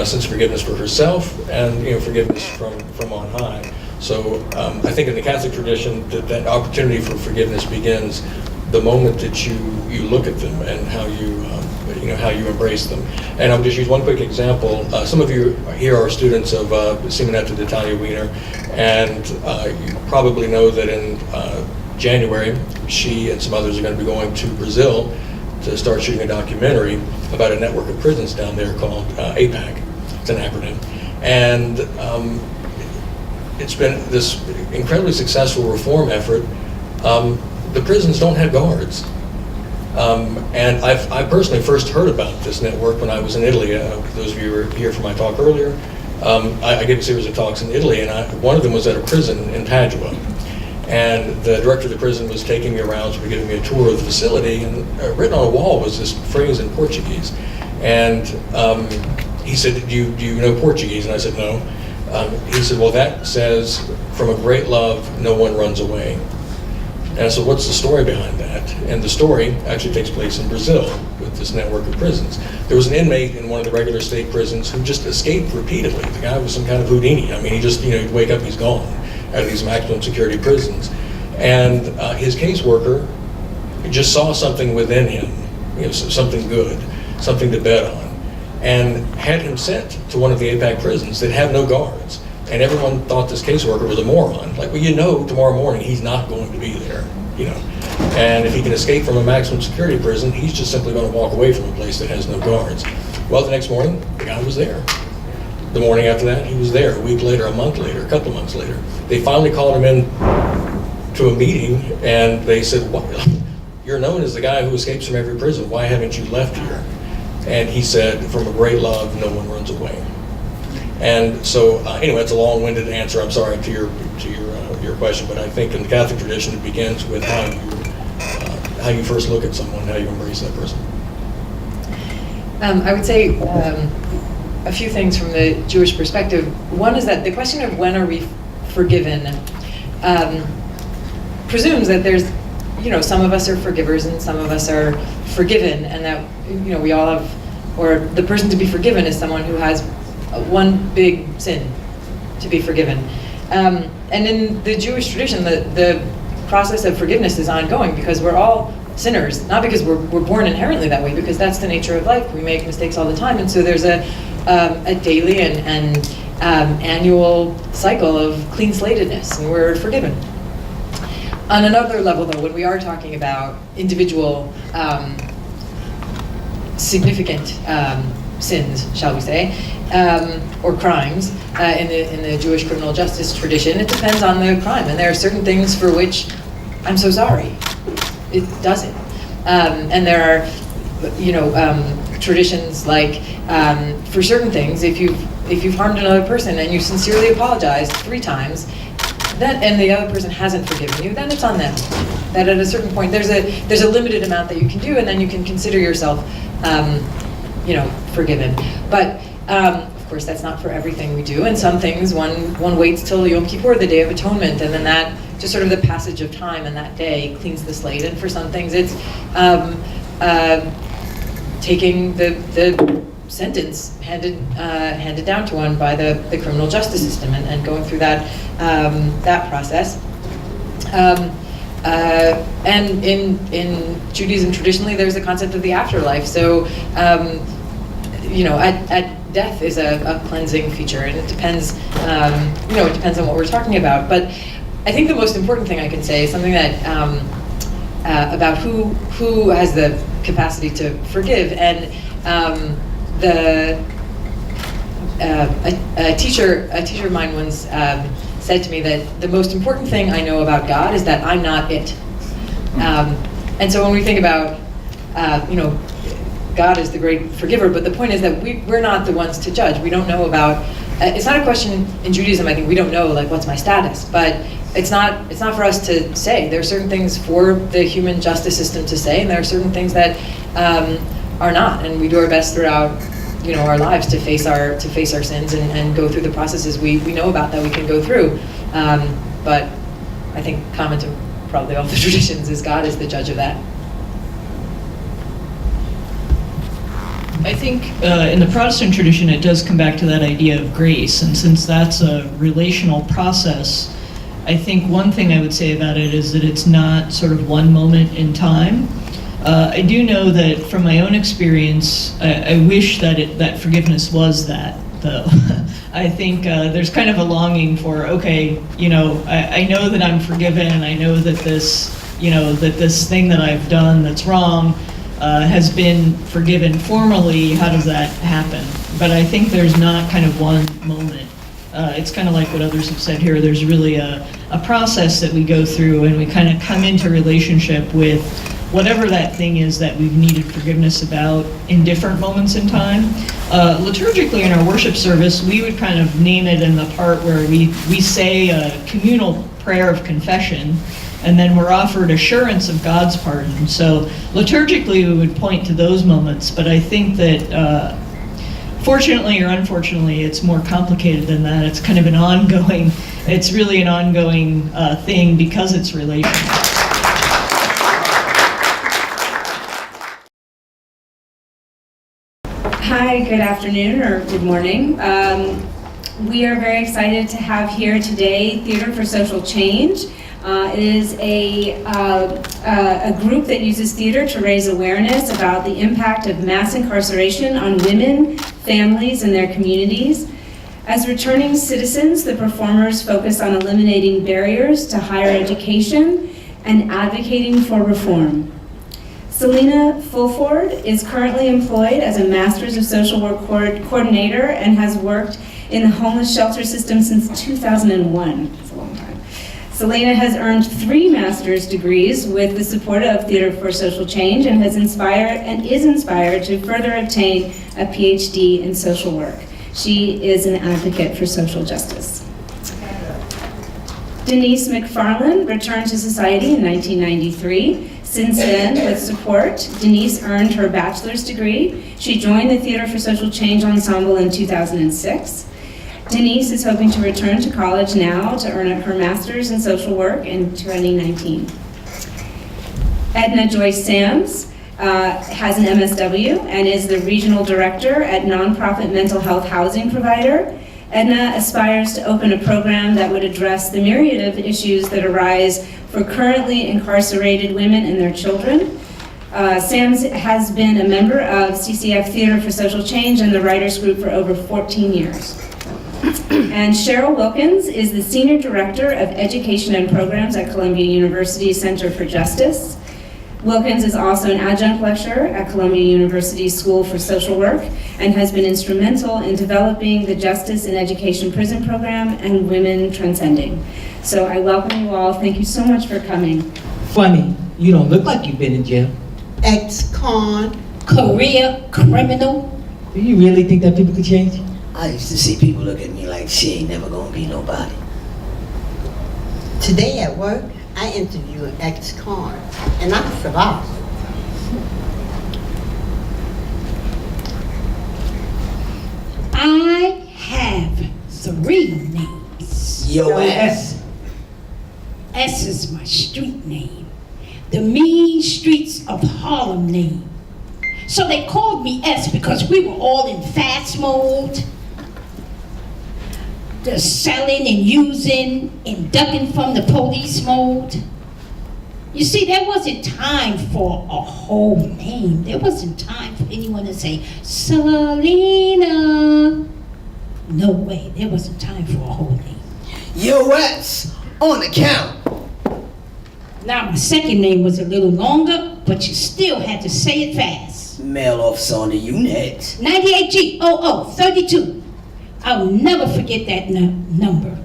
S14: Sense of forgiveness for herself and forgiveness from on high. So I think in the Catholic tradition that opportunity for forgiveness begins the moment that you look at them and how you embrace them. And I'll just use one quick example. Some of you here are students of Simonetta d'Italia Wiener, and you probably know that in January she and some others are going to be going to Brazil to start shooting a documentary about a network of prisons down there called APAC. It's an acronym. And it's been this incredibly successful reform effort. The prisons don't have guards. And I personally first heard about this network when I was in Italy. Those of you who were here for my talk earlier, I gave a series of talks in Italy, and one of them was at a prison in Padua. And the director of the prison was taking me around, sort of giving me a tour of the facility, and written on a wall was this phrase in Portuguese. And he said, do you know Portuguese? And I said, no. He said, well, that says, from a great love, no one runs away. And I said, what's the story behind that? And the story actually takes place in Brazil with this network of prisons. There was an inmate in one of the regular state prisons who just escaped repeatedly. The guy was some kind of Houdini. I mean, he just, he'd wake up, he's gone out of these maximum security prisons. And his caseworker just saw something within him, something good, something to bet on, and had him sent to one of the APAC prisons that have no guards. And everyone thought this caseworker was a moron. Like, well, tomorrow morning he's not going to be there, And if he can escape from a maximum security prison, he's just simply going to walk away from a place that has no guards. Well, the next morning, the guy was there. The morning after that, he was there. A week later, a month later, a couple of months later. They finally called him in to a meeting, and they said, well, you're known as the guy who escapes from every prison. Why haven't you left here? And he said, from a great love, no one runs away. And so, anyway, it's a long-winded answer, I'm sorry, to your question, but I think in the Catholic tradition it begins with how you first look at someone, how you embrace that person.
S16: I would say a few things from the Jewish perspective. One is that the question of when are we forgiven presumes that there's, some of us are forgivers and some of us are forgiven, and that, we all have, or the person to be forgiven is someone who has one big sin to be forgiven. And in the Jewish tradition, the process of forgiveness is ongoing because we're all sinners, not because we're born inherently that way, because that's the nature of life. We make mistakes all the time, and so there's a daily and annual cycle of clean-slatedness, and we're forgiven. On another level, though, when we are talking about individual significant sins, shall we say, or crimes in the Jewish criminal justice tradition, it depends on the crime, and there are certain things for which I'm so sorry. It doesn't. And there are, traditions like, for certain things, if you've if you've harmed another person and you sincerely apologized 3 times, and the other person hasn't forgiven you, then it's on them. That at a certain point, there's a limited amount that you can do, and then you can consider yourself, forgiven. But of course, that's not for everything we do. And some things, one waits till Yom Kippur, the Day of Atonement, and then that just sort of the passage of time and that day cleans the slate. And for some things, it's taking the sentence handed down to one by the criminal justice system and going through that process. And in Judaism, traditionally, there's the concept of the afterlife. So, at death is a cleansing feature, and it depends. It depends on what we're talking about. But I think the most important thing I can say is something that about who has the capacity to forgive. And a teacher of mine once said to me that the most important thing I know about God is that I'm not it. And so when we think about, God is the great forgiver, but the point is that we're not the ones to judge. We don't know about, it's not a question in Judaism, I think we don't know, like, what's my status, but it's not for us to say. There are certain things for the human justice system to say, and there are certain things that are not, and we do our best throughout our lives to face our sins and go through the processes we know about that we can go through. But I think common to probably all the traditions is God is the judge of that.
S17: I think in the Protestant tradition, it does come back to that idea of grace. And since that's a relational process, I think one thing I would say about it is that it's not sort of one moment in time. I do know that from my own experience, I wish that forgiveness was that, though. I think there's kind of a longing for, okay, I know that I'm forgiven, and I know that this thing that I've done that's wrong has been forgiven formally. How does that happen? But I think there's not kind of one moment. It's kind of like what others have said here. There's really a process that we go through, and we kind of come into relationship with whatever that thing is that we've needed forgiveness about in different moments in time. Liturgically in our worship service, we would kind of name it in the part where we say a communal prayer of confession, and then we're offered assurance of God's pardon. So liturgically, we would point to those moments, but I think that fortunately or unfortunately, it's more complicated than that. It's kind of it's really an ongoing thing because it's relational.
S18: Hi, good afternoon or good morning. We are very excited to have here today Theater for Social Change. It is a group that uses theater to raise awareness about the impact of mass incarceration on women, families, and their communities. As returning citizens, the performers focus on eliminating barriers to higher education and advocating for reform. Selena Fulford is currently employed as a Master's of Social Work Coordinator and has worked in the homeless shelter system since 2001. That's a long time. Selena has earned 3 master's degrees with the support of Theater for Social Change and is inspired to further obtain a PhD in social work. She is an advocate for social justice. Denise McFarland returned to society in 1993. Since then, with support, Denise earned her bachelor's degree. She joined the Theater for Social Change Ensemble in 2006. Denise is hoping to return to college now to earn her master's in social work in 2019. Edna Joyce Sams has an MSW and is the regional director at nonprofit mental health housing provider. Edna aspires to open a program that would address the myriad of issues that arise for currently incarcerated women and their children. Sams has been a member of CCF Theater for Social Change and the Writers Group for over 14 years. And Cheryl Wilkins is the Senior Director of Education and Programs at Columbia University Center for Justice. Wilkins is also an adjunct lecturer at Columbia University School for Social Work and has been instrumental in developing the Justice in Education Prison Program and Women Transcending. So I welcome you all. Thank you so much for coming.
S19: Funny, you don't look like you've been in jail. Ex-con, career criminal. Do you really think that people could change?
S20: I used to see people look at me like she ain't never gonna be nobody.
S21: Today at work, I interviewed an ex-con, and I survived.
S22: I have 3 names.
S20: Yo, S.
S22: S is my street name. The mean streets of Harlem name. So they called me S because we were all in fast mode. The selling and using and ducking from the police mode. You see, there wasn't time for a whole name. There wasn't time for anyone to say, Selena. No way, there wasn't time for a whole name.
S20: US, on the count.
S22: Now, my second name was a little longer, but you still had to say it fast.
S20: Mail officer on the unit.
S22: 98G0032. I'll never forget that number.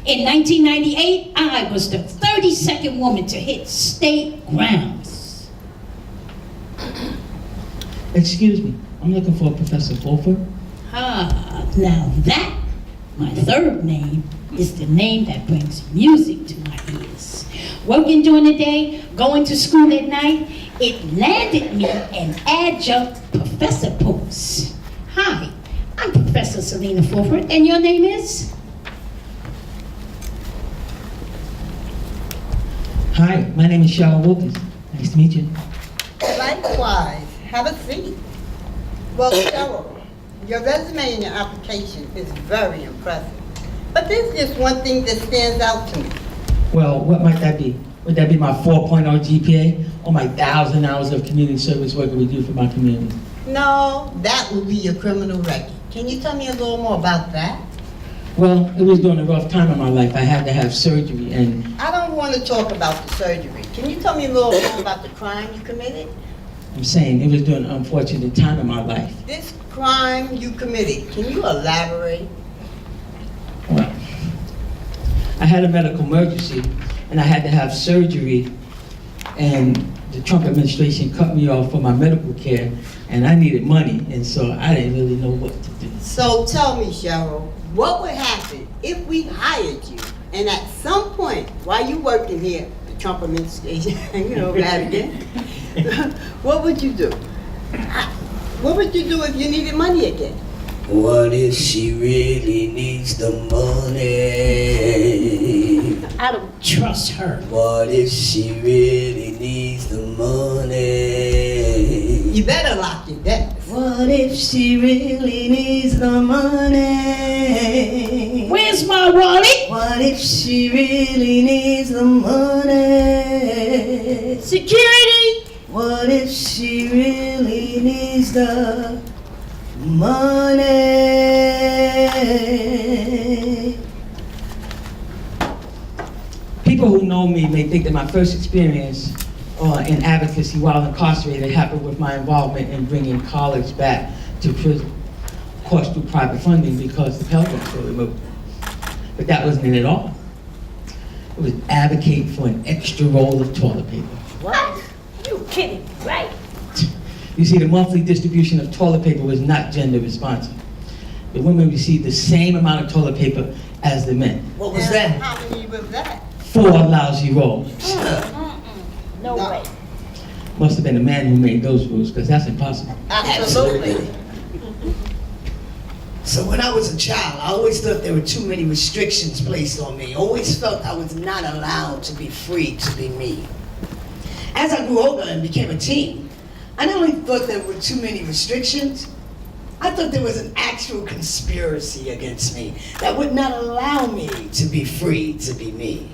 S22: In 1998, I was the 32nd woman to hit state grounds.
S19: Excuse me, I'm looking for Professor Fulford.
S22: Ah, now that, my third name, is the name that brings music to my ears. Working during the day, going to school at night, it landed me an adjunct professor post. Hi, I'm Professor Selena Fulford, and your name is?
S19: Hi, my name is Cheryl Wilkins. Nice to meet you.
S21: Likewise, have a seat. Well, Cheryl, your resume and your application is very impressive. But there's just one thing that stands out to me.
S19: Well, what might that be? Would that be my 4.0 GPA or my 1,000 hours of community service work we do for my community?
S21: No, that would be your criminal record. Can you tell me a little more about that?
S19: Well, it was during a rough time in my life. I had to have surgery and
S21: I don't want to talk about the surgery. Can you tell me a little more about the crime you committed?
S19: I'm saying it was during an unfortunate time in my life.
S21: This crime you committed, can you elaborate?
S19: Well, I had a medical emergency and I had to have surgery, and the Trump administration cut me off for my medical care, and I needed money, and so I didn't really know what to do.
S21: So tell me, Cheryl, what would happen if we hired you and at some point while you working here, the Trump administration, you know that again, what would you do? What would you do if you needed money again?
S20: What if she really needs the money?
S22: I don't trust her.
S20: What if she really needs the money?
S21: You better lock your desk.
S20: What if she really needs the money?
S22: Where's my wallet?
S20: What if she really needs the money?
S22: Security!
S20: What if she really needs the money?
S19: People who know me may think that my first experience in advocacy while incarcerated happened with my involvement in bringing college back to prison, of course through private funding because the Pell Grants were removed. But that wasn't it at all. It was advocate for an extra roll of toilet paper.
S22: What? You kidding, right?
S19: You see, the monthly distribution of toilet paper was not gender responsive. The women received the same amount of toilet paper as the men.
S21: What was that? How many was that?
S19: 4 lousy rolls.
S22: No way.
S19: Must have been a man who made those rules, because that's impossible.
S21: Absolutely.
S20: So when I was a child, I always thought there were too many restrictions placed on me. Always felt I was not allowed to be free to be me. As I grew older and became a teen, I not only thought there were too many restrictions, I thought there was an actual conspiracy against me that would not allow me to be free to be me.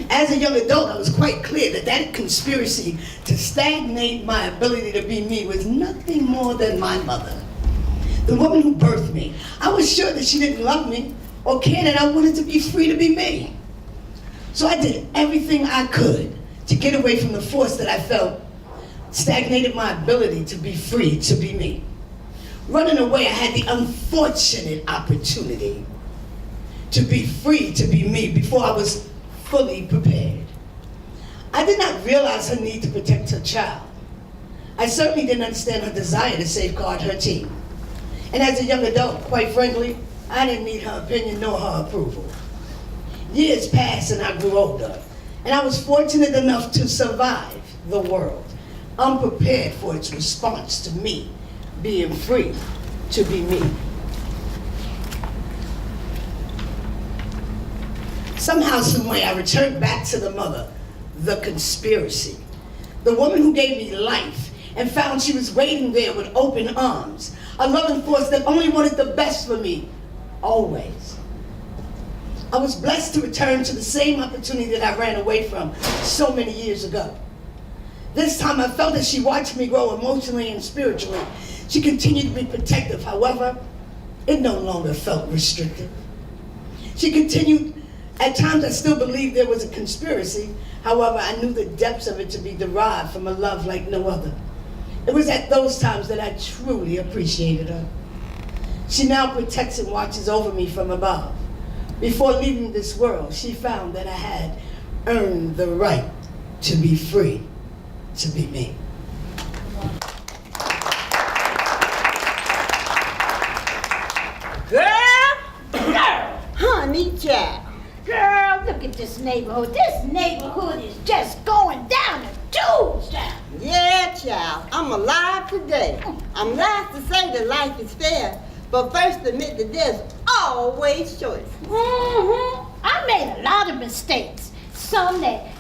S20: As a young adult, I was quite clear that that conspiracy to stagnate my ability to be me was nothing more than my mother, the woman who birthed me. I was sure that she didn't love me or care that I wanted to be free to be me. So I did everything I could to get away from the force that I felt stagnated my ability to be free to be me. Running away, I had the unfortunate opportunity to be free to be me before I was fully prepared. I did not realize her need to protect her child. I certainly didn't understand her desire to safeguard her team. And as a young adult, quite frankly, I didn't need her opinion nor her approval. Years passed and I grew older, and I was fortunate enough to survive the world, unprepared for its response to me being free to be me. Somehow, some way, I returned back to the mother, the conspiracy, the woman who gave me life and found she was waiting there with open arms, a loving force that only wanted the best for me, always. I was blessed to return to the same opportunity that I ran away from so many years ago. This time I felt as she watched me grow emotionally and spiritually. She continued to be protective, however, it no longer felt restrictive. She continued, at times I still believed there was a conspiracy, however, I knew the depths of it to be derived from a love like no other. It was at those times that I truly appreciated her. She now protects and watches over me from above. Before leaving this world, she found that I had earned the right to be free, to be me.
S21: Girl, honey child. Girl, look at this neighborhood. This neighborhood is just going down the tubes, child. Yeah, child. I'm alive today. I'm glad to say that life is fair, but first admit that there's always choice. I made a lot of mistakes. Some that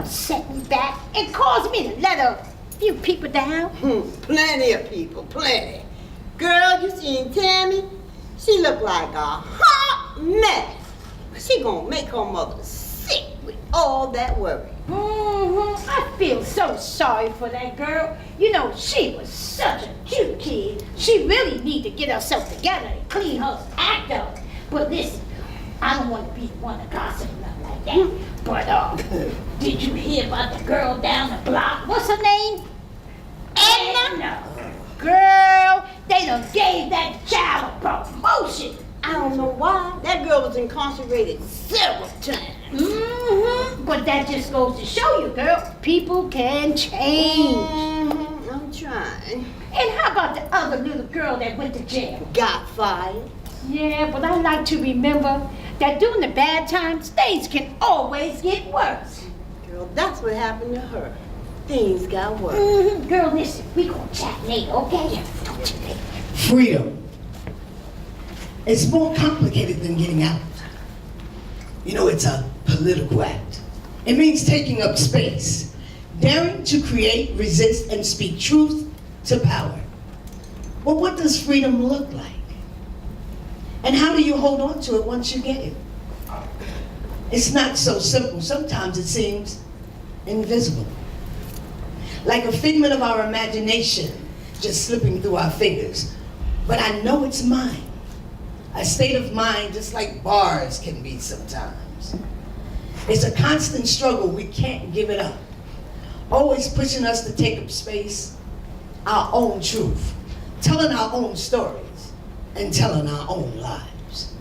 S21: set me back and caused me to let a few people down. Plenty of people, plenty. Girl, you seen Tammy? She look like a hot mess. She gonna make her mother sick with all that worry. I feel so sorry for that girl. You know, she was such a cute kid. She really need to get herself together and clean her act up. But listen, I don't want to be the one to gossip or nothing like that. But did you hear about the girl down the block? What's her name? Edna. Girl, they done gave that child a promotion. I don't know why. That girl was incarcerated several times. But that just goes to show you, girl, people can change. I'm trying. And how about the other little girl that went to jail? Got fired. Yeah, but I like to remember that during the bad times, things can always get worse. Girl, that's what happened to her. Things got worse. Girl, listen, we gonna chat later, okay? Don't you think?
S20: Freedom. It's more complicated than getting out. You know, it's a political act. It means taking up space, daring to create, resist, and speak truth to power. But what does freedom look like? And how do you hold on to it once you get it? It's not so simple. Sometimes it seems invisible. Like a figment of our imagination just slipping through our fingers. But I know it's mine. A state of mind just like bars can be sometimes. It's a constant struggle, we can't give it up. Always pushing us to take up space, our own truth, telling our own stories, and telling our own lives.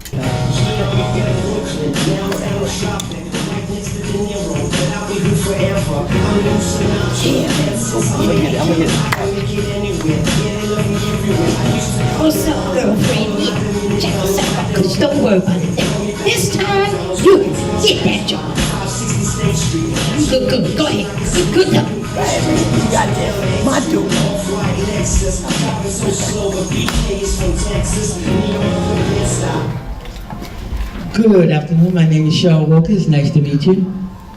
S22: What's up, girlfriend? Yeah, check yourself out, cause don't worry about it. This time, you get that job. Good, go ahead. Good luck. Goddamn, my dude.
S19: Good afternoon, my name is Cheryl Walker. It's nice to meet you.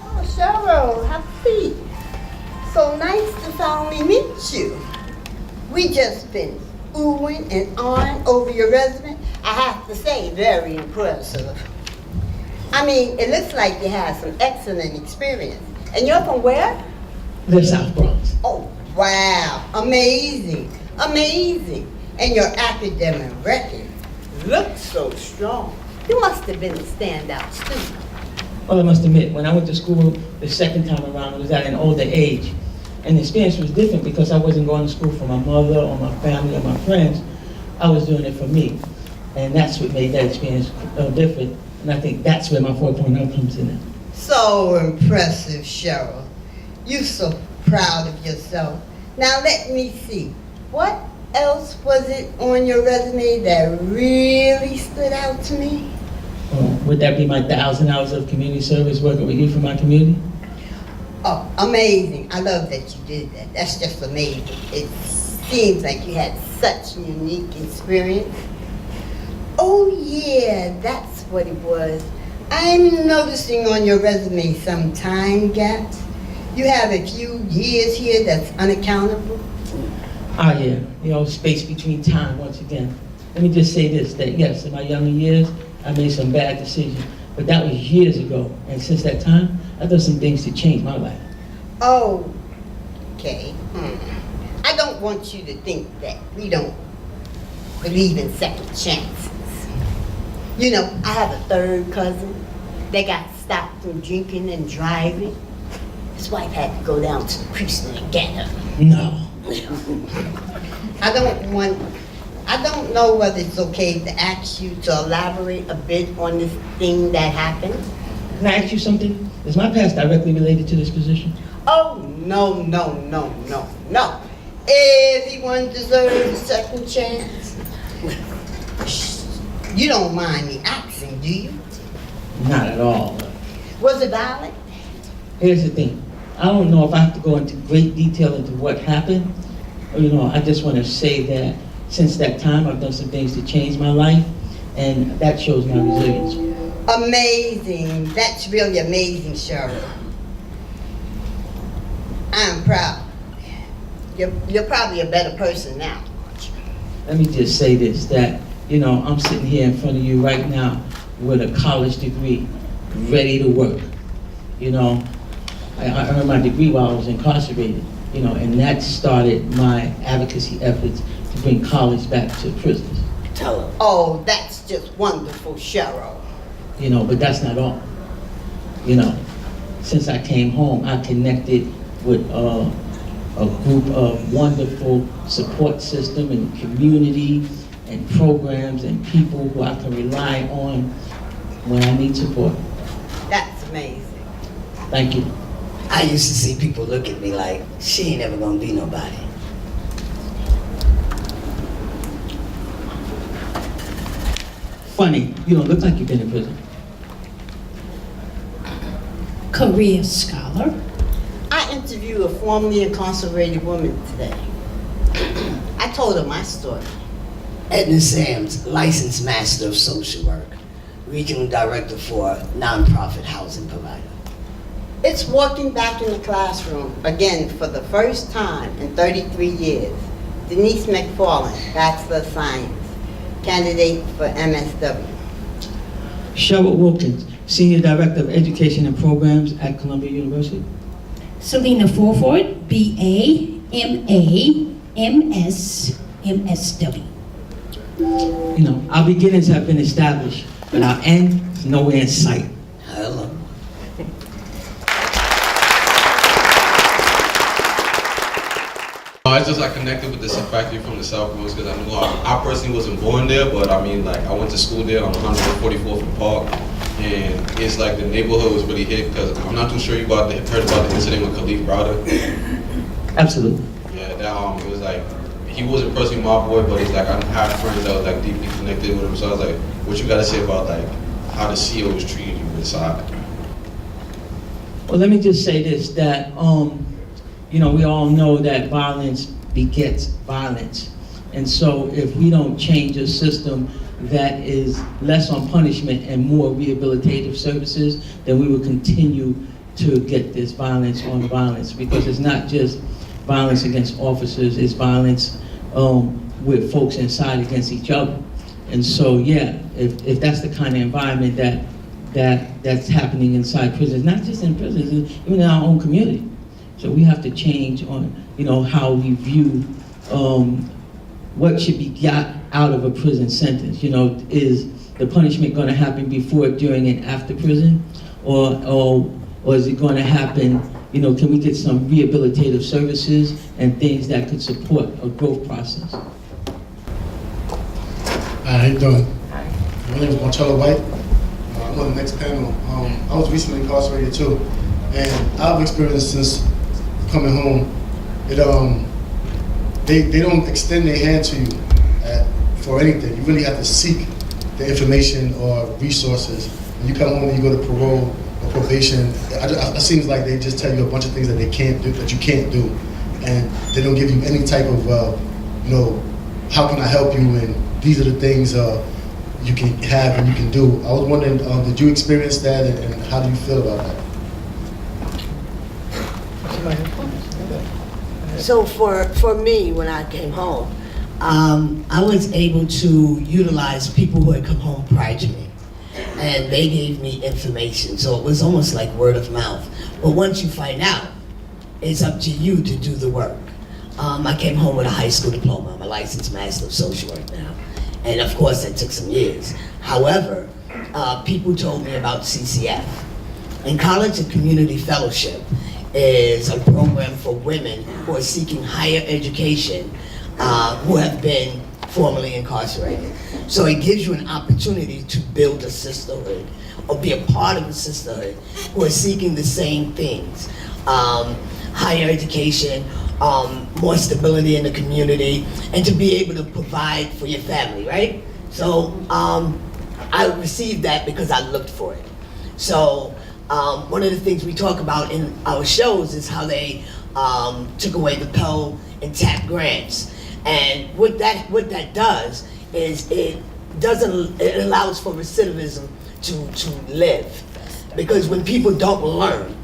S21: Oh, Cheryl, have a seat. So nice to finally meet you. We just been oohing and ahhing over your resume. I have to say, very impressive. I mean, it looks like you had some excellent experience. And you're from where?
S19: The South Bronx.
S21: Oh, wow. Amazing. Amazing. And your academic record looks so strong. You must have been a standout student.
S19: Well, I must admit, when I went to school the second time around, it was at an older age. And the experience was different because I wasn't going to school for my mother or my family or my friends. I was doing it for me. And that's what made that experience different. And I think that's where my 4.0 comes in.
S21: So impressive, Cheryl. You're so proud of yourself. Now let me see. What else was it on your resume that really stood out to me?
S19: Would that be my 1,000 hours of community service working with youth in my community?
S21: Oh, amazing. I love that you did that. That's just amazing. It seems like you had such a unique experience. Oh yeah, that's what it was. I'm noticing on your resume some time gaps. You have a few years here that's unaccountable.
S19: Ah, yeah, space between time, once again. Let me just say this, that yes, in my younger years, I made some bad decisions, but that was years ago. And since that time, I've done some things to change my life.
S21: Oh, okay. I don't want you to think that we don't believe in second chances. You know, I have a third cousin that got stopped from drinking and driving. His wife had to go down to the precinct and get him.
S19: No.
S21: I don't know whether it's okay to ask you to elaborate a bit on this thing that happened.
S19: Can I ask you something? Is my past directly related to this position?
S21: Oh, no. Everyone deserves a second chance. You don't mind me asking, do you?
S19: Not at all.
S21: Was it violent?
S19: Here's the thing. I don't know if I have to go into great detail into what happened. I just want to say that since that time, I've done some things to change my life, and that shows my resilience.
S21: Amazing. That's really amazing, Cheryl. I'm proud. You're probably a better person now, aren't you?
S19: Let me just say this, that, I'm sitting here in front of you right now with a college degree, ready to work. I earned my degree while I was incarcerated, and that started my advocacy efforts to bring college back to prisoners.
S21: Tell her. Oh, that's just wonderful, Cheryl.
S19: But that's not all. Since I came home, I connected with a group of wonderful support system and community and programs and people who I can rely on when I need support.
S21: That's amazing.
S19: Thank you.
S20: I used to see people look at me like, she ain't ever gonna be nobody.
S19: Funny, you don't look like you've been in prison.
S22: Career scholar.
S21: I interviewed a formerly incarcerated woman today. I told her my story.
S20: Edna Sams, licensed master of social work, regional director for a nonprofit housing provider.
S21: It's walking back in the classroom, again, for the first time in 33 years. Denise McFarland, Bachelor of Science, candidate for MSW.
S19: Cheryl Wilkins, Senior Director of Education and Programs at Columbia University.
S22: Selena Fulford, BA, MA, MS, MSW.
S19: Our beginnings have been established, but our end is nowhere in sight.
S20: Hello.
S2: I connected with the factory from the South Coast because I knew I personally wasn't born there, but I went to school there on 144th and Park, and it's like the neighborhood was really hit because I'm not too sure you heard about the incident with Khalif Browder.
S19: Absolutely.
S2: Yeah, that it was like he wasn't personally my boy, but it's like I had friends that was like deeply connected with him. So I was like, what you got to say about like how the CO was treating you inside?
S19: Well, let me just say this, that we all know that violence begets violence. And so if we don't change a system that is less on punishment and more rehabilitative services, then we will continue to get this violence on violence, because it's not just violence against officers, it's violence with folks inside against each other. And so, yeah, if that's the kind of environment that's happening inside prisons, not just in prisons, even in our own community. So we have to change on, how we view what should be got out of a prison sentence. Is the punishment going to happen before, during, and after prison, or is it going to happen? Can we get some rehabilitative services and things that could support a growth process?
S4: Hi, how you doing? My name is Marcello White. I'm on the next panel. I was recently incarcerated too, and I've experienced since coming home. they don't extend their hand to you for anything. You really have to seek the information or resources. When you come home and you go to parole or probation, it seems like they just tell you a bunch of things that they can't do, that you can't do, and they don't give you any type of, how can I help you, and these are the things you can have and you can do. I was wondering, did you experience that, and how do you feel about that?
S20: So for me, when I came home, I was able to utilize people who had come home prior to me, and they gave me information. So it was almost like word of mouth. But once you find out, it's up to you to do the work. I came home with a high school diploma. I'm a licensed master of social work now. And of course, that took some years. However, people told me about CCF. And College and Community Fellowship is a program for women who are seeking higher education who have been formerly incarcerated. So it gives you an opportunity to build a sisterhood or be a part of a sisterhood who are seeking the same things. Higher education, more stability in the community, and to be able to provide for your family, right? So I received that because I looked for it. So one of the things we talk about in our shows is how they took away the Pell and TAP grants. And what that does is it allows for recidivism to live. Because when people don't learn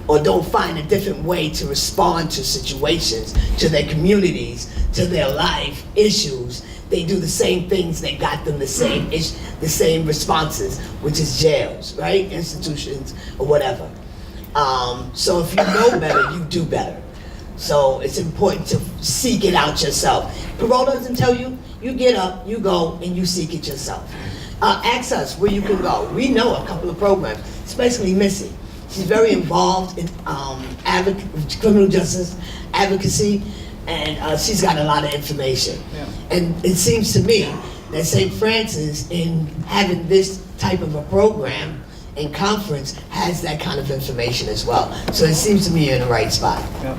S20: or don't find a different way to respond to situations, to their communities, to their life issues, they do the same things that got them the same responses, which is jails, right? Institutions or whatever. So if you know better, you do better. So it's important to seek it out yourself. Parole doesn't tell you, you get up, you go, and you seek it yourself. Ask us where you can go. We know a couple of programs, especially Missy. She's very involved in criminal justice advocacy, and she's got a lot of information. Yeah. And it seems to me that St. Francis, in having this type of a program and conference, has that kind of information as well. So it seems to me you're in the right spot.
S19: Yeah.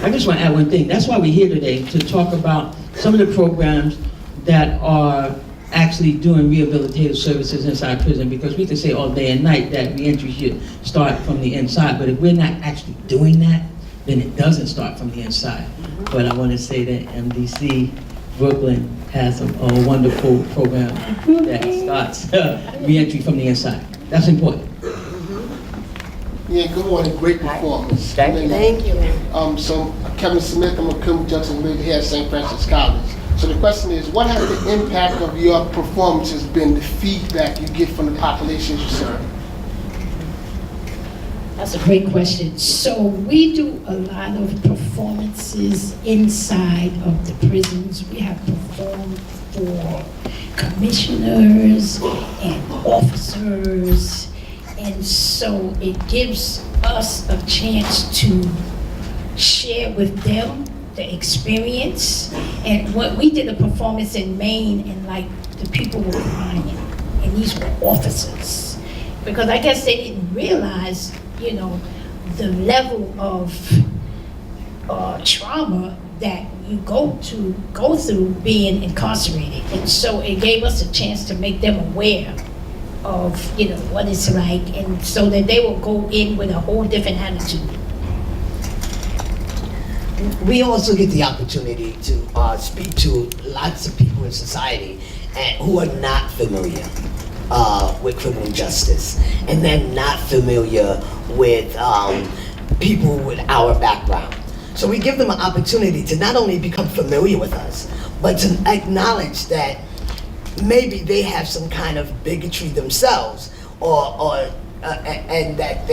S19: I just want to add one thing. That's why we're here today, to talk about some of the programs that are actually doing rehabilitative services inside prison, because we can say all day and night that reentry should start from the inside, but if we're not actually doing that, then it doesn't start from the inside. But I want to say that MDC Brooklyn has a wonderful program that starts reentry from the inside. That's important.
S6: Yeah, good morning. Great performance.
S20: Thank you.
S6: So Kevin Smith, I'm a criminal justice leader here at St. Francis College. So the question is, what has the impact of your performances been, the feedback you get from the populations you serve?
S22: That's a great question. So we do a lot of performances inside of the prisons. We have performed for commissioners and officers, and so it gives us a chance to share with them the experience. And what we did a performance in Maine, and like the people were crying, and these were officers, because I guess they didn't realize, you know, the level of trauma that you go through being incarcerated. And so it gave us a chance to make them aware of, you know, what it's like, and so that they will go in with a whole different attitude.
S20: We also get the opportunity to speak to lots of people in society who are not familiar with criminal justice, and they're not familiar with people with our background. So we give them an opportunity to not only become familiar with us, but to acknowledge that maybe they have some kind of bigotry themselves, and that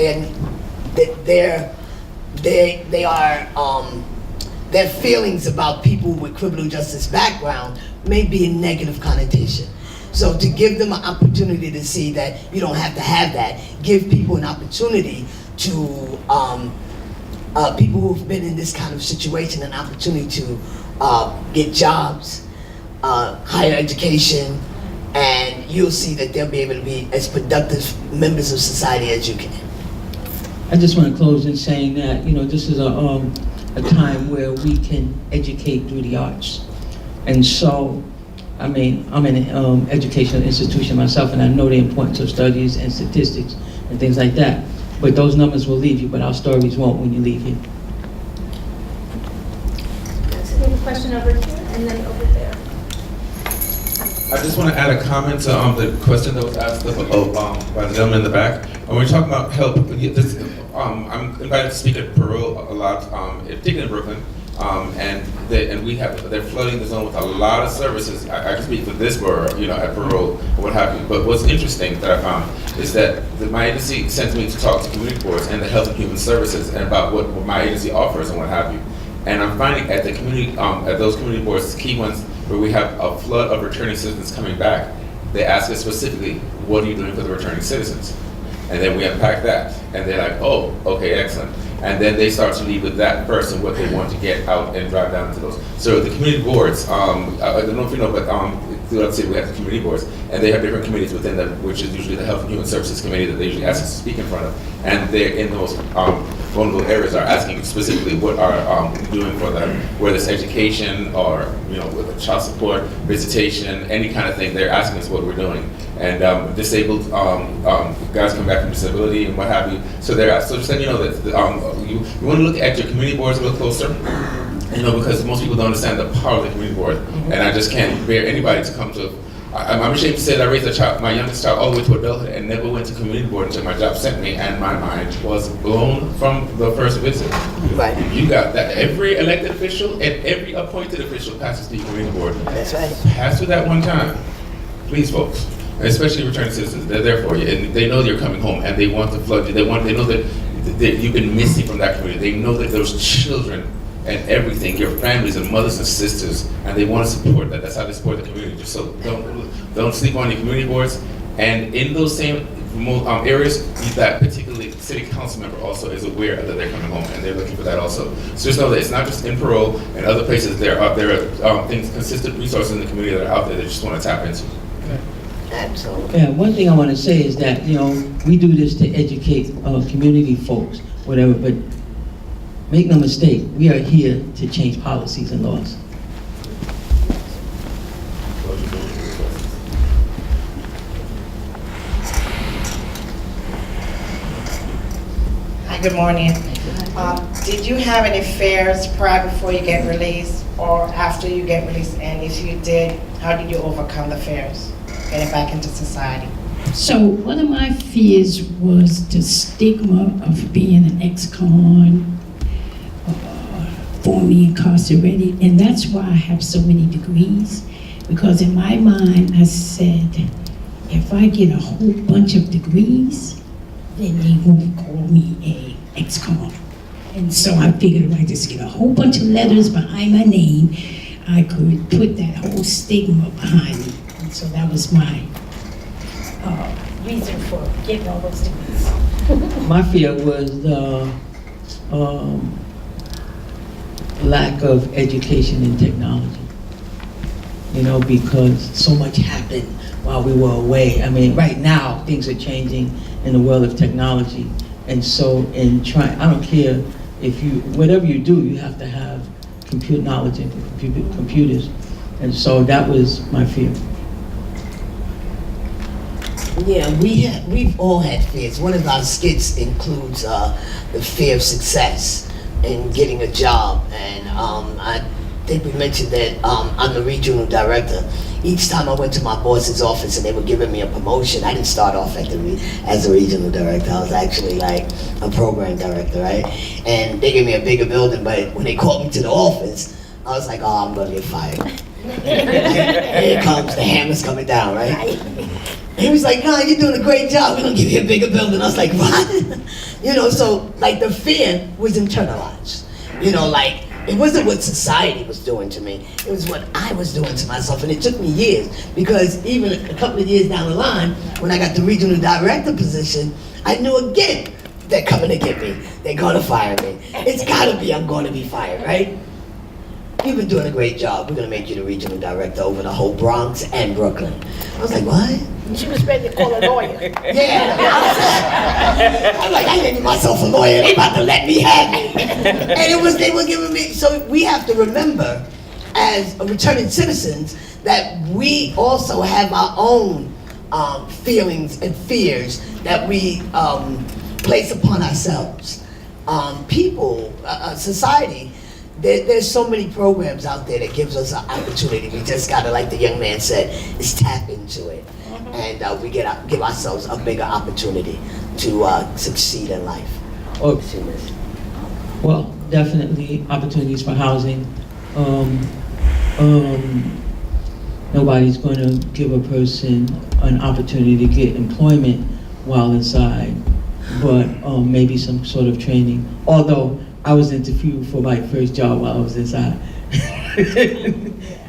S20: their feelings about people with criminal justice background may be a negative connotation. So to give them an opportunity to see that you don't have to have that, give people an opportunity to, people who've been in this kind of situation, an opportunity to get jobs, higher education, and you'll see that they'll be able to be as productive members of society as you can.
S19: I just want to close in saying that, you know, this is a a time where we can educate through the arts. And so, I mean, I'm in an educational institution myself, and I know the importance of studies and statistics and things like that. But those numbers will leave you, but our stories won't when you leave here.
S7: So we have a question over here, and then over there.
S2: I just want to add a comment to the question that was asked by the gentleman in the back. When we're talking about help, I'm invited to speak at Parole a lot, particularly in Brooklyn, and they're flooding the zone with a lot of services. I can speak for this borough, at Parole or what have you. But what's interesting that I found is that my agency sends me to talk to community boards and the Health and Human Services and about what my agency offers and what have you. And I'm finding at the community, at those community boards, key ones where we have a flood of returning citizens coming back, they ask us specifically, what are you doing for the returning citizens? And then we unpack that, and they're like, oh, okay, excellent. And then they start to lead with that person what they want to get out and drive down to those. So the community boards, I don't know if you know, but throughout the city we have the community boards, and they have different committees within them, which is usually the Health and Human Services Committee that they usually ask us to speak in front of. And they're in those vulnerable areas are asking specifically what are doing for them, whether it's education or with child support, visitation, any kind of thing. They're asking us what we're doing. And disabled guys come back from disability and what have you. So so just letting you know that you want to look at your community boards a little closer. Because most people don't understand the power of the community board, and I just can't bear anybody to come to. I'm ashamed to say that I raised my youngest child all the way to adulthood and never went to community board until my job sent me, and my mind was blown from the first visit.
S20: Right.
S2: You got that. Every elected official and every appointed official passes through the community board.
S20: That's right.
S2: Pass through that one time, please, folks. Especially returning citizens, they're there for you, and they know you're coming home, and they want to flood you. They know that you've been missing from that community. They know that those children and everything, your families and mothers and sisters, and they want to support that. That's how they support the community. So don't sleep on your community boards. And in those same areas, that particularly city council member also is aware that they're coming home, and they're looking for that also. So just know that it's not just in Parole and other places. There are things, consistent resources in the community that are out there that you just want to tap into.
S20: Absolutely.
S19: Yeah, one thing I want to say is that, we do this to educate community folks, whatever, but make no mistake, we are here to change policies and laws.
S9: Hi, good morning. Did you have any fears prior before you get released or after you get released? And if you did, how did you overcome the fears getting back into society?
S22: So one of my fears was the stigma of being an ex-con, formerly incarcerated, and that's why I have so many degrees, because in my mind I said, if I get a whole bunch of degrees, then they won't call me a ex-con. And so I figured if I just get a whole bunch of letters behind my name, I could put that whole stigma behind me. And so that was my reason for getting all those degrees.
S19: My fear was the lack of education in technology. Because so much happened while we were away. I mean, right now, things are changing in the world of technology. And so I don't care if whatever you do, you have to have computer knowledge and computers. And so that was my fear.
S20: Yeah, we've all had fears. One of our skits includes the fear of success and getting a job. And I think we mentioned that I'm the regional director. Each time I went to my boss's office and they were giving me a promotion, I didn't start off as a regional director. I was actually like a program director, right? And they gave me a bigger building, but when they called me to the office, I was like, oh, I'm gonna get fired. Here it comes, the hammer's coming down, right? He was like, no, you're doing a great job. We're gonna give you a bigger building. I was like, what? So like the fear was internalized. It wasn't what society was doing to me. It was what I was doing to myself. And it took me years, because even a couple of years down the line, when I got the regional director position, I knew again, they're coming to get me. They're gonna fire me. It's gotta be, I'm gonna be fired, right? You've been doing a great job. We're gonna make you the regional director over the whole Bronx and Brooklyn. I was like, what?
S6: She was ready to call a lawyer.
S20: Yeah. I'm like, I named myself a lawyer. They about to let me have it. And they were giving me, so we have to remember as returning citizens that we also have our own feelings and fears that we place upon ourselves. People, society, there's so many programs out there that gives us an opportunity. We just gotta, like the young man said, is tap into it. And we give ourselves a bigger opportunity to succeed in life.
S19: Well, definitely opportunities for housing. Nobody's going to give a person an opportunity to get employment while inside, but maybe some sort of training. Although I was interviewed for my first job while I was inside.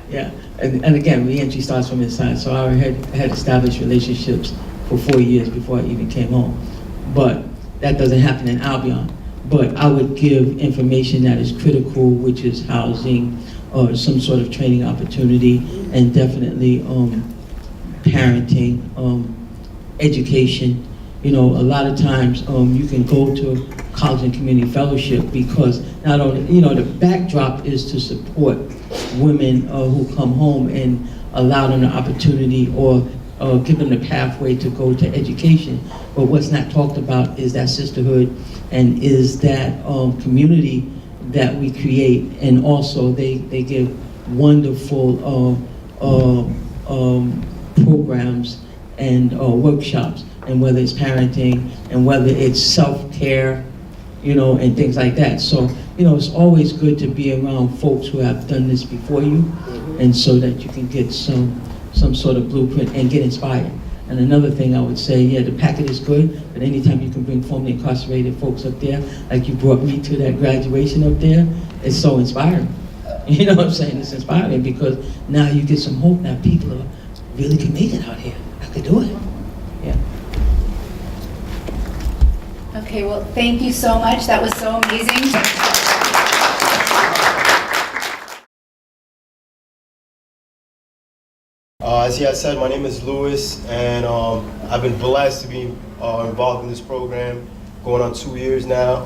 S19: Yeah, and again, reentry starts from inside. So I had established relationships for 4 years before I even came home. But that doesn't happen in Albion. But I would give information that is critical, which is housing, or some sort of training opportunity, and definitely parenting, education. You know, a lot of times you can go to college and community fellowship because not only, you know, the backdrop is to support women who come home and allow them the opportunity or give them the pathway to go to education. But what's not talked about is that sisterhood and is that community that we create, and also they give wonderful programs and workshops, and whether it's parenting and whether it's self-care, you know, and things like that. So, you know, it's always good to be around folks who have done this before you, and so that you can get some sort of blueprint and get inspired. And another thing I would say, yeah, the packet is good, but anytime you can bring formerly incarcerated folks up there, like you brought me to that graduation up there, it's so inspiring. You know what I'm saying? It's inspiring because now you get some hope that people are really can make it out here. I could do it. Yeah.
S1: Okay, well, thank you so much. That was so amazing.
S10: As he had said, my name is Louis, and I've been blessed to be involved in this program going on 2 years now.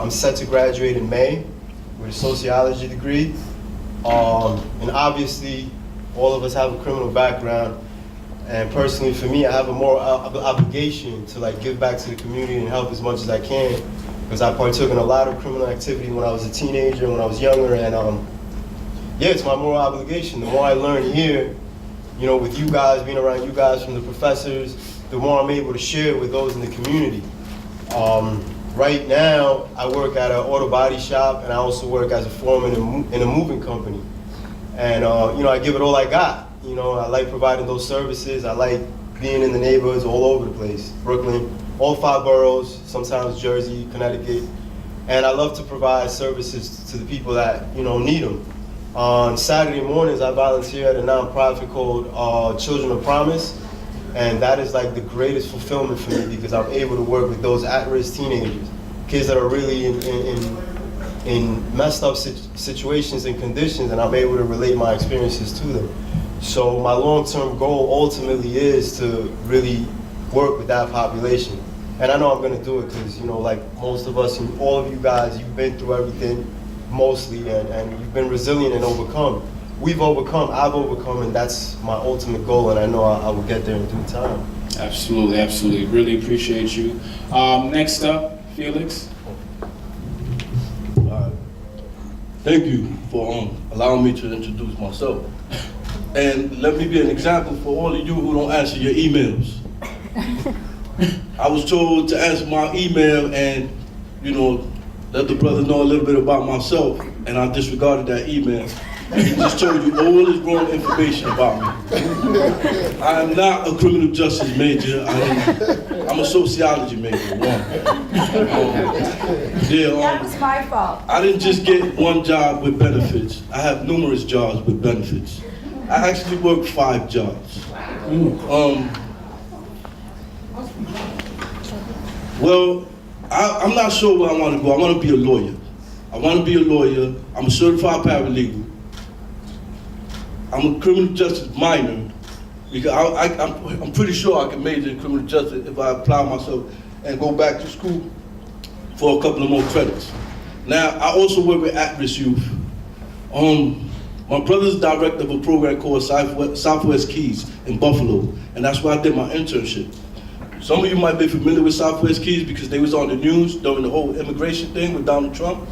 S10: I'm set to graduate in May with a sociology degree. And obviously, all of us have a criminal background. And personally, for me, I have a moral obligation to give back to the community and help as much as I can, because I partook in a lot of criminal activity when I was a teenager, when I was younger, and yeah, it's my moral obligation. The more I learn here, you know, with you guys, being around you guys from the professors, the more I'm able to share with those in the community. Right now, I work at an auto body shop, and I also work as a foreman in a moving company. And you know, I give it all I got. You know, I like providing those services. I like being in the neighborhoods all over the place. Brooklyn, all 5 boroughs, sometimes Jersey, Connecticut. And I love to provide services to the people that, you know, need them. On Saturday mornings, I volunteer at a nonprofit called Children of Promise. And that is like the greatest fulfillment for me, because I'm able to work with those at-risk teenagers, kids that are really in messed up situations and conditions, and I'm able to relate my experiences to them. So my long-term goal ultimately is to really work with that population. And I know I'm gonna do it because, you know, like most of us and all of you guys, you've been through everything mostly, and you've been resilient and overcome. We've overcome, I've overcome, and that's my ultimate goal, and I know I will get there in due time.
S11: Absolutely, absolutely. Really appreciate you. Next up, Felix.
S23: Thank you for allowing me to introduce myself. And let me be an example for all of you who don't answer your emails. I was told to answer my email and, you know, let the brother know a little bit about myself, and I disregarded that email. He just told you all this wrong information about me. I am not a criminal justice major. I'm a sociology major.
S7: That was my fault.
S23: I didn't just get one job with benefits. I have numerous jobs with benefits. I actually worked 5 jobs. Well, I'm not sure where I want to go. I want to be a lawyer. I want to be a lawyer. I'm a certified paralegal. I'm a criminal justice minor, because I'm pretty sure I can major in criminal justice if I apply myself and go back to school for a couple of more credits. Now, I also work with at-risk youth. My brother's director of a program called Southwest Keys in Buffalo, and that's where I did my internship. Some of you might be familiar with Southwest Keys because they was on the news during the whole immigration thing with Donald Trump.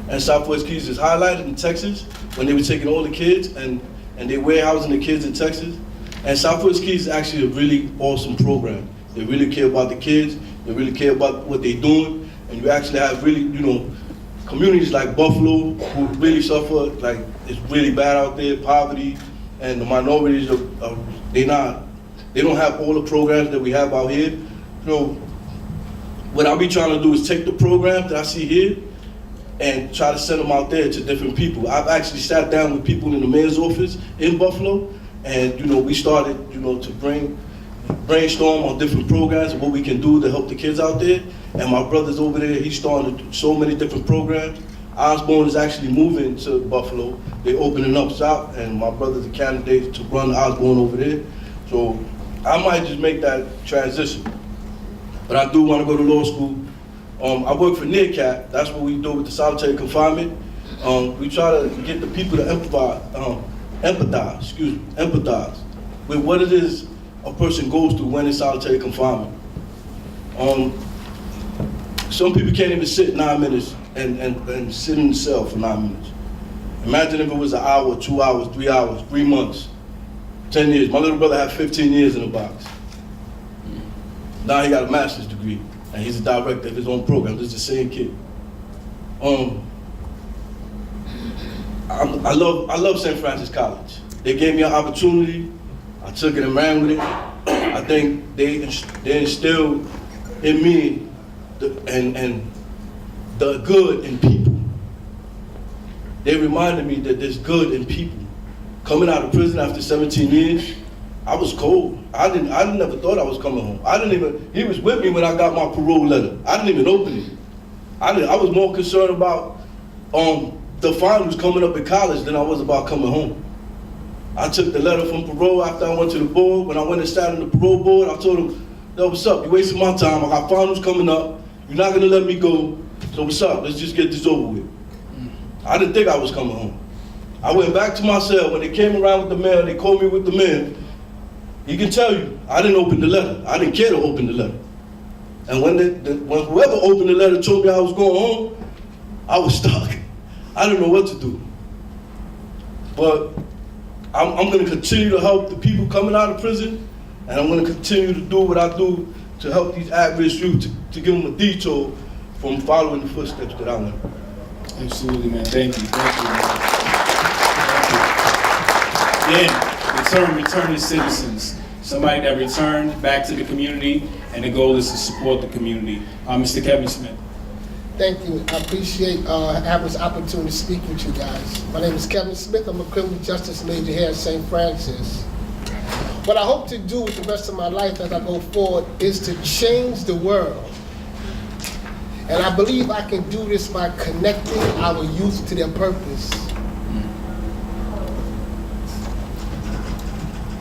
S23: And Southwest Keys is highlighted in Texas when they were taking all the kids and they warehousing the kids in Texas. And Southwest Keys is actually a really awesome program. They really care about the kids, they really care about what they're doing, and you actually have really, communities like Buffalo who really suffer, like it's really bad out there, poverty, and the minorities they don't have all the programs that we have out here. What I'll be trying to do is take the programs that I see here and try to send them out there to different people. I've actually sat down with people in the mayor's office in Buffalo, and we started, to brainstorm on different programs and what we can do to help the kids out there. And my brother's over there, he's starting so many different programs. Osborne is actually moving to Buffalo. They're opening up shop, and my brother's a candidate to run Osborne over there. So I might just make that transition. But I do want to go to law school. I work for NEARCAT. That's what we do with the solitary confinement. We try to get the people to empathize with what it is a person goes through when in solitary confinement. Some people can't even sit 9 minutes and sit in the cell for 9 minutes. Imagine if it was an hour, 2 hours, 3 hours, 3 months, 10 years. My little brother had 15 years in the box. Now he got a master's degree, and he's a director of his own program. This is the same kid. I love St. Francis College. They gave me an opportunity. I took it and ran with it. I think they instilled in me the good in people. They reminded me that there's good in people. Coming out of prison after 17 years, I was cold. I never thought I was coming home. He was with me when I got my parole letter. I didn't even open it. I was more concerned about the finals coming up in college than I was about coming home. I took the letter from parole after I went to the board. When I went and sat on the parole board, I told them, yo, what's up? You're wasting my time. I got finals coming up. You're not gonna let me go. So what's up? Let's just get this over with. I didn't think I was coming home. I went back to my cell. When they came around with the mail, they called me with the mail. He can tell you, I didn't open the letter. I didn't care to open the letter. And when whoever opened the letter told me I was going home, I was stuck. I didn't know what to do. But I'm going to continue to help the people coming out of prison, and I'm going to continue to do what I do to help these at-risk youth to give them a detour from following the footsteps that I went.
S11: Absolutely, man. Thank you. Thank you, man. Again, returning citizens. Somebody that returned back to the community, and the goal is to support the community. Mr. Kevin Smith.
S6: Thank you. I appreciate having this opportunity to speak with you guys. My name is Kevin Smith. I'm a criminal justice major here at St. Francis. What I hope to do with the rest of my life as I go forward is to change the world. And I believe I can do this by connecting our youth to their purpose.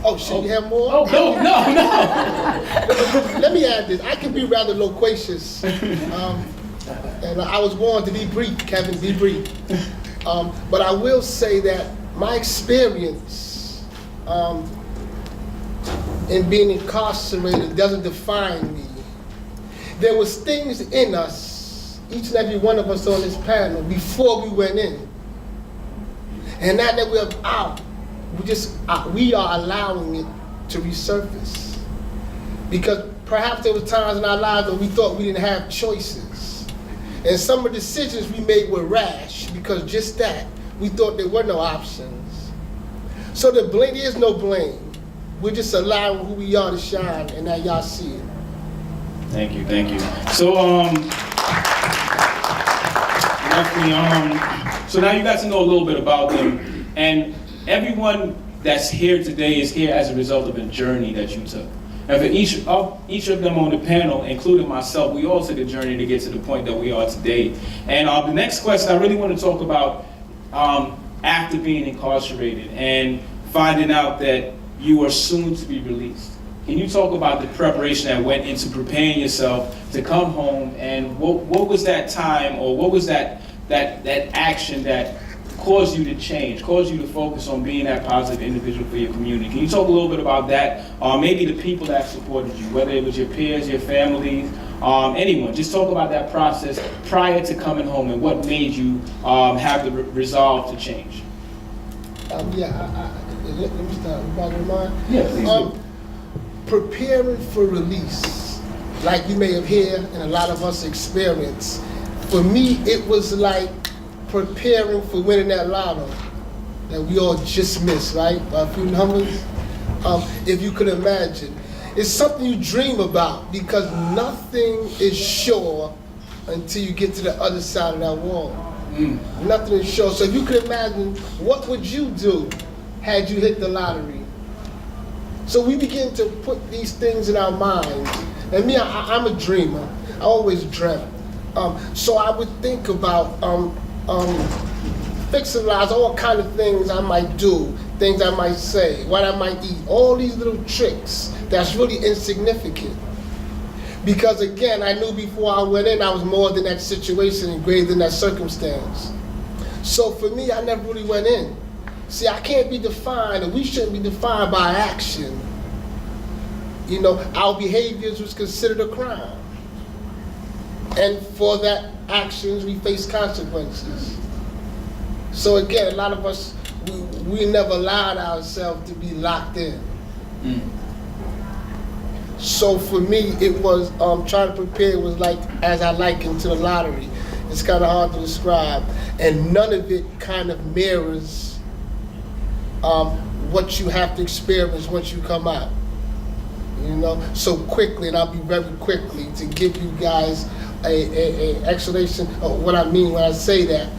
S6: Oh, should you have more?
S11: Oh, no.
S6: Let me add this. I can be rather loquacious. And I was warned to be brief, Kevin, be brief. But I will say that my experience in being incarcerated doesn't define me. There was things in us, each and every one of us on this panel, before we went in. And now that we're out, we are allowing it to resurface. Because perhaps there were times in our lives when we thought we didn't have choices. And some of the decisions we made were rash because just that, we thought there were no options. So the blame, there is no blame. We're just allowing who we are to shine, and now y'all see it.
S11: Thank you, thank you. So, so now you got to know a little bit about them, and everyone that's here today is here as a result of a journey that you took. And for each of them on the panel, including myself, we all took a journey to get to the point that we are today. And the next question, I really want to talk about after being incarcerated and finding out that you are soon to be released. Can you talk about the preparation that went into preparing yourself to come home, and what was that time, or what was that action that caused you to change, caused you to focus on being that positive individual for your community? Can you talk a little bit about that, or maybe the people that supported you, whether it was your peers, your families, anyone? Just talk about that process prior to coming home and what made you have the resolve to change.
S6: Let me start.
S11: Yeah, please do.
S6: Preparing for release, like you may have heard and a lot of us experience. For me, it was like preparing for winning that lotto that we all just missed, right? By a few numbers. If you could imagine. It's something you dream about because nothing is sure until you get to the other side of that wall. Nothing is sure. So if you could imagine, what would you do had you hit the lottery? So we begin to put these things in our minds. And me, I'm a dreamer. I always dreamt. So I would think about fictionalize all kind of things I might do, things I might say, what I might eat, all these little tricks that's really insignificant. Because again, I knew before I went in, I was more than that situation and greater than that circumstance. So for me, I never really went in. See, I can't be defined, and we shouldn't be defined by action. You know, our behaviors was considered a crime. And for that actions, we face consequences. So again, a lot of us, we never allowed ourselves to be locked in. So for me, it was, trying to prepare was like, as I likened to the lottery. It's kind of hard to describe. And none of it kind of mirrors what you have to experience once you come out. You know, so quickly, and I'll be very quickly to give you guys a explanation of what I mean when I say that.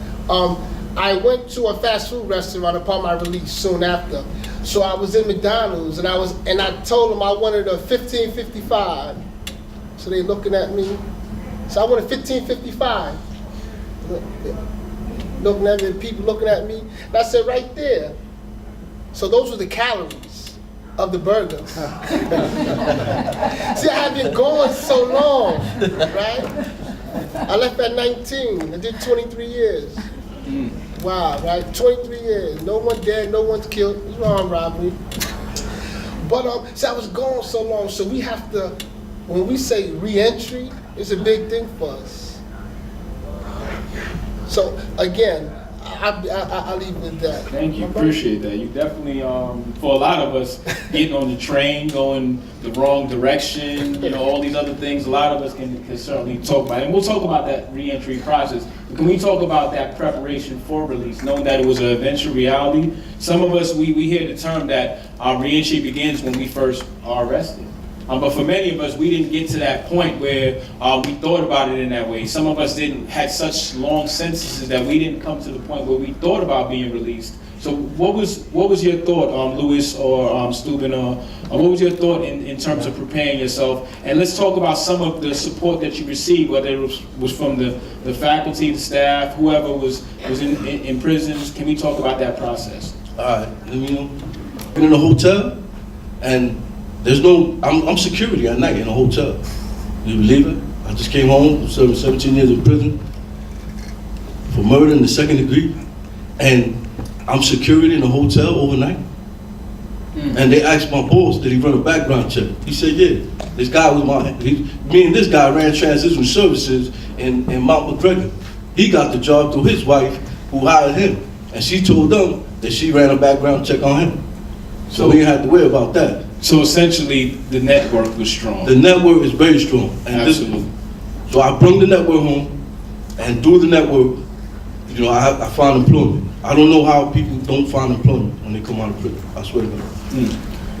S6: I went to a fast food restaurant upon my release soon after. So I was in McDonald's and I told them I wanted a 1555. So they looking at me. So I wanted 1555. Looking at me, people looking at me. And I said, right there. So those were the calories of the burger. See, I had been gone so long, right? I left at 19. I did 23 years. Wow, right? 23 years. No one dead, no one's killed. It was armed robbery. But see, I was gone so long, so we have to, when we say reentry, it's a big thing for us. So again, I'll leave it at that.
S11: Thank you, appreciate that. You definitely, for a lot of us, getting on the train, going the wrong direction, you know, all these other things, a lot of us can certainly talk about it. And we'll talk about that reentry process. But can we talk about that preparation for release, knowing that it was an eventual reality? Some of us, we hear the term that reentry begins when we first are arrested. But for many of us, we didn't get to that point where we thought about it in that way. Some of us had such long sentences that we didn't come to the point where we thought about being released. So what was your thought, Louis or Steuben, what was your thought in terms of preparing yourself? And let's talk about some of the support that you received, whether it was from the faculty, the staff, whoever was in prisons. Can we talk about that process?
S23: All right, you know, been in a hotel, and there's no, I'm security at night in a hotel. You believe it? I just came home, serving 17 years in prison for murder in the 2nd degree, and I'm security in a hotel overnight. And they asked my boss, did he run a background check? He said, yeah. This guy was me and this guy ran transition services in Mount McGregor. He got the job through his wife who hired him. And she told them that she ran a background check on him. So we didn't have to worry about that.
S11: So essentially, the network was strong.
S23: The network is very strong. And
S11: absolutely.
S23: So I brought the network home, and through the network, you know, I found employment. I don't know how people don't find employment when they come out of prison. I swear to God.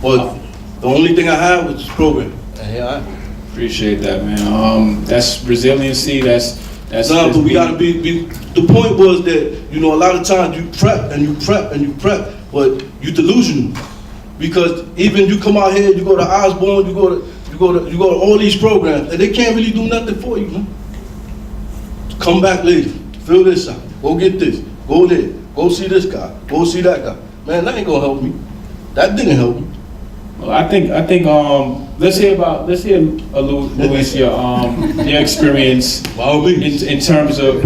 S23: But the only thing I have was this program. And here I am.
S11: Appreciate that, man. That's resiliency. That's
S23: but we gotta be. The point was that, you know, a lot of times you prep and you prep and you prep, but you delusional. Because even you come out here, you go to Osborne, you go to all these programs, and they can't really do nothing for you, man. Come back later, fill this out, go get this, go there, go see this guy, go see that guy. Man, that ain't gonna help me. That didn't help me.
S11: Well, I think let's hear Luis your experience in terms of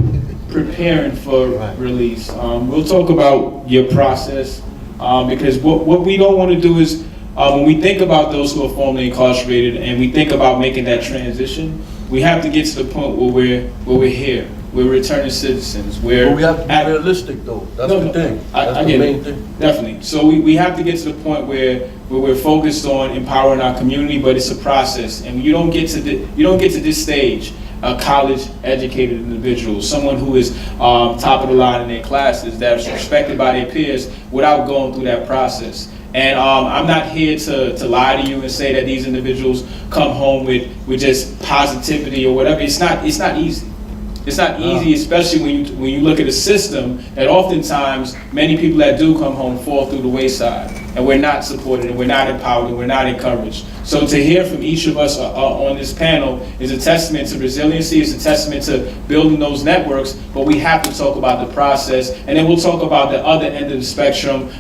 S11: preparing for release. We'll talk about your process because what we don't want to do is when we think about those who are formerly incarcerated and we think about making that transition, we have to get to the point where we're here. We're returning citizens.
S23: But we have to be realistic, though. That's the thing. That's the main thing.
S11: Definitely. So we have to get to the point where we're focused on empowering our community, but it's a process. And you don't get to this stage, a college-educated individual, someone who is top of the line in their classes, that's respected by their peers, without going through that process. And I'm not here to lie to you and say that these individuals come home with just positivity or whatever. It's not easy. It's not easy, especially when you look at a system that oftentimes many people that do come home fall through the wayside, and we're not supported, and we're not empowered, and we're not encouraged. So to hear from each of us on this panel is a testament to resiliency, it's a testament to building those networks, but we have to talk about the process, and then we'll talk about the other end of the spectrum,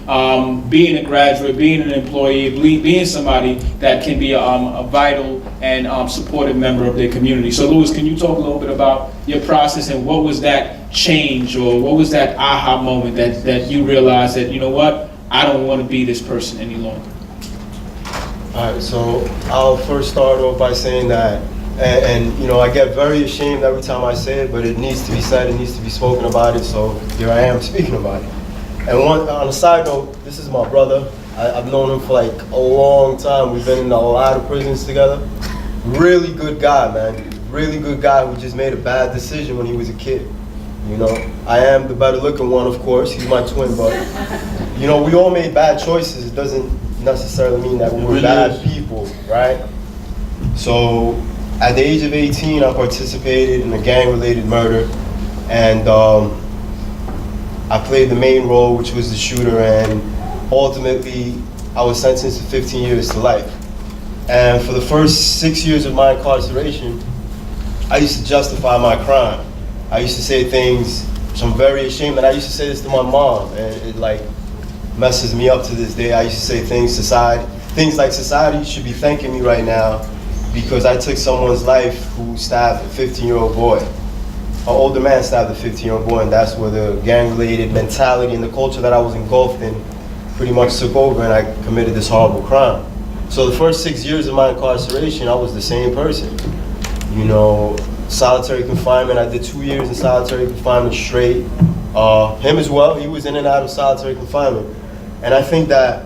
S11: being a graduate, being an employee, being somebody that can be a vital and supportive member of their community. So Louis, can you talk a little bit about your process and what was that change or what was that aha moment that you realized that, you know what, I don't want to be this person any longer?
S10: All right, so I'll first start off by saying that, and you know, I get very ashamed every time I say it, but it needs to be said, it needs to be spoken about it, so here I am speaking about it. And on a side note, this is my brother. I've known him for like a long time. We've been in a lot of prisons together. Really good guy, man. Really good guy who just made a bad decision when he was a kid. You know, I am the better looking one, of course. He's my twin, but you know, we all made bad choices. It doesn't necessarily mean that we were bad people, right? So at the age of 18, I participated in a gang-related murder, and I played the main role, which was the shooter, and ultimately I was sentenced to 15 years to life. And for the first 6 years of my incarceration, I used to justify my crime. I used to say things which I'm very ashamed, and I used to say this to my mom, and it like messes me up to this day. I used to say things like society should be thanking me right now because I took someone's life who stabbed a 15-year-old boy. An older man stabbed a 15-year-old boy, and that's where the gang-related mentality and the culture that I was engulfed in pretty much took over, and I committed this horrible crime. So the first 6 years of my incarceration, I was the same person. You know, solitary confinement, I did 2 years in solitary confinement straight. Him as well, he was in and out of solitary confinement. And I think that,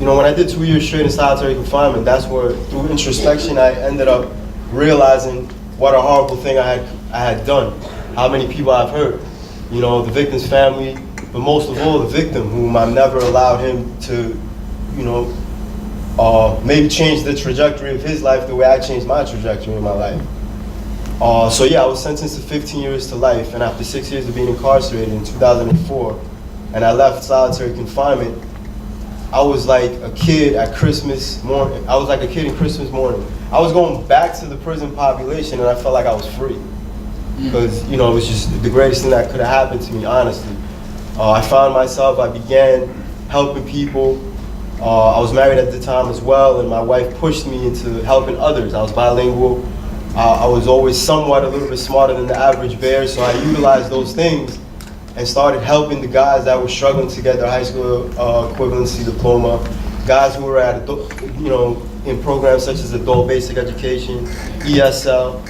S10: you know, when I did 2 years straight in solitary confinement, that's where, through introspection, I ended up realizing what a horrible thing I had done, how many people I've hurt. You know, the victim's family, but most of all, the victim, whom I never allowed him to, you know, maybe change the trajectory of his life the way I changed my trajectory in my life. So yeah, I was sentenced to 15 years to life, and after 6 years of being incarcerated in 2004, and I left solitary confinement, I was like a kid at Christmas morning. I was like a kid in Christmas morning. I was going back to the prison population, and I felt like I was free. Because, you know, it was just the greatest thing that could have happened to me, honestly. I found myself, I began helping people. I was married at the time as well, and my wife pushed me into helping others. I was bilingual. I was always somewhat a little bit smarter than the average bear, so I utilized those things and started helping the guys that were struggling to get their high school equivalency diploma, guys who were at, you know, in programs such as Adult Basic Education, ESL,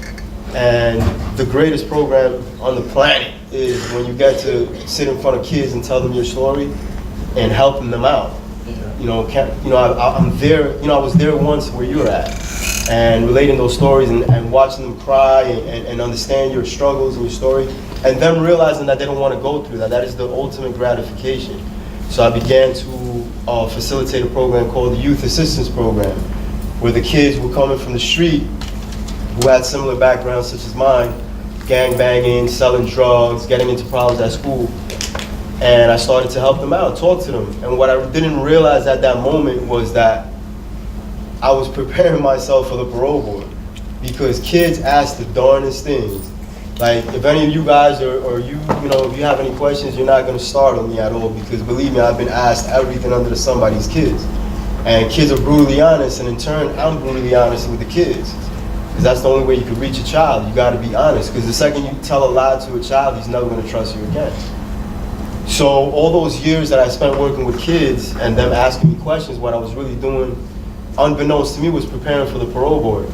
S10: and the greatest program on the planet is when you get to sit in front of kids and tell them your story and helping them out. You know, I'm there. You know, I was there once where you're at, and relating those stories and watching them cry and understand your struggles and your story, and them realizing that they don't want to go through that. That is the ultimate gratification. So I began to facilitate a program called the Youth Assistance Program, where the kids were coming from the street who had similar backgrounds such as mine, gang banging, selling drugs, getting into problems at school. And I started to help them out, talk to them. And what I didn't realize at that moment was that I was preparing myself for the parole board. Because kids ask the darndest things. Like, if any of you guys or you know, if you have any questions, you're not gonna startle me at all, because believe me, I've been asked everything under the sun by these kids. And kids are brutally honest, and in turn, I'm brutally honest with the kids. Because that's the only way you can reach a child. You gotta be honest, because the second you tell a lie to a child, he's never gonna trust you again. So all those years that I spent working with kids and them asking me questions, what I was really doing, unbeknownst to me, was preparing for the parole board.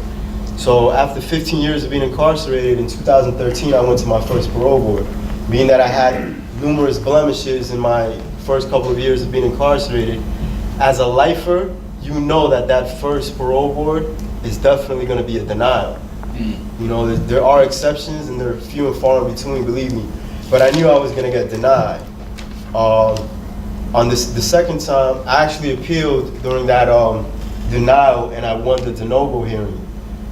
S10: So after 15 years of being incarcerated, in 2013, I went to my first parole board. Being that I had numerous blemishes in my first couple of years of being incarcerated, as a lifer, you know that that first parole board is definitely going to be a denial. You know, there are exceptions, and they're few and far in between, believe me. But I knew I was going to get denied. On the second time, I actually appealed during that denial, and I won the de novo hearing,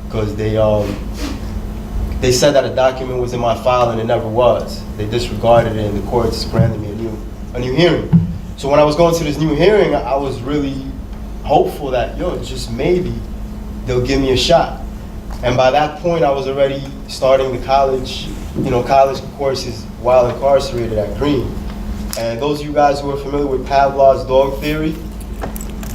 S10: because they said that a document was in my file and it never was. They disregarded it, and the courts granted me a new hearing. So when I was going to this new hearing, I was really hopeful that, just maybe they'll give me a shot. And by that point, I was already starting the college courses while incarcerated at Green. And those of you guys who are familiar with Pavlov's dog theory,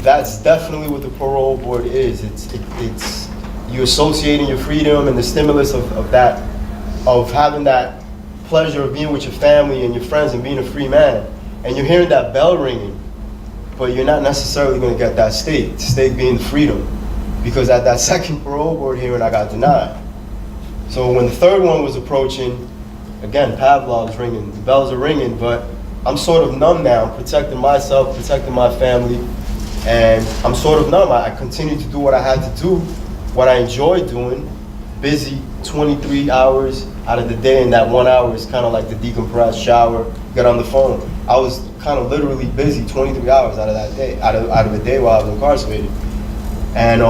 S10: that's definitely what the parole board is. It's you associating your freedom and the stimulus of having that pleasure of being with your family and your friends and being a free man. And you're hearing that bell ringing, but you're not necessarily going to get that stake being the freedom. Because at that second parole board hearing, I got denied. So when the third one was approaching, again, Pavlov's ringing, the bells are ringing, but I'm sort of numb now. I'm protecting myself, protecting my family, and I'm sort of numb. I continue to do what I had to do, what I enjoy doing, busy 23 hours out of the day, and that 1 hour is kind of like the decompressed shower, get on the phone. I was kind of literally busy 23 hours out of that day, out of a day while I was incarcerated. And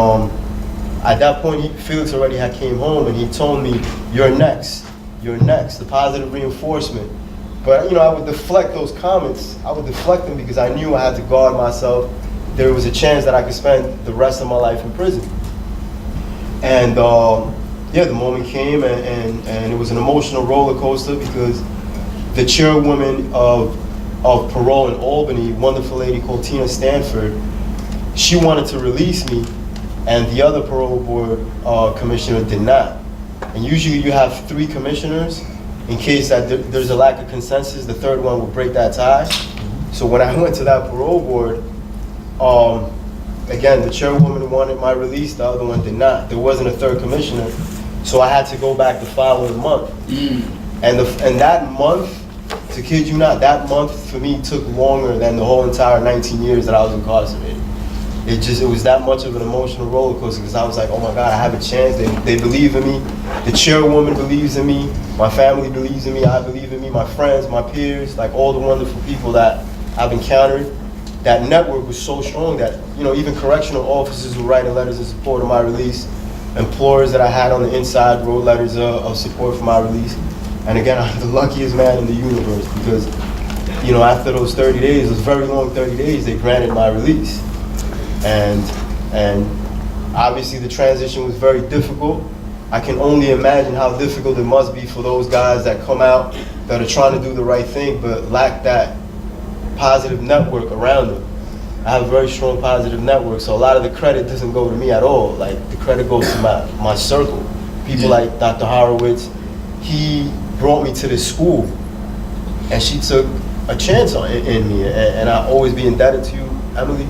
S10: at that point, Felix already had came home, and he told me, you're next, the positive reinforcement. But I would deflect those comments. I would deflect them because I knew I had to guard myself. There was a chance that I could spend the rest of my life in prison. And the moment came, and it was an emotional roller coaster, because the chairwoman of parole in Albany, wonderful lady called Tina Stanford, she wanted to release me, and the other parole board commissioner did not. And usually you have 3 commissioners. In case that there's a lack of consensus, the third one will break that tie. So when I went to that parole board, again, the chairwoman wanted my release, the other one did not. There wasn't a third commissioner, so I had to go back the following month. And that month, to kid you not, that month for me took longer than the whole entire 19 years that I was incarcerated. It was that much of an emotional roller coaster, because I was like, oh my God, I have a chance. They believe in me. The chairwoman believes in me. My family believes in me. I believe in me. My friends, my peers, like all the wonderful people that I've encountered. That network was so strong that, even correctional officers were writing letters in support of my release. Employers that I had on the inside wrote letters of support for my release. And again, I'm the luckiest man in the universe, because, after those 30 days, those very long 30 days, they granted my release. And obviously the transition was very difficult. I can only imagine how difficult it must be for those guys that come out, that are trying to do the right thing, but lack that positive network around them. I have a very strong positive network, so a lot of the credit doesn't go to me at all. Like, the credit goes to my circle. People like Dr. Horowitz. He brought me to this school, and she took a chance in me, and I'll always be indebted to you, Emily.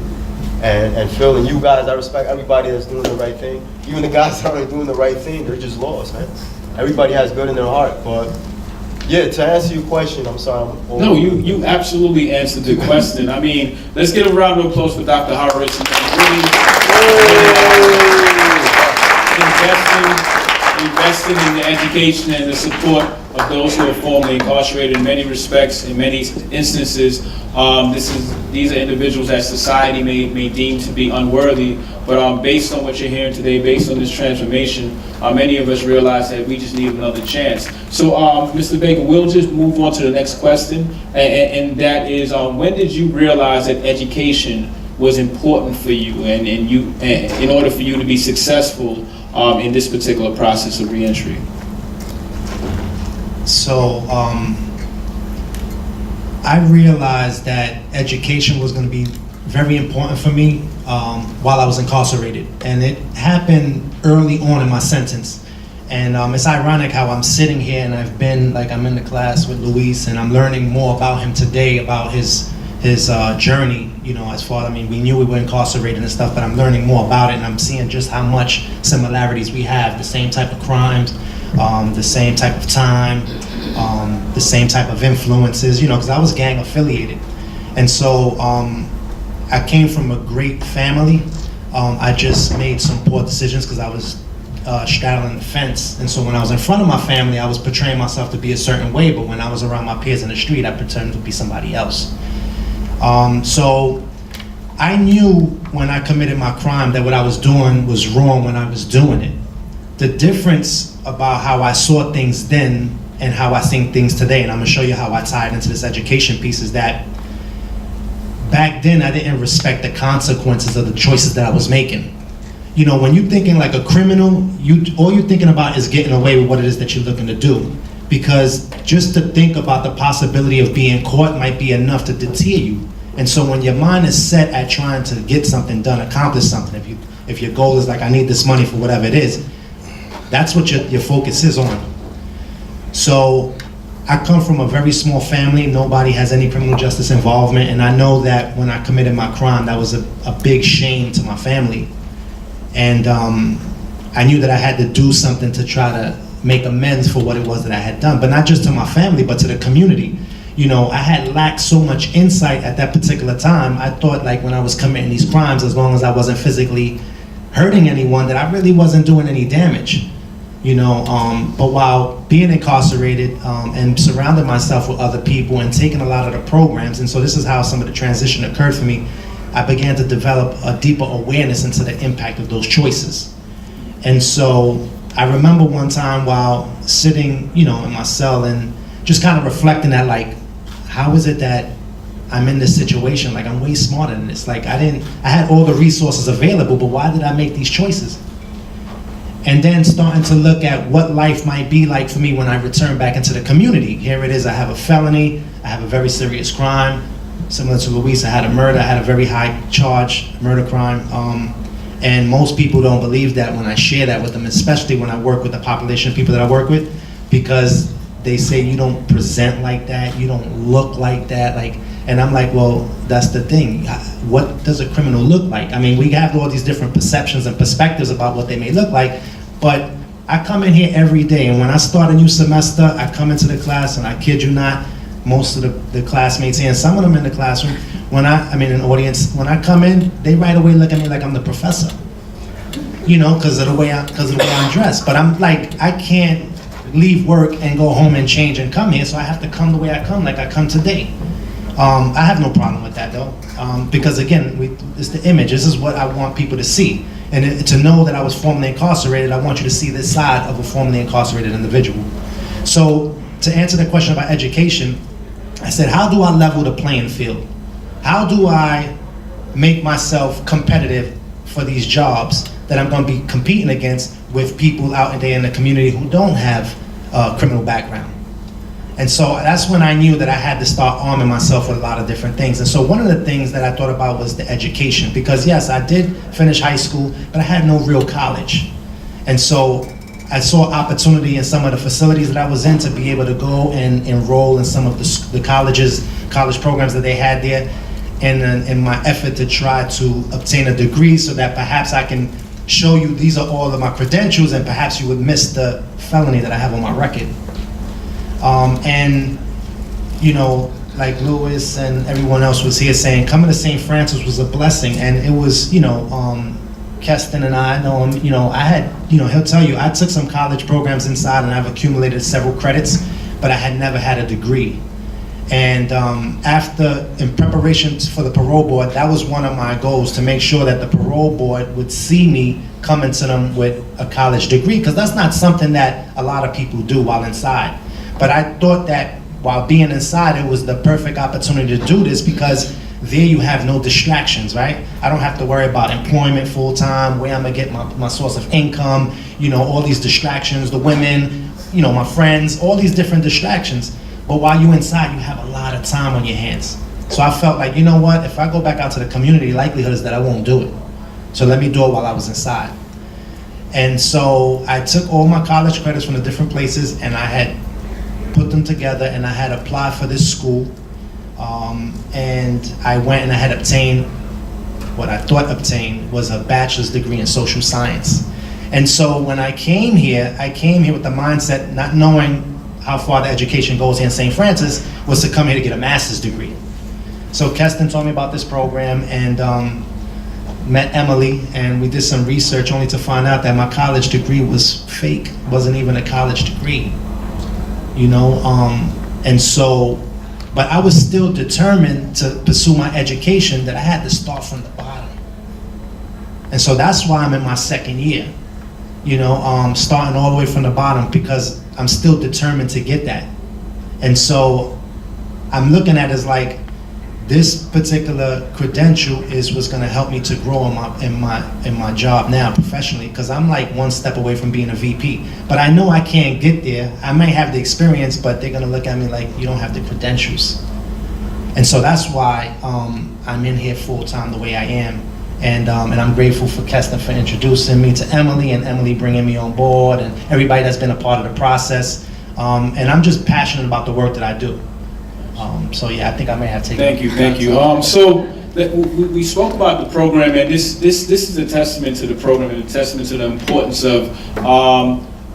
S10: And Phil, and you guys, I respect everybody that's doing the right thing. Even the guys that aren't doing the right thing, they're just lost, man. Everybody has good in their heart, but yeah, to answer your question, I'm sorry.
S11: No, you absolutely answered the question. I mean, let's get a round of applause for Dr. Horowitz. Investing in the education and the support of those who are formerly incarcerated in many respects, in many instances. These are individuals that society may deem to be unworthy, but based on what you're hearing today, based on this transformation, many of us realize that we just need another chance. So, Mr. Baker, we'll just move on to the next question, and that is, when did you realize that education was important for you, and in order for you to be successful in this particular process of reentry?
S5: So I realized that education was going to be very important for me while I was incarcerated. And it happened early on in my sentence. And it's ironic how I'm sitting here and I've been, like, I'm in the class with Luis and I'm learning more about him today, about his journey, you know, as far, I mean, we knew we were incarcerated and stuff, but I'm learning more about it and I'm seeing just how much similarities we have, the same type of crimes, the same type of time, the same type of influences, you know, because I was gang affiliated. And so I came from a great family. I just made some poor decisions because I was straddling the fence. And so when I was in front of my family, I was portraying myself to be a certain way, but when I was around my peers in the street, I pretended to be somebody else. So I knew when I committed my crime that what I was doing was wrong when I was doing it. The difference about how I saw things then and how I think things today, and I'm gonna show you how I tie it into this education piece, is that back then I didn't respect the consequences of the choices that I was making. You know, when you're thinking like a criminal, all you're thinking about is getting away with what it is that you're looking to do. Because just to think about the possibility of being caught might be enough to deter you. And so when your mind is set at trying to get something done, accomplish something, if your goal is like, I need this money for whatever it is, that's what your focus is on. So I come from a very small family. Nobody has any criminal justice involvement. And I know that when I committed my crime, that was a big shame to my family. And I knew that I had to do something to try to make amends for what it was that I had done, but not just to my family, but to the community. You know, I had lacked so much insight at that particular time. I thought, like, when I was committing these crimes, as long as I wasn't physically hurting anyone, that I really wasn't doing any damage. You know, but while being incarcerated and surrounding myself with other people and taking a lot of the programs, and so this is how some of the transition occurred for me, I began to develop a deeper awareness into the impact of those choices. And so I remember one time while sitting, you know, in my cell and just kind of reflecting that, like, how is it that I'm in this situation? Like, I'm way smarter than this. Like, I had all the resources available, but why did I make these choices? And then starting to look at what life might be like for me when I return back into the community. Here it is, I have a felony, I have a very serious crime. Similar to Luis, I had a murder, I had a very high charge murder crime. And most people don't believe that when I share that with them, especially when I work with the population of people that I work with, because they say you don't present like that, you don't look like that, like, and I'm like, well, that's the thing. What does a criminal look like? I mean, we have all these different perceptions and perspectives about what they may look like, but I come in here every day, and when I start a new semester, I come into the class, and I kid you not, most of the classmates here, and some of them in the classroom, I mean in the audience, when I come in, they right away look at me like I'm the professor. You know, because of the way I'm dressed. But I'm like, I can't leave work and go home and change and come here, so I have to come the way I come, like I come today. I have no problem with that though, because again, it's the image. This is what I want people to see. And to know that I was formerly incarcerated, I want you to see this side of a formerly incarcerated individual. So to answer the question about education, I said, how do I level the playing field? How do I make myself competitive for these jobs that I'm going to be competing against with people out there in the community who don't have a criminal background? And so that's when I knew that I had to start arming myself with a lot of different things. And so one of the things that I thought about was the education, because yes, I did finish high school, but I had no real college. And so I saw opportunity in some of the facilities that I was in to be able to go and enroll in some of the college programs that they had there, and in my effort to try to obtain a degree so that perhaps I can show you these are all of my credentials and perhaps you would miss the felony that I have on my record. And, you know, like Lewis and everyone else was here saying, coming to St. Francis was a blessing, and it was, you know, Keston and I know him, you know, I had, you know, he'll tell you, I took some college programs inside and I've accumulated several credits, but I had never had a degree. And in preparation for the parole board, that was one of my goals, to make sure that the parole board would see me coming to them with a college degree, because that's not something that a lot of people do while inside. But I thought that while being inside, it was the perfect opportunity to do this, because there you have no distractions, right? I don't have to worry about employment full-time, where I'm gonna get my source of income, you know, all these distractions, the women, my friends, all these different distractions. But while you're inside, you have a lot of time on your hands. So I felt like, you know what, if I go back out to the community, likelihood is that I won't do it. So let me do it while I was inside. And so I took all my college credits from the different places and I had put them together and I had applied for this school. And I went and I had obtained, what I thought obtained was a bachelor's degree in social science. And so when I came here with the mindset, not knowing how far the education goes here in St. Francis, was to come here to get a master's degree. So Keston told me about this program and met Emily, and we did some research only to find out that my college degree was fake, wasn't even a college degree, and so, but I was still determined to pursue my education, that I had to start from the bottom. And so that's why I'm in my second year, starting all the way from the bottom, because I'm still determined to get that. And so I'm looking at it as like, this particular credential is what's going to help me to grow in my job now professionally, because I'm like one step away from being a VP. But I know I can't get there. I may have the experience, but they're going to look at me like, you don't have the credentials. And so that's why I'm in here full time the way I am. And I'm grateful for Keston for introducing me to Emily, and Emily bringing me on board, and everybody that's been a part of the process. And I'm just passionate about the work that I do. So yeah, I think I may have taken.
S11: Thank you. So we spoke about the program, and this is a testament to the program and a testament to the importance of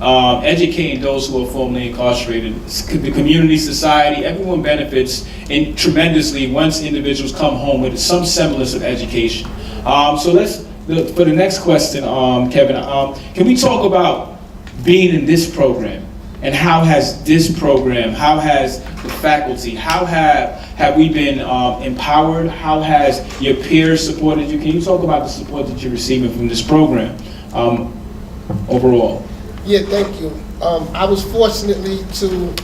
S11: educating those who are formerly incarcerated. The community, society, everyone benefits tremendously once individuals come home with some semblance of education. So for the next question, Kevin, can we talk about being in this program? And how has this program, how has the faculty, how have we been empowered? How has your peers supported you? Can you talk about the support that you're receiving from this program overall?
S6: Yeah, thank you. I was fortunately to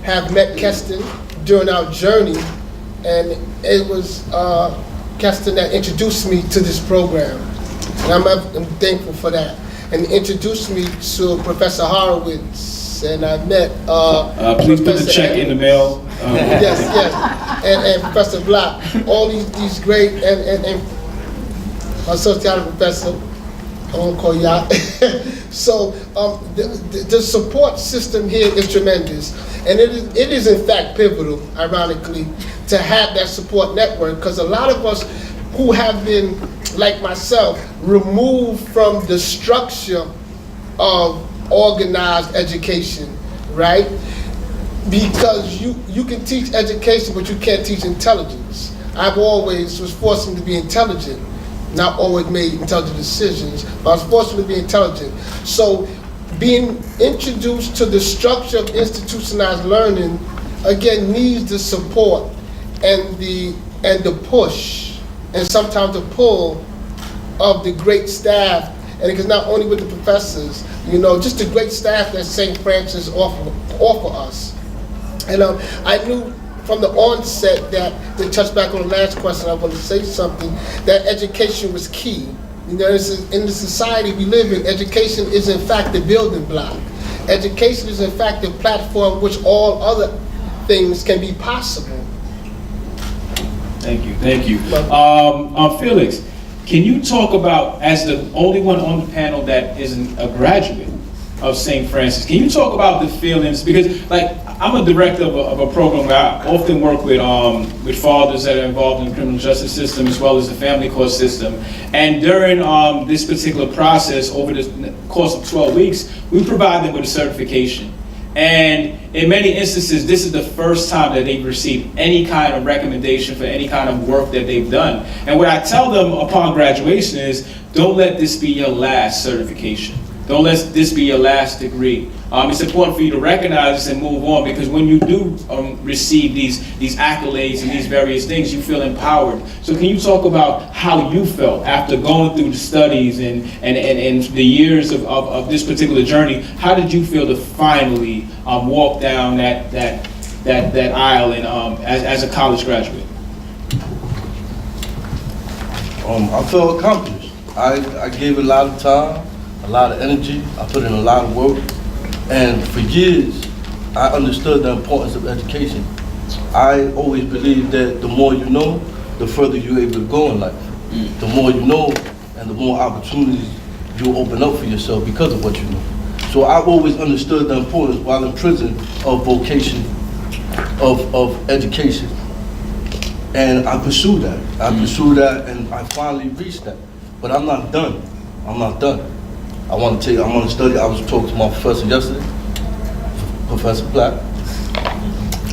S6: have met Keston during our journey, and it was Keston that introduced me to this program. And I'm thankful for that. And introduced me to Professor Horowitz, and I met
S11: please put the check in the mail.
S6: Yes, and Professor Platt, all these great, and our sociology professor, I won't call you out. So the support system here is tremendous, and it is in fact pivotal, ironically, to have that support network, because a lot of us who have been, like myself, removed from the structure of organized education, right? Because you can teach education, but you can't teach intelligence. I've always was forced to be intelligent, not always made intelligent decisions, but I was forced to be intelligent. So being introduced to the structure of institutionalized learning, again, needs the support and the push, and sometimes the pull of the great staff, and it's not only with the professors, just the great staff that St. Francis offer us. And I knew from the onset that, to touch back on the last question, I want to say something, that education was key. In the society we live in, education is in fact the building block. Education is in fact the platform which all other things can be possible.
S11: Thank you. Felix, can you talk about, as the only one on the panel that isn't a graduate of St. Francis, can you talk about the feelings? Because, like, I'm a director of a program where I often work with fathers that are involved in the criminal justice system as well as the family court system. And during this particular process, over the course of 12 weeks, we provide them with a certification. And in many instances, this is the first time that they've received any kind of recommendation for any kind of work that they've done. And what I tell them upon graduation is, don't let this be your last certification. Don't let this be your last degree. It's important for you to recognize this and move on, because when you do receive these accolades and these various things, you feel empowered. So can you talk about how you felt after going through the studies and the years of this particular journey? How did you feel to finally walk down that aisle and as a college graduate?
S23: I felt accomplished. I gave a lot of time, a lot of energy. I put in a lot of work. And for years, I understood the importance of education. I always believed that the more you know, the further you're able to go in life. The more you know, and the more opportunities you'll open up for yourself because of what you know. So I've always understood the importance while in prison of vocation, of education. And I pursued that. I pursued that, and I finally reached that. But I'm not done. I'm not done. I want to study. I was talking to my professor yesterday, Professor Platt.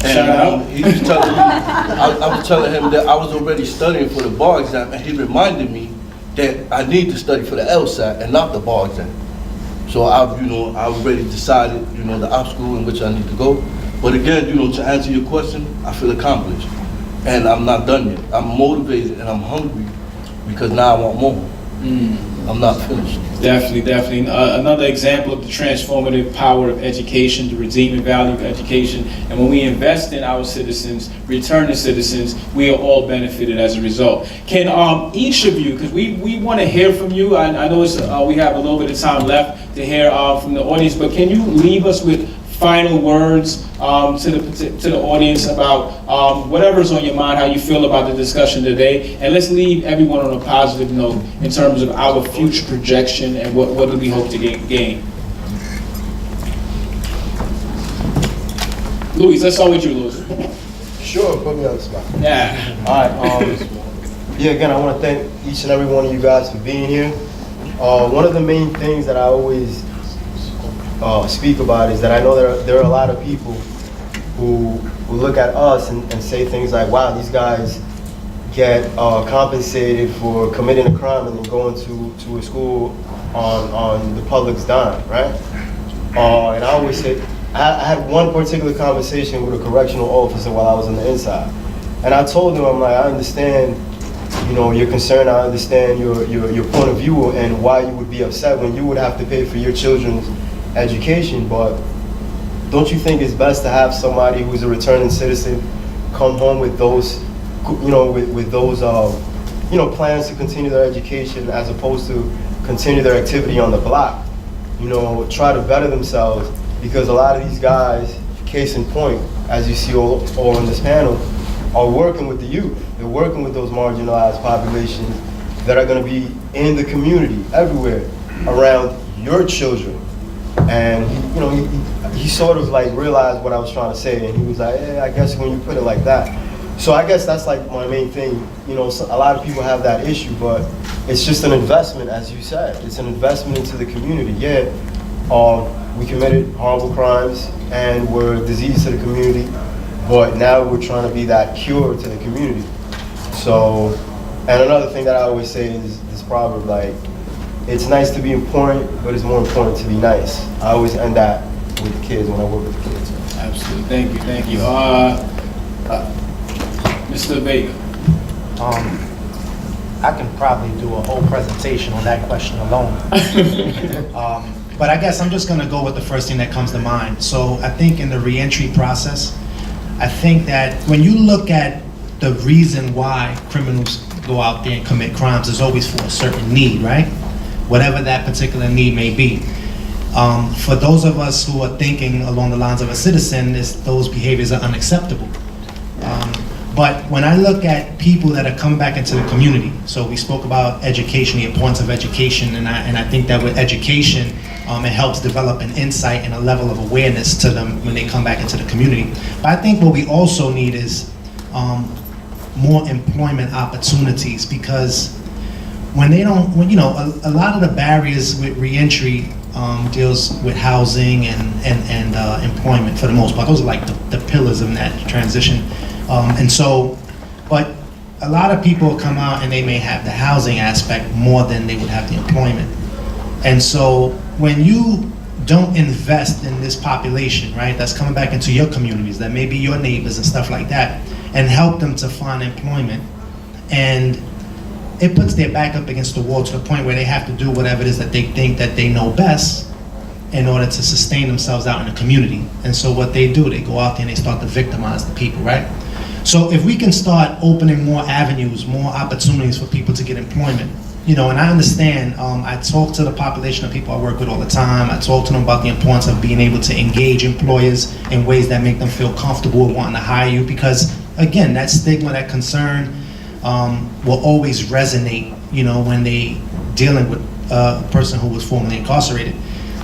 S23: And he was telling me, I was telling him that I was already studying for the bar exam, and he reminded me that I need to study for the LSAT and not the bar exam. So I've already decided, the obstacle in which I need to go. But again, to answer your question, I feel accomplished. And I'm not done yet. I'm motivated and I'm hungry because now I want more. I'm not finished.
S11: Definitely. Another example of the transformative power of education, the redeeming value of education. And when we invest in our citizens, returning citizens, we are all benefited as a result. Can each of you, because we want to hear from you. I know we have a little bit of time left to hear from the audience, but can you leave us with final words to the audience about whatever's on your mind, how you feel about the discussion today, and let's leave everyone on a positive note in terms of our future projection and what do we hope to gain. Luis, let's start with you, Luis.
S10: Sure, put me on the spot.
S11: Yeah.
S10: All right. Yeah, again, I want to thank each and every one of you guys for being here. One of the main things that I always speak about is that I know there are a lot of people who look at us and say things like, wow, these guys get compensated for committing a crime and then going to a school on the public's dime, right? And I always say, I had one particular conversation with a correctional officer while I was on the inside. And I told him, I'm like, I understand, your concern, I understand your point of view and why you would be upset when you would have to pay for your children's education, but don't you think it's best to have somebody who's a returning citizen come home with those, with those, plans to continue their education as opposed to continue their activity on the block? Try to better themselves, because a lot of these guys, case in point, as you see all in this panel, are working with the youth. They're working with those marginalized populations that are going to be in the community everywhere around your children. And he sort of like realized what I was trying to say, and he was like, I guess when you put it like that. So I guess that's like my main thing. A lot of people have that issue, but it's just an investment, as you said. It's an investment into the community. Yeah, we committed horrible crimes and we're a disease to the community, but now we're trying to be that cure to the community. So, and another thing that I always say is this proverb, like, it's nice to be important, but it's more important to be nice. I always end that with the kids when I work with the kids.
S11: Absolutely, thank you. Mr. Vega.
S5: I can probably do a whole presentation on that question alone. But I guess I'm just gonna go with the first thing that comes to mind. So I think in the reentry process, I think that when you look at the reason why criminals go out there and commit crimes, is always for a certain need, right? Whatever that particular need may be. For those of us who are thinking along the lines of a citizen, those behaviors are unacceptable. But when I look at people that are coming back into the community, so we spoke about education, the importance of education, and I think that with education, it helps develop an insight and a level of awareness to them when they come back into the community. But I think what we also need is more employment opportunities, because when they don't, a lot of the barriers with reentry deals with housing and employment for the most part. Those are like the pillars of that transition. But a lot of people come out and they may have the housing aspect more than they would have the employment. And so when you don't invest in this population, right, that's coming back into your communities, that may be your neighbors and stuff like that, and help them to find employment, and it puts their back up against the wall to the point where they have to do whatever it is that they think that they know best in order to sustain themselves out in the community. And so what they do, they go out there and they start to victimize the people, right? So if we can start opening more avenues, more opportunities for people to get employment, and I understand, I talk to the population of people I work with all the time. I talk to them about the importance of being able to engage employers in ways that make them feel comfortable with wanting to hire you, because again, that stigma, that concern will always resonate, when they dealing with a person who was formerly incarcerated.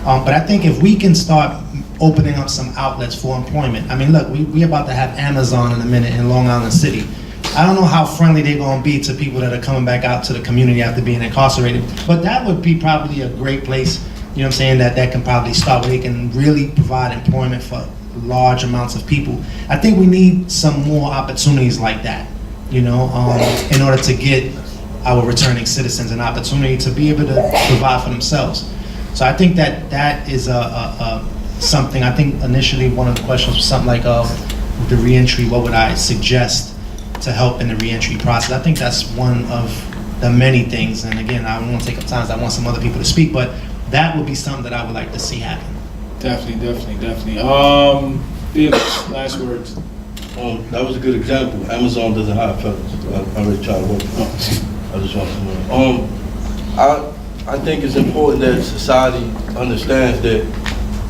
S5: But I think if we can start opening up some outlets for employment. I mean, look, we about to have Amazon in a minute in Long Island City. I don't know how friendly they're going to be to people that are coming back out to the community after being incarcerated, but that would be probably a great place, what I'm saying, that can probably start, where they can really provide employment for large amounts of people. I think we need some more opportunities like that, in order to get our returning citizens an opportunity to be able to provide for themselves. So I think that is something. I think initially one of the questions was something like the reentry, what would I suggest to help in the reentry process? I think that's one of the many things, and again, I don't want to take up time, I want some other people to speak, but that would be something that I would like to see happen.
S11: Definitely. Felix, last words.
S23: That was a good example. Amazon doesn't hire fellas. I already tried to work. I just want to know. I think it's important that society understands that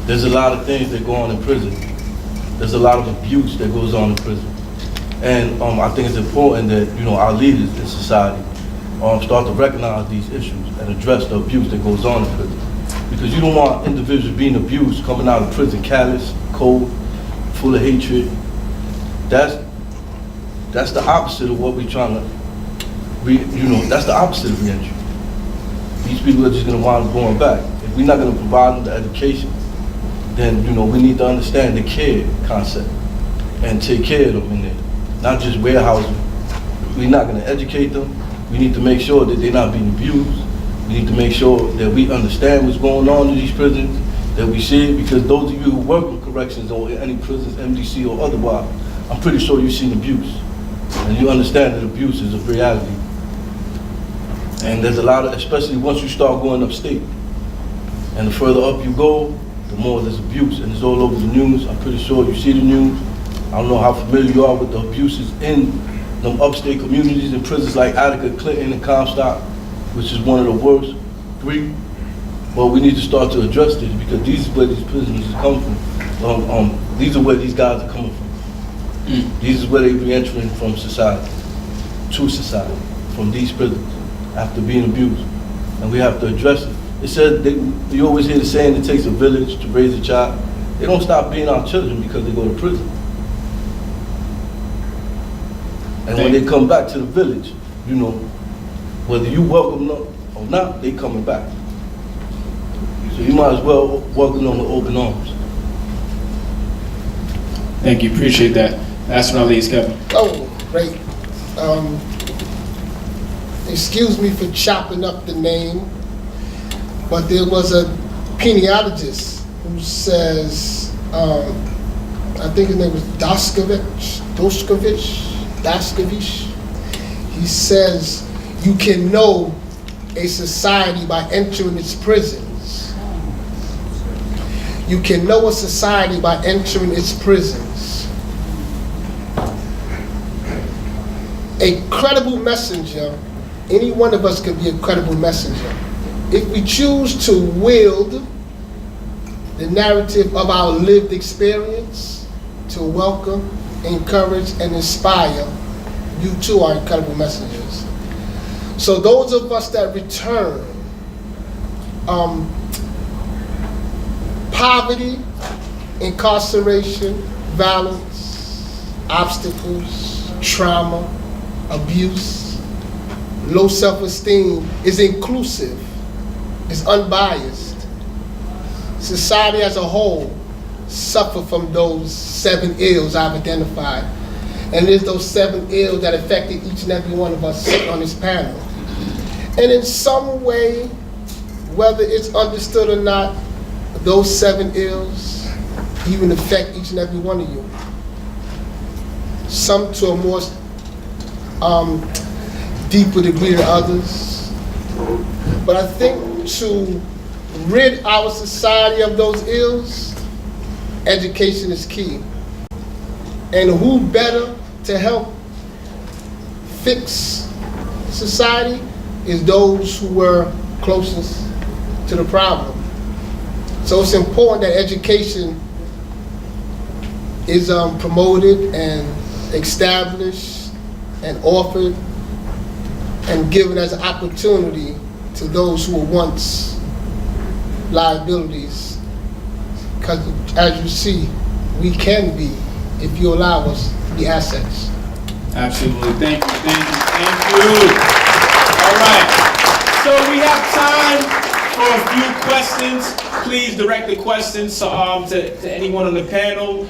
S23: there's a lot of things that go on in prison. There's a lot of abuse that goes on in prison. And I think it's important that, our leaders in society start to recognize these issues and address the abuse that goes on in prison. Because you don't want individuals being abused coming out of prison callous, cold, full of hatred. That's the opposite of what we're trying to, that's the opposite of reentry. These people are just going to wind up going back. If we're not going to provide them the education, then, we need to understand the care concept and take care of them in there. Not just warehouse them. We're not going to educate them. We need to make sure that they're not being abused. We need to make sure that we understand what's going on in these prisons, that we see it, because those of you who work in corrections or in any prisons, MDC or otherwise, I'm pretty sure you've seen abuse. And you understand that abuse is a reality. And there's a lot of, especially once you start going upstate, and the further up you go, the more there's abuse, and it's all over the news. I'm pretty sure you see the news. I don't know how familiar you are with the abuses in them upstate communities and prisons like Attica, Clinton, and Comstock, which is one of the worst 3. But we need to start to address this, because these is where these prisoners come from. These are where these guys are coming from. These is where they're re-entering from society, to society, from these prisons, after being abused. And we have to address it. It says, you always hear the saying, it takes a village to raise a child. They don't stop being our children because they go to prison. And when they come back to the village, whether you welcome them or not, they coming back. So you might as well welcome them with open arms.
S11: Thank you, appreciate that. Last but not least, Kevin.
S6: Oh, great. Excuse me for chopping up the name, but there was a peniatrologist who says, I think his name was Daskovich. He says, you can know a society by entering its prisons. You can know a society by entering its prisons. A credible messenger, any one of us can be a credible messenger. If we choose to wield the narrative of our lived experience to welcome, encourage, and inspire, you too are incredible messengers. So those of us that return, poverty, incarceration, violence, obstacles, trauma, abuse, low self-esteem is inclusive, is unbiased. Society as a whole suffer from those 7 ills I've identified. And there's those 7 ills that affected each and every one of us sitting on this panel. And in some way, whether it's understood or not, those 7 ills even affect each and every one of you. Some to a more deeper degree than others. But I think to rid our society of those ills, education is key. And who better to help fix society is those who were closest to the problem. So it's important that education is promoted and established and offered and given as an opportunity to those who were once liabilities. Because as you see, we can be, if you allow us, be assets.
S11: Absolutely. Thank you. All right. So we have time for a few questions. Please direct the questions to anyone on the panel.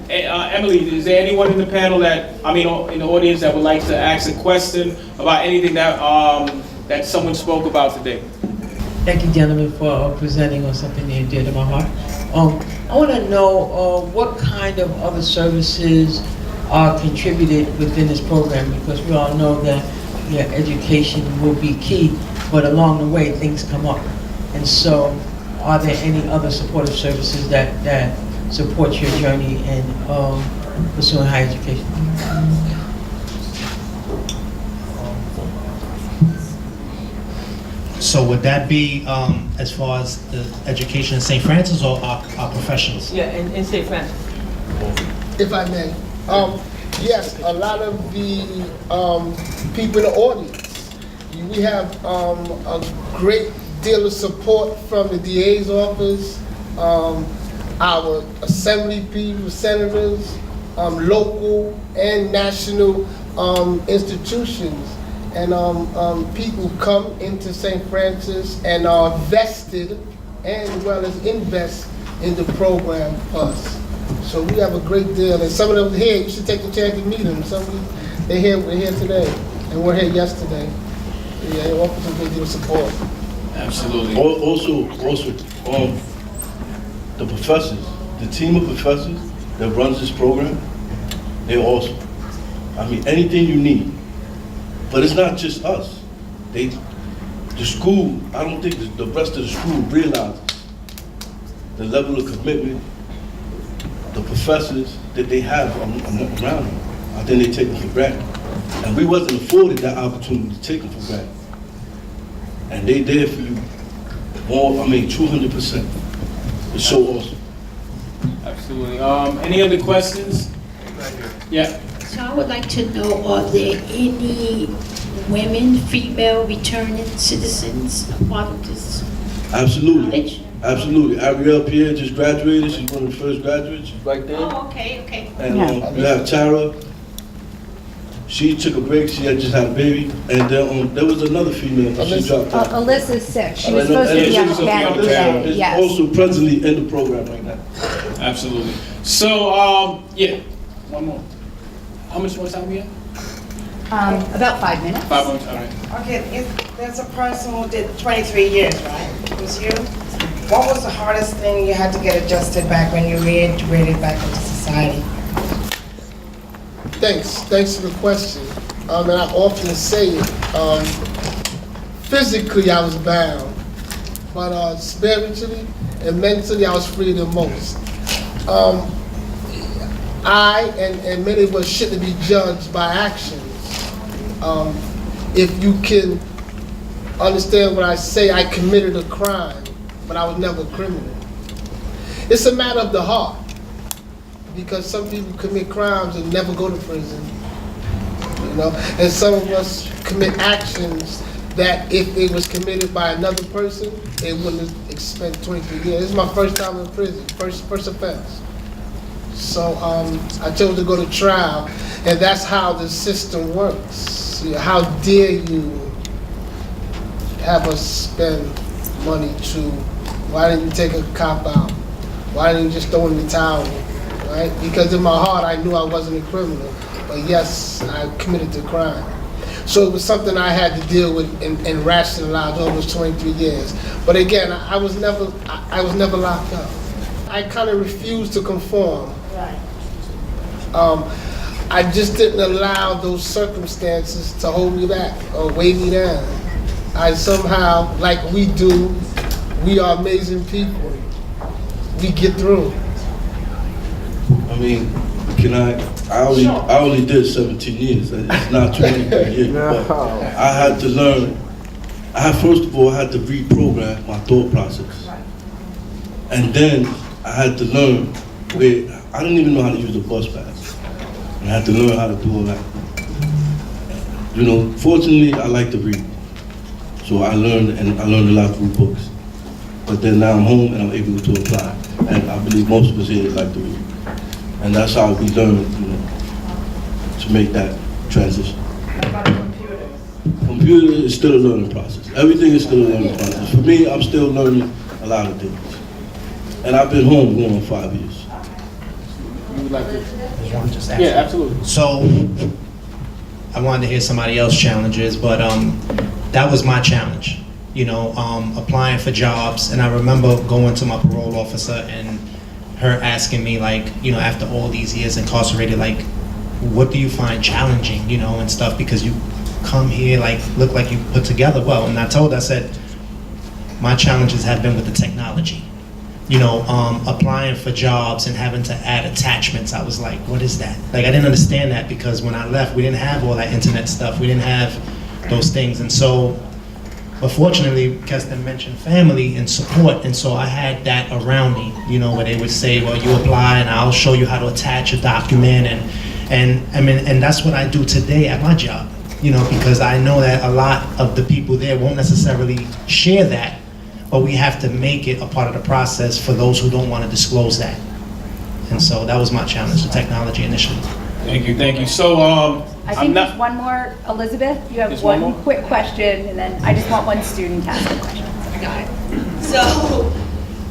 S11: Emily, is there anyone in the panel in the audience that would like to ask a question about anything that someone spoke about today?
S19: Thank you, gentlemen, for presenting on something near and dear to my heart. I want to know what kind of other services are contributed within this program, because we all know that education will be key, but along the way things come up. And so are there any other supportive services that support your journey in pursuing higher education?
S5: So would that be as far as the education in St. Francis or our professionals?
S19: Yeah, in St. Francis.
S6: If I may. Yes, a lot of the people in the audience, we have a great deal of support from the DA's office, our assembly people, senators, local and national institutions. And people come into St. Francis and are vested and as well as invest in the program plus. So we have a great deal, and some of them here, you should take the chance to meet them. We're here today, and we're here yesterday. Yeah, they offer some great deal of support.
S11: Absolutely.
S23: Also, the professors, the team of professors that runs this program, they're awesome. I mean, anything you need. But it's not just us. The school, I don't think the rest of the school realizes the level of commitment, the professors that they have around them. I think they take them for granted. And we wasn't afforded that opportunity to take them for granted. And they there for you, 200%. It's so awesome.
S11: Absolutely. Any other questions?
S23: Right here.
S11: Yeah.
S22: So I would like to know, are there any women, female returning citizens a part of this
S23: Absolutely.
S22: college?
S23: Absolutely. Ariel Pierre just graduated. She's one of the first graduates. She's right there.
S22: Oh, okay.
S23: And you have Tara. She took a break. She had just had a baby. And then there was another female that she dropped out.
S1: Alyssa's sick. She was supposed to be on the panel today.
S23: Is
S1: Yes.
S23: also presently in the program right now.
S11: Absolutely. So, one more. How much more time we have?
S1: About 5 minutes.
S11: 5 minutes, all right.
S9: Okay, there's a person who did 23 years, right? It was you? What was the hardest thing you had to get adjusted back when you reintegrated back into society?
S6: Thanks for the question. And I often say it. Physically, I was bound, but spiritually and mentally, I was free the most. I and many of us shouldn't be judged by actions. If you can understand what I say, I committed a crime, but I was never a criminal. It's a matter of the heart, because some people commit crimes and never go to prison, and some of us commit actions that if it was committed by another person, it wouldn't have spent 23 years. This is my first time in prison, first offense. So I chose to go to trial, and that's how the system works. How dare you have us spend money why didn't you take a cop out? Why didn't you just throw in the towel, right? Because in my heart, I knew I wasn't a criminal, but yes, I committed the crime. So it was something I had to deal with and rationalize over those 23 years. But again, I was never locked up. I kind of refused to conform.
S9: Right.
S6: I just didn't allow those circumstances to hold me back or weigh me down. I somehow, like we do, we are amazing people. We get through.
S23: I mean, I only did 17 years. It's not 20 per year. But I had to learn. First of all, I had to reprogram my thought process. And then I had to learn where I didn't even know how to use the bus pass. And I had to learn how to do all that. You know, fortunately, I like to read. So I learned a lot through books. But then now I'm home and I'm able to apply. And I believe most of us here like to read. And that's how we learn, you know, to make that transition.
S9: What about computers?
S23: Computer is still a learning process. Everything is still a learning process. For me, I'm still learning a lot of things. And I've been home going on 5 years.
S11: You would like to?
S5: Just
S11: Yeah, absolutely.
S5: So, I wanted to hear somebody else's challenges, but that was my challenge. You know, applying for jobs, and I remember going to my parole officer and her asking me, like, you know, after all these years incarcerated, like, what do you find challenging, you know, and stuff, because you come here, like, look like you put together well. And I told her, I said, my challenges have been with the technology. You know, applying for jobs and having to add attachments, I was like, what is that? Like, I didn't understand that, because when I left, we didn't have all that internet stuff. We didn't have those things. And so, but fortunately, Keston mentioned family and support, and so I had that around me, you know, where they would say, well, you apply and I'll show you how to attach a document, and I mean, and that's what I do today at my job, you know, because I know that a lot of the people there won't necessarily share that, but we have to make it a part of the process for those who don't want to disclose that. And so that was my challenge, the technology initially.
S11: Thank you, thank you. So,
S7: I think there's one more. Elizabeth, you have one quick question, and then I just want one student to ask a question.
S3: I got it. So,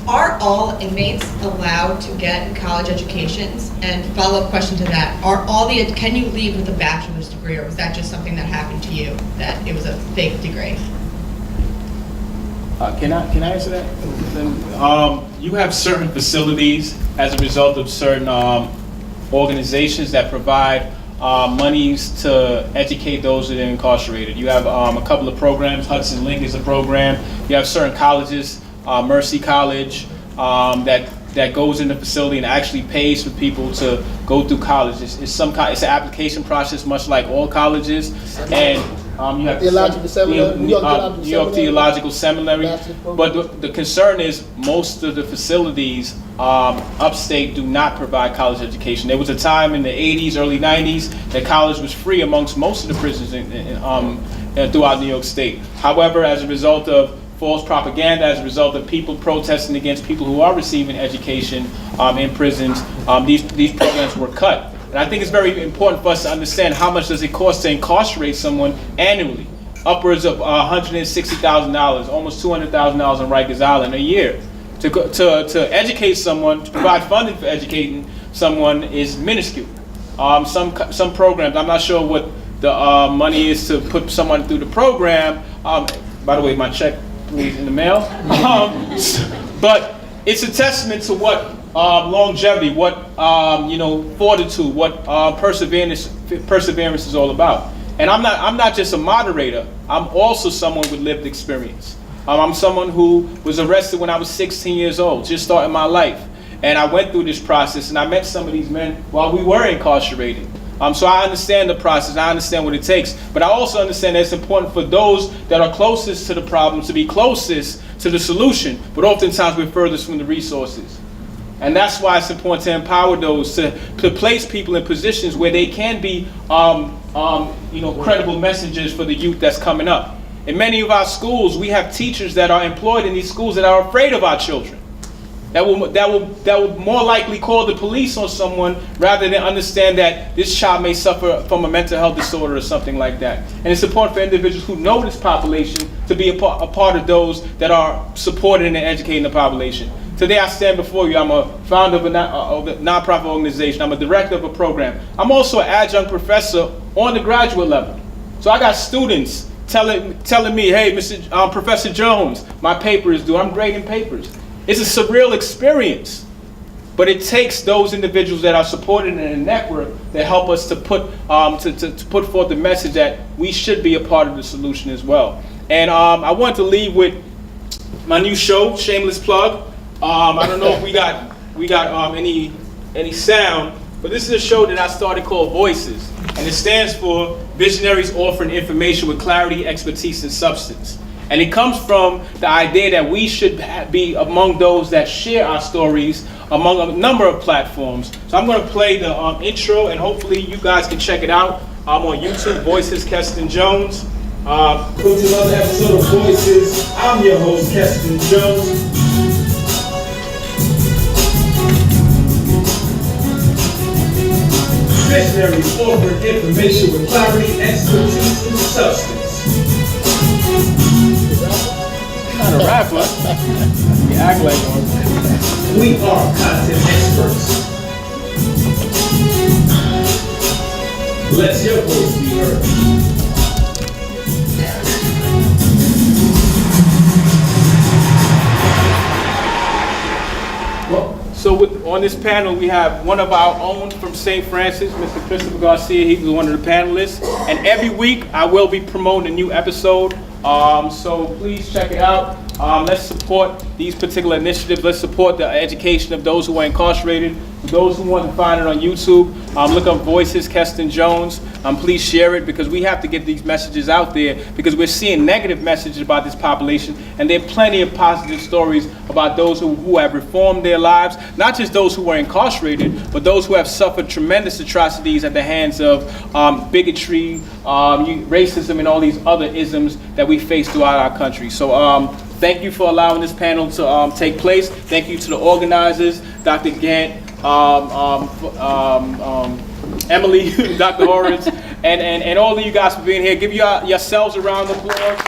S3: are all inmates allowed to get college educations? And follow-up question to that, can you leave with a bachelor's degree, or was that just something that happened to you, that it was a fake degree?
S11: Can I answer that? You have certain facilities as a result of certain organizations that provide monies to educate those that are incarcerated. You have a couple of programs. Hudson Link is a program. You have certain colleges, Mercy College, that goes in the facility and actually pays for people to go through college. It's an application process, much like all colleges. And you have
S6: Theological Seminary,
S11: New York Theological Seminary. But the concern is most of the facilities upstate do not provide college education. There was a time in the 80s, early 90s, that college was free amongst most of the prisons throughout New York State. However, as a result of false propaganda, as a result of people protesting against people who are receiving education in prisons, these programs were cut. And I think it's very important for us to understand how much does it cost to incarcerate someone annually. Upwards of $160,000, almost $200,000 on Rikers Island a year. To educate someone, to provide funding for educating someone is minuscule. Some programs, I'm not sure what the money is to put someone through the program. By the way, my check please in the mail. But it's a testament to what longevity, what fortitude, what perseverance is all about. And I'm not just a moderator. I'm also someone with lived experience. I'm someone who was arrested when I was 16 years old, just starting my life. And I went through this process, and I met some of these men while we were incarcerated. So I understand the process, I understand what it takes, but I also understand that it's important for those that are closest to the problem to be closest to the solution, but oftentimes we're furthest from the resources. And that's why it's important to empower those, to place people in positions where they can be credible messengers for the youth that's coming up. In many of our schools, we have teachers that are employed in these schools that are afraid of our children. That will more likely call the police on someone rather than understand that this child may suffer from a mental health disorder or something like that. And it's important for individuals who know this population to be a part of those that are supporting and educating the population. Today I stand before you. I'm a founder of a nonprofit organization. I'm a director of a program. I'm also an adjunct professor on the graduate level. So I got students telling me, hey, Professor Jones, my paper is due. I'm grading papers. It's a surreal experience, but it takes those individuals that are supported in a network that help us to put forth the message that we should be a part of the solution as well. And I want to leave with my new show, shameless plug. I don't know if we got any sound, but this is a show that I started called Voices, and it stands for Visionaries Offering Information with Clarity, Expertise, and Substance. And it comes from the idea that we should be among those that share our stories among a number of platforms. So I'm going to play the intro, and hopefully you guys can check it out. I'm on YouTube, Voices, Keston Jones. Welcome to another episode of Voices. I'm your host, Keston Jones. Visionaries offering information with clarity, expertise, and substance. Not a rapper. You act like one. We are content experts. Let your voice be heard. So on this panel, we have one of our own from St. Francis, Mr. Christopher Garcia. He was one of the panelists. And every week, I will be promoting a new episode. So please check it out. Let's support these particular initiatives. Let's support the education of those who are incarcerated. For those who want to find it on YouTube, look up Voices, Keston Jones. Please share it, because we have to get these messages out there, because we're seeing negative messages about this population, and there are plenty of positive stories about those who have reformed their lives, not just those who were incarcerated, but those who have suffered tremendous atrocities at the hands of bigotry, racism, and all these other isms that we face throughout our country. So thank you for allowing this panel to take place. Thank you to the organizers, Dr. Gantt, Emily, Dr. Horowitz, and all of you guys for being here. Give yourselves a round of applause.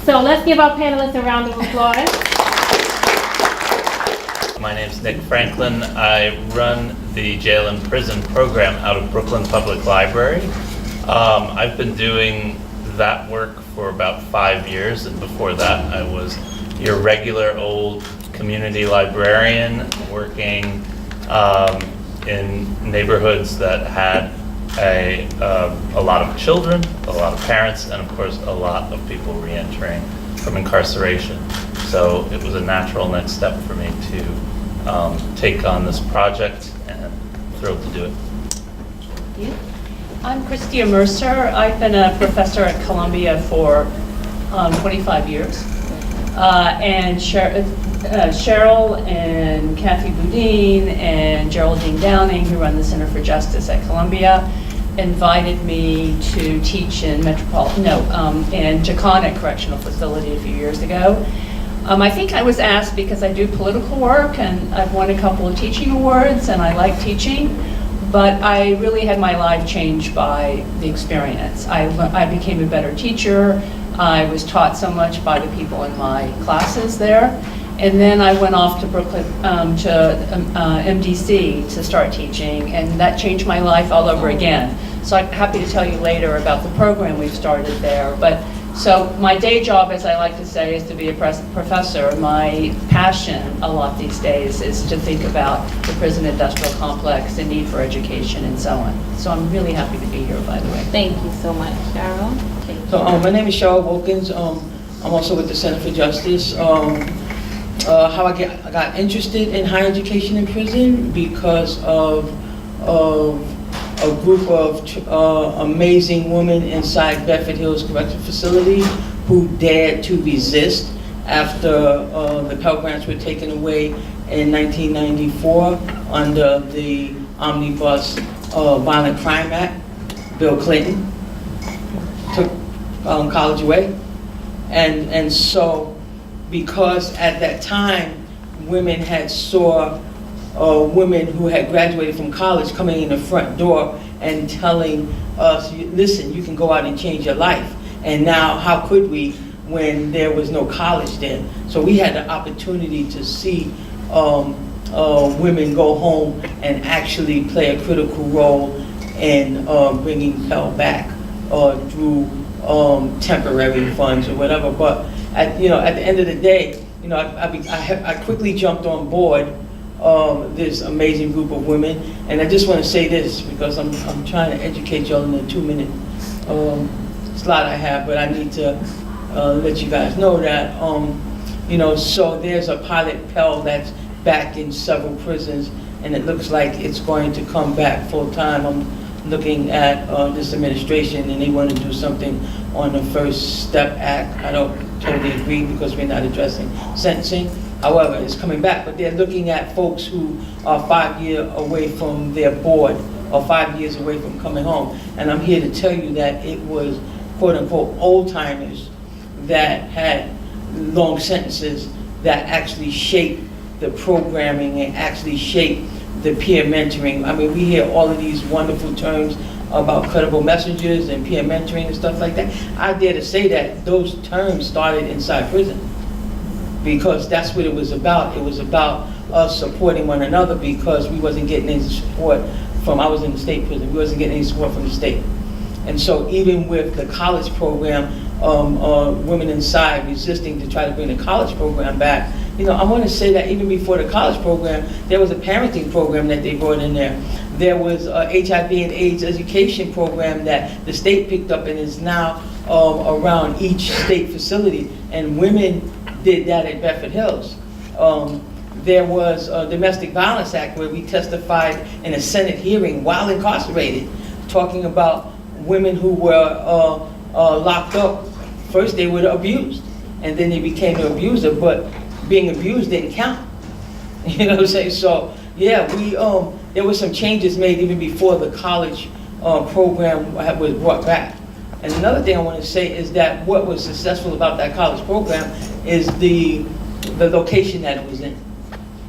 S8: So let's give our panelists a round of applause.
S12: My name's Nick Franklin. I run the Jail and Prison Program out of Brooklyn Public Library. I've been doing that work for about 5 years, and before that I was your regular old community librarian working in neighborhoods that had a lot of children, a lot of parents, and of course a lot of people re-entering from incarceration. So it was a natural next step for me to take on this project, and thrilled to do it.
S13: Yeah. I'm Christia Mercer. I've been a professor at Columbia for 25 years. And Cheryl and Kathy Boudin and Geraldine Downing, who run the Center for Justice at Columbia, invited me to teach in in Jaconic Correctional Facility a few years ago. I think I was asked because I do political work, and I've won a couple of teaching awards, and I like teaching. But I really had my life changed by the experience. I became a better teacher. I was taught so much by the people in my classes there. And then I went off to Brooklyn, to MDC to start teaching, and that changed my life all over again. So I'm happy to tell you later about the program we've started there. But so my day job, as I like to say, is to be a professor. My passion a lot these days is to think about the prison industrial complex, the need for education, and so on. So I'm really happy to be here, by the way.
S8: Thank you so much, Cheryl.
S19: So my name is Cheryl Wilkins. I'm also with the Center for Justice. How I got interested in higher education in prison because of a group of amazing women inside Bedford Hills Correctional Facility who dared to resist after the Pell Grants were taken away in 1994 under the Omnibus Violent Crime Act. Bill Clinton took college away. And so, because at that time, women had saw women who had graduated from college coming in the front door and telling us, listen, you can go out and change your life. And now, how could we when there was no college then? So we had the opportunity to see women go home and actually play a critical role in bringing Pell back through temporary funds or whatever. But at the end of the day, I quickly jumped on board this amazing group of women, and I just want to say this because I'm trying to educate y'all in the 2-minute slot I have, but I need to let you guys know that, so there's a pilot Pell that's back in several prisons, and it looks like it's going to come back full-time. I'm looking at this administration, and they want to do something on the First Step Act. I don't totally agree because we're not addressing sentencing. However, it's coming back, but they're looking at folks who are 5 years away from their board or 5 years away from coming home. And I'm here to tell you that it was quote-unquote old-timers that had long sentences that actually shaped the programming and actually shaped the peer mentoring. I mean, we hear all of these wonderful terms about credible messages and peer mentoring and stuff like that. I dare to say that those terms started inside prison, because that's what it was about. It was about us supporting one another, because we wasn't getting any support from, I was in the state prison, we wasn't getting any support from the state. And so even with the college program, women inside resisting to try to bring the college program back, I want to say that even before the college program, there was a parenting program that they brought in there. There was a HIV and AIDS education program that the state picked up and is now around each state facility, and women did that at Bedford Hills. There was a Domestic Violence Act where we testified in a Senate hearing while incarcerated, talking about women who were locked up. First they were abused, and then they became an abuser, but being abused didn't count. You know what I'm saying? So yeah, there were some changes made even before the college program was brought back. And another thing I want to say is that what was successful about that college program is the location that it was in.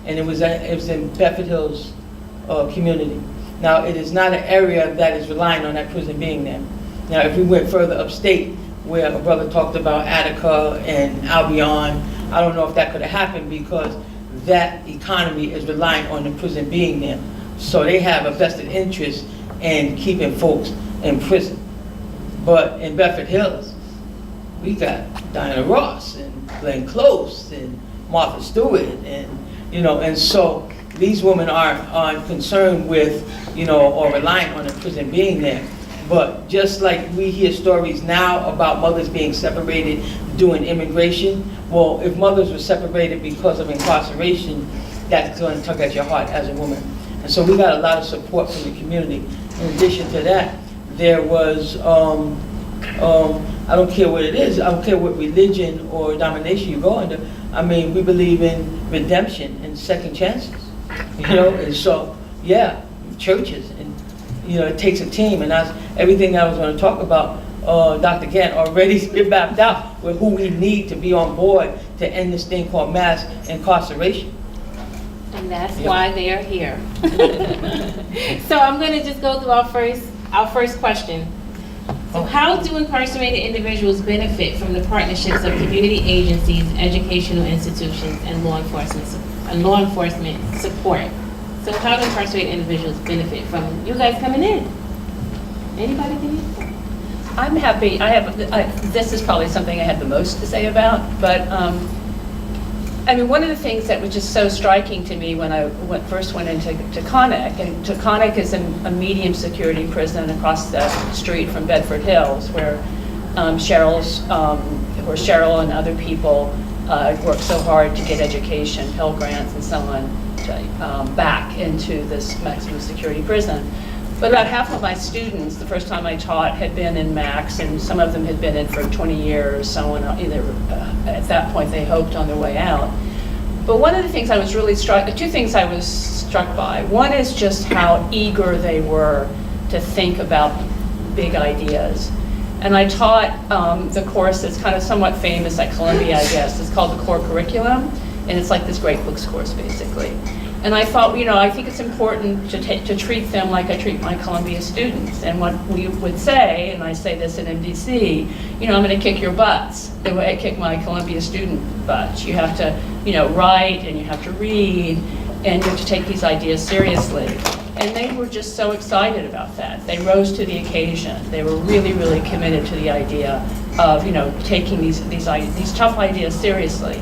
S19: And it was in Bedford Hills community. Now, it is not an area that is relying on that prison being there. Now, if we went further upstate, where a brother talked about Attica and Albion, I don't know if that could have happened, because that economy is relying on the prison being there. So they have a vested interest in keeping folks in prison. But in Bedford Hills, we got Diana Ross and Glenn Close and Martha Stewart, and so these women are concerned with, or relying on the prison being there. But just like we hear stories now about mothers being separated during immigration, well, if mothers were separated because of incarceration, that's going to tug at your heart as a woman. And so we got a lot of support from the community. In addition to that, there was, I don't care what it is, I don't care what religion or domination you go under, I mean, we believe in redemption and second chances, and so, yeah, churches, and, it takes a team, and that's everything that I was going to talk about. Dr. Gantt already mapped out with who we need to be on board to end this thing called mass incarceration.
S8: And that's why they're here. So I'm going to just go through our first question. So how do incarcerated individuals benefit from the partnerships of community agencies, educational institutions, and law enforcement support? So how do incarcerated individuals benefit from you guys coming in? Anybody can answer?
S13: I'm happy. This is probably something I had the most to say about, but I mean, one of the things that was just so striking to me when I first went into Connick, and Connick is a medium security prison across the street from Bedford Hills, where Cheryl and other people worked so hard to get education, Pell Grants and so on, back into this maximum security prison. But about half of my students, the first time I taught, had been in Max, and some of them had been in for 20 years, so on. Either at that point they hoped on their way out. But one of the things I was really two things I was struck by. One is just how eager they were to think about big ideas. And I taught the course that's kind of somewhat famous at Columbia, I guess. It's called the Core Curriculum, and it's like this great books course, basically. And I thought, I think it's important to treat them like I treat my Columbia students. And what we would say, and I say this in MDC, I'm going to kick your butts the way I kick my Columbia student butts. You have to, write, and you have to read, and you have to take these ideas seriously. And they were just so excited about that. They rose to the occasion. They were really, really committed to the idea of, taking these tough ideas seriously.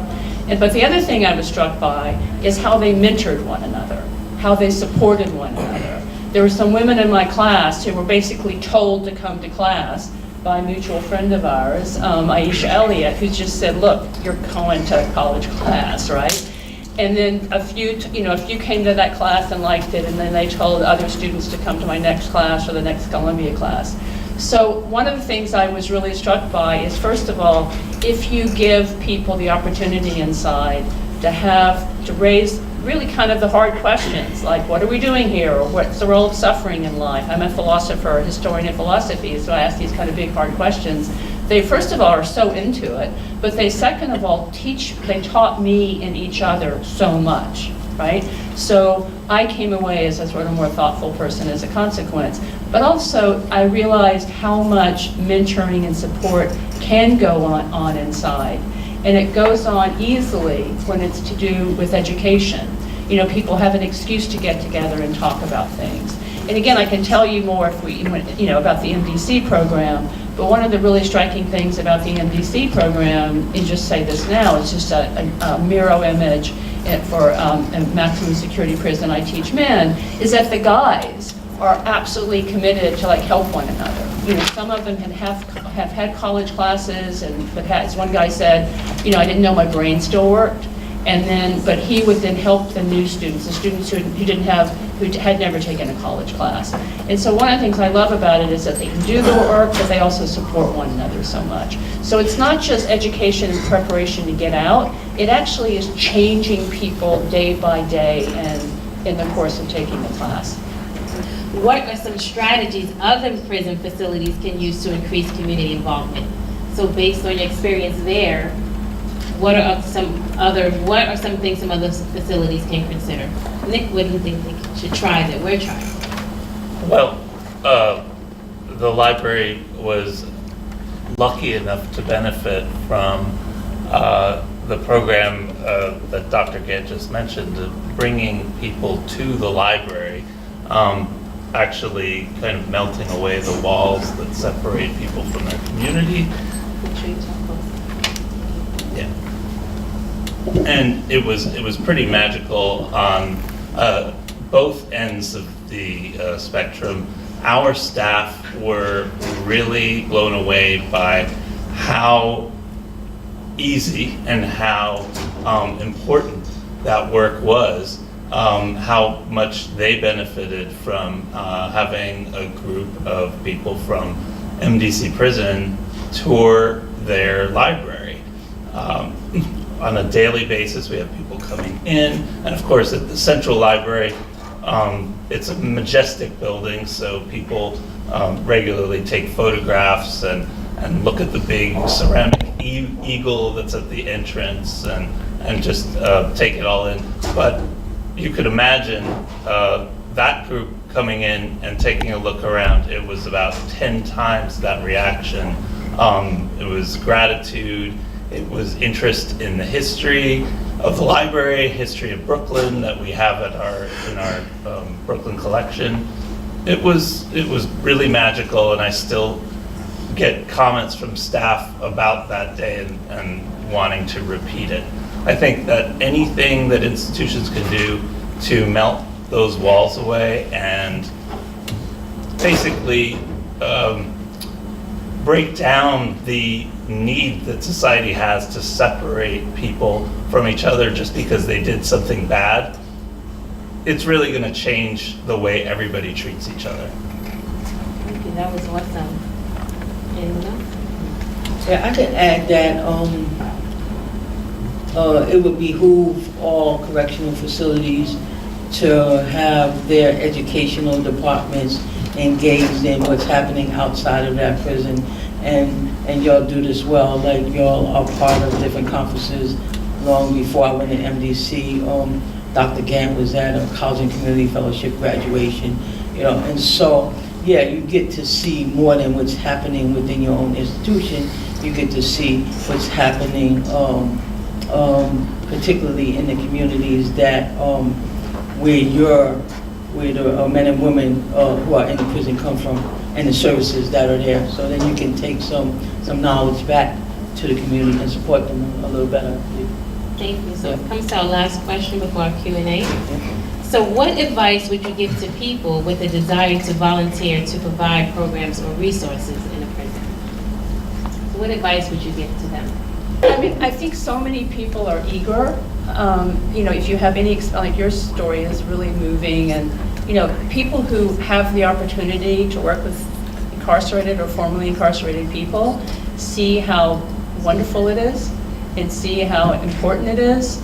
S13: But the other thing I was struck by is how they mentored one another, how they supported one another. There were some women in my class who were basically told to come to class by a mutual friend of ours, Aisha Elliott, who just said, look, you're going to a college class, right? And then a few came to that class and liked it, and then they told other students to come to my next class or the next Columbia class. So one of the things I was really struck by is, first of all, if you give people the opportunity inside to raise really kind of the hard questions, like what are we doing here, or what's the role of suffering in life? I'm a philosopher, a historian of philosophy, so I ask these kind of big hard questions. They first of all are so into it, but they second of all they taught me and each other so much, right? So I came away as a sort of more thoughtful person as a consequence, but also I realized how much mentoring and support can go on inside. And it goes on easily when it's to do with education. You know, people have an excuse to get together and talk about things. And again, I can tell you more if we, about the MDC program, but one of the really striking things about the MDC program, and just say this now, it's just a mirror image for a maximum security prison I teach men, is that the guys are absolutely committed to help one another. Some of them have had college classes, but as one guy said, I didn't know my brain still worked. But he would then help the new students, the students who had never taken a college class. And so one of the things I love about it is that they can do the work, but they also support one another so much. So it's not just education and preparation to get out, it actually is changing people day by day and in the course of taking the class.
S8: What are some strategies other prison facilities can use to increase community involvement? So based on your experience there, what are some things some other facilities can consider? Nick, what do you think they should try that we're trying?
S12: Well, the library was lucky enough to benefit from the program that Dr. Gantt just mentioned, bringing people to the library, actually kind of melting away the walls that separate people from their community. Yeah. And it was pretty magical on both ends of the spectrum. Our staff were really blown away by how easy and how important that work was, how much they benefited from having a group of people from MDC prison tour their library. On a daily basis, we have people coming in, and of course at the Central Library, it's a majestic building, so people regularly take photographs and look at the big ceramic eagle that's at the entrance and just take it all in. But you could imagine that group coming in and taking a look around. It was about 10 times that reaction. It was gratitude. It was interest in the history of the library, history of Brooklyn that we have in our Brooklyn collection. It was really magical, and I still get comments from staff about that day and wanting to repeat it. I think that anything that institutions can do to melt those walls away and basically break down the need that society has to separate people from each other just because they did something bad, it's really going to change the way everybody treats each other.
S8: Thank you. That was awesome.
S19: Yeah, I can add that it would behoove all correctional facilities to have their educational departments engaged in what's happening outside of that prison, and y'all do this well. Like, y'all are part of different conferences. Long before I went to MDC, Dr. Gantt was at a College and Community Fellowship graduation, and so yeah, you get to see more than what's happening within your own institution. You get to see what's happening, particularly in the communities that where the men and women who are in the prison come from, and the services that are there. So then you can take some knowledge back to the community and support them a little better.
S8: Thank you. So it comes to our last question before our Q&A. So what advice would you give to people with a desire to volunteer to provide programs or resources in a prison? what advice would you give to them?
S13: I mean, I think so many people are eager. You know, if you have any, like your story is really moving, and, you know, people who have the opportunity to work with incarcerated or formerly incarcerated people see how wonderful it is, and see how important it is,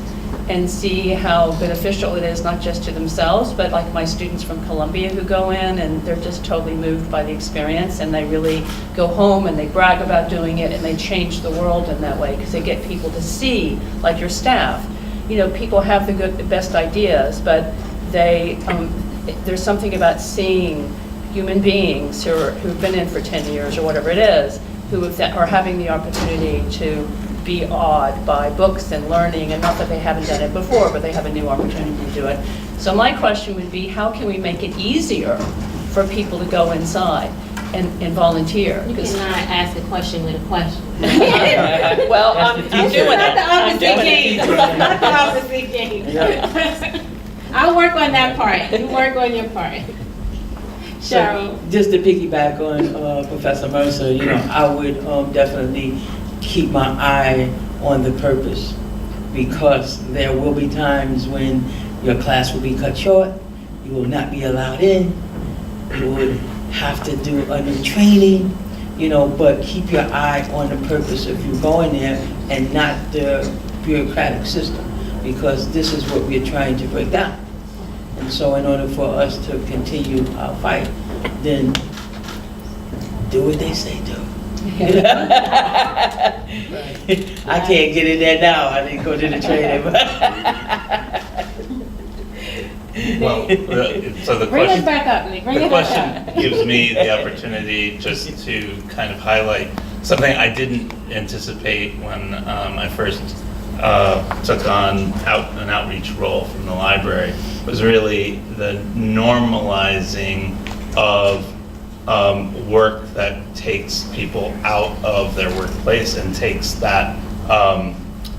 S13: and see how beneficial it is, not just to themselves, but like my students from Columbia who go in and they're just totally moved by the experience, and they really go home and they brag about doing it, and they change the world in that way because they get people to see, like your staff. You know, people have the best ideas, but there's something about seeing human beings who've been in for 10 years or whatever it is, who are having the opportunity to be awed by books and learning, and not that they haven't done it before, but they have a new opportunity to do it. So my question would be, how can we make it easier for people to go inside and volunteer?
S8: You cannot ask a question with a question.
S13: Well, I'm doing it.
S8: Not the opposite game. Not the opposite game. I'll work on that part. You work on your part. Cheryl.
S19: So, just to piggyback on Professor Mercer, you know, I would definitely keep my eye on the purpose, because there will be times when your class will be cut short, you will not be allowed in, you would have to do a new training, you know, but keep your eye on the purpose of you going there and not the bureaucratic system, because this is what we're trying to break down. And so in order for us to continue our fight, then do what they say do. I can't get in there now. I didn't go to the training.
S12: Well, so the
S8: Bring
S12: question,
S8: us back up, Nick. Bring
S12: the
S8: it back
S12: question
S8: up.
S12: gives me the opportunity just to kind of highlight something I didn't anticipate when I first took on an outreach role from the library, was really the normalizing of work that takes people out of their workplace and takes that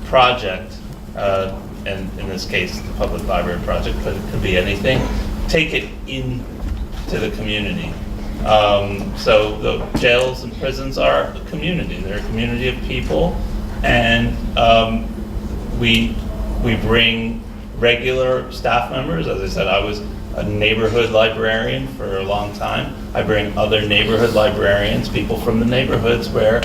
S12: project, and in this case, the public library project, but it could be anything, take it into the community. So the jails and prisons are a community. They're a community of people, and we bring regular staff members. As I said, I was a neighborhood librarian for a long time. I bring other neighborhood librarians, people from the neighborhoods where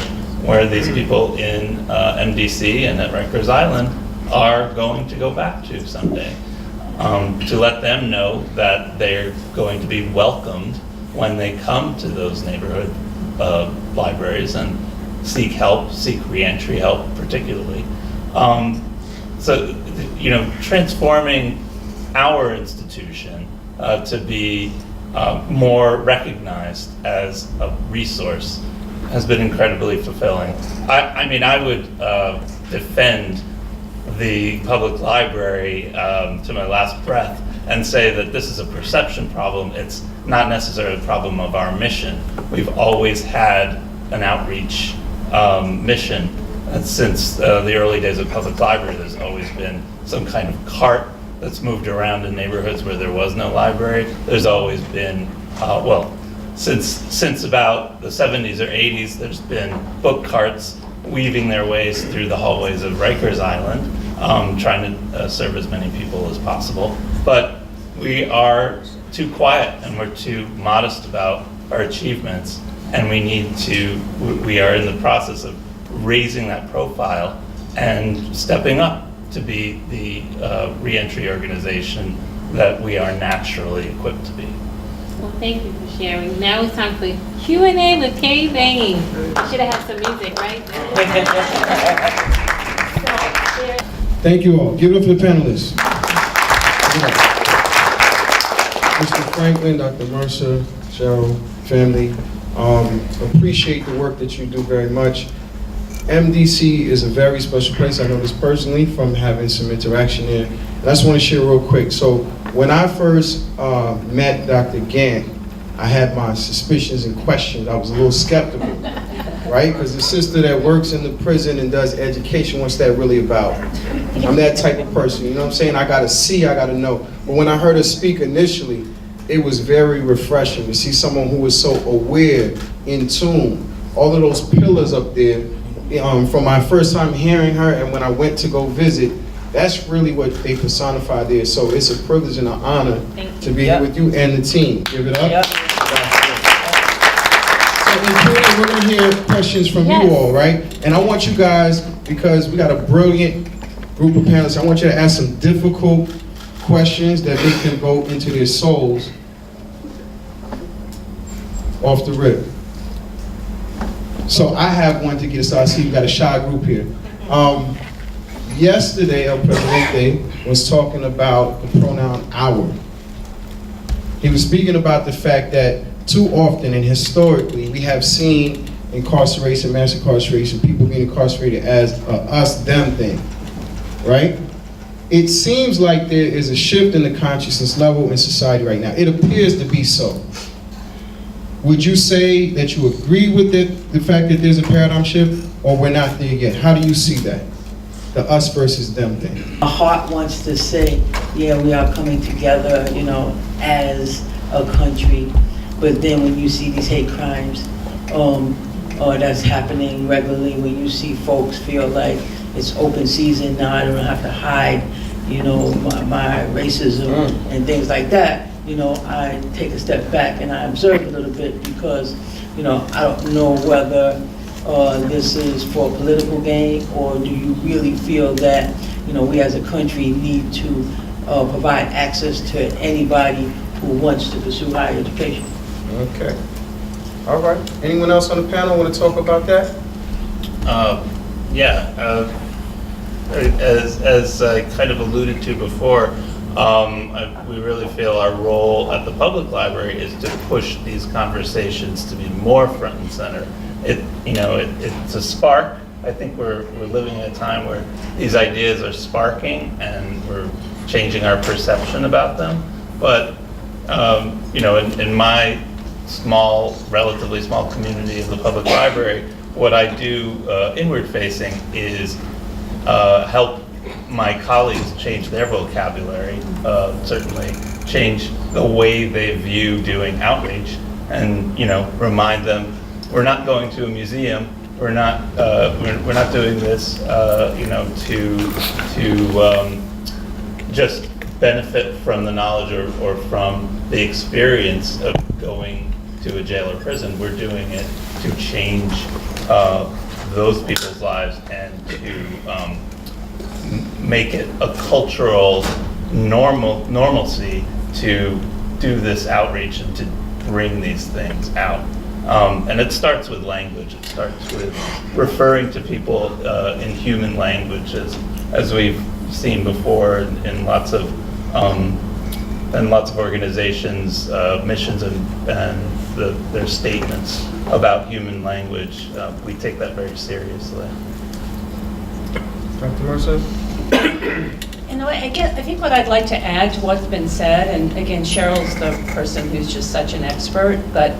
S12: these people in MDC and at Rikers Island are going to go back to someday, to let them know that they're going to be welcomed when they come to those neighborhood libraries and seek help, seek reentry help particularly. So, you know, transforming our institution to be more recognized as a resource has been incredibly fulfilling. I mean, I would defend the public library to my last breath and say that this is a perception problem. It's not necessarily a problem of our mission. We've always had an outreach mission. Since the early days of public library, there's always been some kind of cart that's moved around in neighborhoods where there was no library. There's always been, well, since about the 70s or 80s, there's been book carts weaving their ways through the hallways of Rikers Island, trying to serve as many people as possible. But we are too quiet and we're too modest about our achievements, and we are in the process of raising that profile and stepping up to be the reentry organization that we are naturally equipped to be.
S8: Well, thank you for sharing. Now it's time for Q&A with Kay Bain. Should have had some music, right?
S14: Thank you all. Give it up for the panelists. Mr. Franklin, Dr. Mercer, Cheryl, family, appreciate the work that you do very much. MDC is a very special place. I know this personally from having some interaction there. And I just want to share real quick. So when I first met Dr. Gantt, I had my suspicions and questions. I was a little skeptical, right? Because the sister that works in the prison and does education, what's that really about? I'm that type of person, you know what I'm saying? I gotta see, I gotta know. But when I heard her speak initially, it was very refreshing to see someone who was so aware, in tune all of those pillars up there, from my first time hearing her and when I went to go visit, that's really what they personify there. So it's a privilege and an honor to be here with you and the team. Give it up. So in Q&A, we're gonna hear questions from you all, right? And I want you guys, because we got a brilliant group of panelists, I want you to ask some difficult questions that they can go into their souls off the rip. So I have one to get us started. I see we got a shy group here. Yesterday, El Presidente was talking about the pronoun our. He was speaking about the fact that too often and historically we have seen incarceration, mass incarceration, people being incarcerated as a us, them thing, right? It seems like there is a shift in the consciousness level in society right now. It appears to be so. Would you say that you agree with the fact that there's a paradigm shift, or we're not there yet? How do you see that? The us versus them thing.
S15: My heart wants to say, yeah, we are coming together, you know, as a country. But then when you see these hate crimes that's happening regularly, when you see folks feel like it's open season now, I don't have to hide, you know, my racism and things like that, you know, I take a step back and I observe a little bit because, you know, I don't know whether this is for political gain, or do you really feel that, you know, we as a country need to provide access to anybody who wants to pursue higher education?
S14: Okay. All right. Anyone else on the panel want to talk about that?
S12: As I kind of alluded to before, we really feel our role at the public library is to push these conversations to be more front and center. It's a spark. I think we're living in a time where these ideas are sparking and we're changing our perception about them. But in my relatively small community of the public library, what I do inward-facing is help my colleagues change their vocabulary, certainly change the way they view doing outreach, and remind them we're not going to a museum. We're not doing this to just benefit from the knowledge or from the experience of going to a jail or prison. We're doing it to change those people's lives and to make it a cultural normalcy to do this outreach and to bring these things out. And it starts with language. It starts with referring to people in human language, as we've seen before in lots of organizations, missions, and their statements about human language. We take that very seriously.
S14: Dr. Mercer?
S13: I think what I'd like to add to what's been said, and again, Cheryl's the person who's just such an expert, but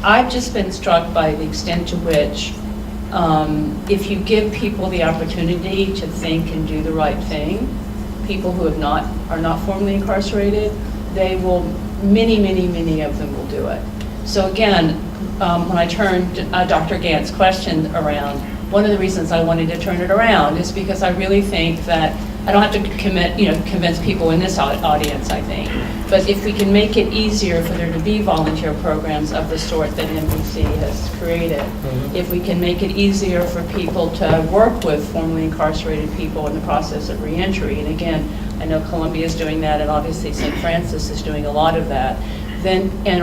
S13: I've just been struck by the extent to which if you give people the opportunity to think and do the right thing, people who are not formally incarcerated, they will, many of them will do it. So again, when I turned Dr. Gantt's question around, one of the reasons I wanted to turn it around is because I really think that I don't have to convince people in this audience, I think. But if we can make it easier for there to be volunteer programs of the sort that NBC has created, if we can make it easier for people to work with formerly incarcerated people in the process of reentry, and again, I know Columbia is doing that, and obviously St. Francis is doing a lot of that,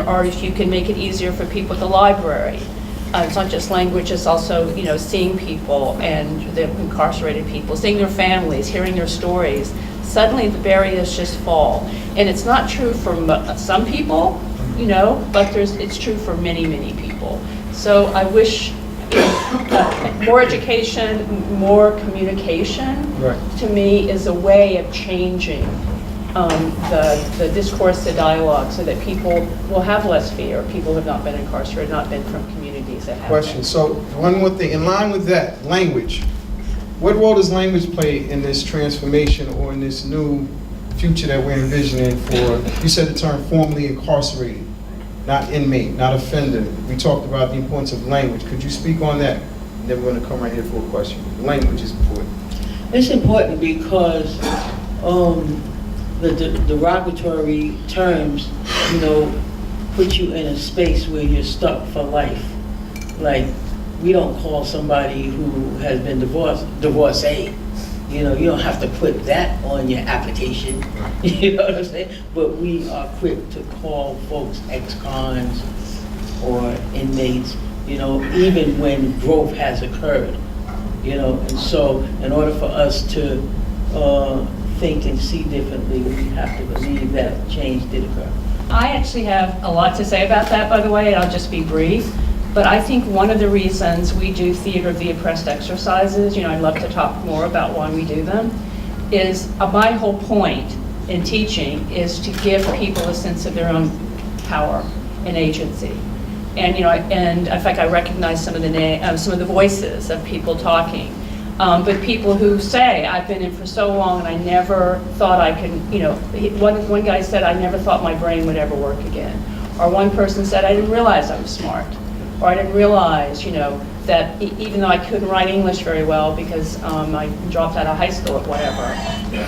S13: or if you can make it easier for people at the library. It's not just language, it's also, seeing people and the incarcerated people, seeing their families, hearing their stories. Suddenly the barriers just fall. And it's not true for some people, but it's true for many people. So I wish more education, more communication, to me, is a way of changing the discourse, the dialogue, so that people will have less fear. People who have not been incarcerated, not been from communities that have
S14: Question.
S13: been.
S14: So one more thing, in line with that, language. What role does language play in this transformation or in this new future that we're envisioning for, you said the term formerly incarcerated. not inmate, not offender. We talked about the importance of language. Could you speak on that? And then we're going to come right here for a question. Language is important.
S15: It's important because the derogatory terms, you know, put you in a space where you're stuck for life. Like, we don't call somebody who has been divorcee. You know, you don't have to put that on your application. You know what I'm saying? But we are quick to call folks ex-cons or inmates, you know, even when growth has occurred. You know, and so in order for us to think and see differently, we have to believe that change did occur.
S13: I actually have a lot to say about that, by the way, and I'll just be brief. But I think one of the reasons we do Theater of the Oppressed exercises, you know, I'd love to talk more about why we do them, is my whole point in teaching is to give people a sense of their own power and agency. And, you know, and in fact, I recognize some of the voices of people talking. But people who say, I've been in for so long and I never thought I could, you know, one guy said, I never thought my brain would ever work again. Or one person said, I didn't realize I was smart. Or I didn't realize, you know, that even though I couldn't write English very well because I dropped out of high school or whatever,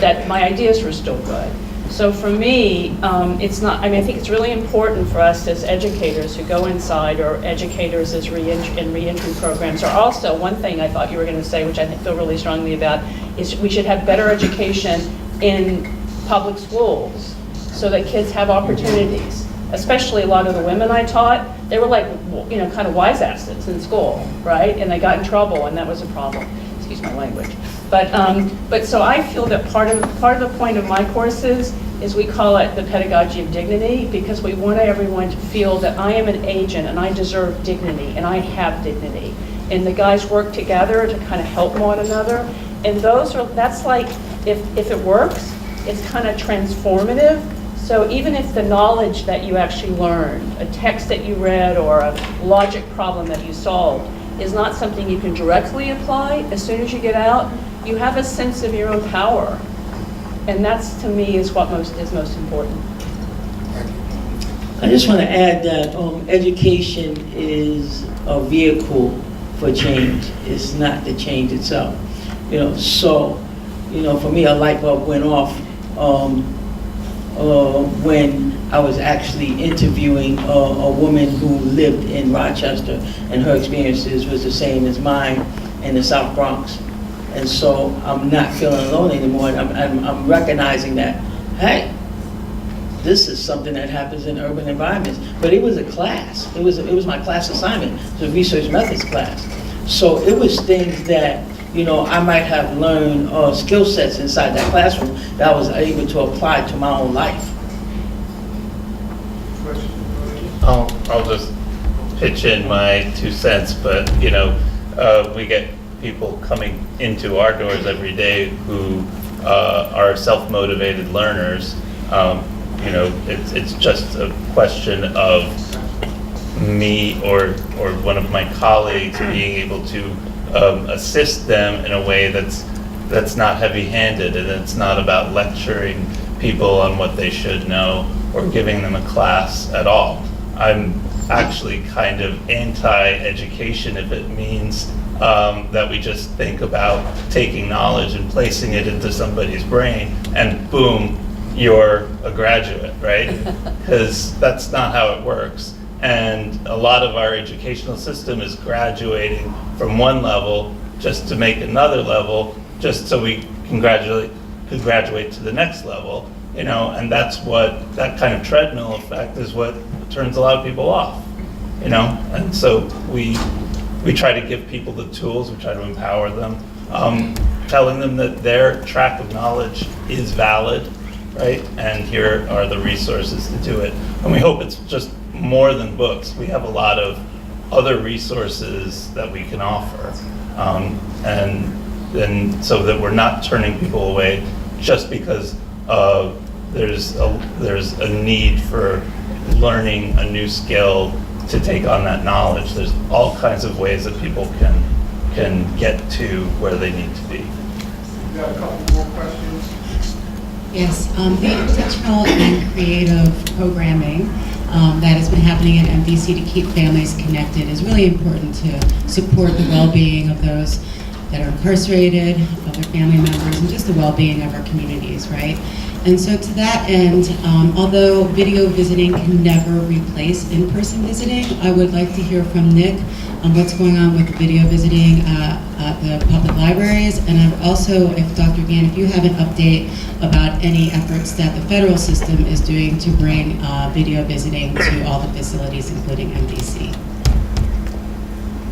S13: that my ideas were still good. So for me, it's not, I mean, I think it's really important for us as educators who go inside, or educators as in reentry programs, or also one thing I thought you were going to say, which I feel really strongly about, is we should have better education in public schools so that kids have opportunities. Especially a lot of the women I taught, they were like, you know, kind of wise asses in school, right? And they got in trouble, and that was a problem. Excuse my language. But so I feel that part of the point of my courses is we call it the pedagogy of dignity, because we want everyone to feel that I am an agent and I deserve dignity and I have dignity. And the guys work together to kind of help one another. And that's like, if it works, it's kind of transformative. So even if the knowledge that you actually learned, a text that you read or a logic problem that you solved, is not something you can directly apply, as soon as you get out, you have a sense of your own power. And that's, to me, is what is most important.
S15: I just want to add that education is a vehicle for change. It's not the change itself. You know, so, you know, for me, a light bulb went off when I was actually interviewing a woman who lived in Rochester, and her experiences was the same as mine in the South Bronx. And so I'm not feeling alone anymore, and I'm recognizing that, hey, this is something that happens in urban environments. But it was a class. It was my class assignment. It was a research methods class. So it was things that, you know, I might have learned skill sets inside that classroom that I was able to apply to my own life.
S12: I'll just pitch in my 2 cents, but, you know, we get people coming into our doors every day who are self-motivated learners. You know, it's just a question of me or one of my colleagues being able to assist them in a way that's not heavy-handed, and it's not about lecturing people on what they should know or giving them a class at all. I'm actually kind of anti-education if it means that we just think about taking knowledge and placing it into somebody's brain and boom, you're a graduate, right? Because that's not how it works. And a lot of our educational system is graduating from one level just to make another level, just so we can graduate to the next level, you know, and that's what, that kind of treadmill effect is what turns a lot of people off, you know? And so we try to give people the tools, we try to empower them, telling them that their track of knowledge is valid, right? And here are the resources to do it. And we hope it's just more than books. We have a lot of other resources that we can offer. And so that we're not turning people away just because there's a need for learning a new skill to take on that knowledge. There's all kinds of ways that people can get to where they need to be.
S14: We got a couple more questions.
S16: Yes, the intentional and creative programming that has been happening at MDC to keep families connected is really important to support the well-being of those that are incarcerated, of their family members, and just the well-being of our communities, right? And so to that end, although video visiting can never replace in-person visiting, I would like to hear from Nick on what's going on with video visiting at the public libraries. And I've also, if Dr. Gantt, if you have an update about any efforts that the federal system is doing to bring video visiting to all the facilities, including MDC.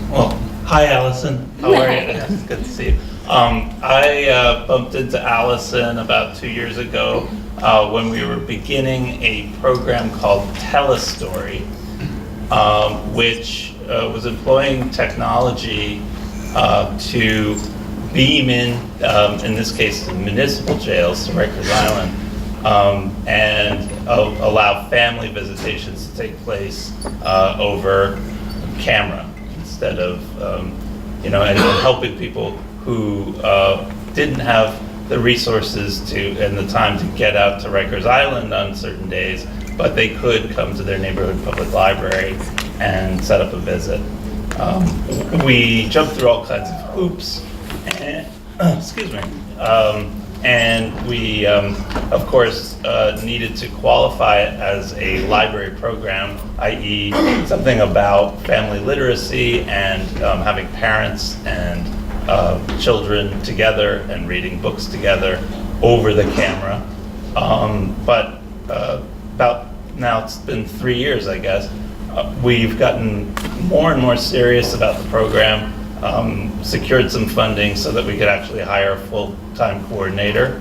S12: Well, hi, Allison. How are you? It's good to see you. I bumped into Allison about 2 years ago when we were beginning a program called Tell a Story, which was employing technology to beam in this case, the municipal jails to Rikers Island, and allow family visitations to take place over camera instead of, and helping people who didn't have the resources and the time to get out to Rikers Island on certain days, but they could come to their neighborhood public library and set up a visit. We jumped through all kinds of hoops, and, and we, of course, needed to qualify it as a library program, i.e. something about family literacy and having parents and children together and reading books together over the camera. But about now, it's been 3 years, I guess, we've gotten more and more serious about the program, secured some funding so that we could actually hire a full-time coordinator.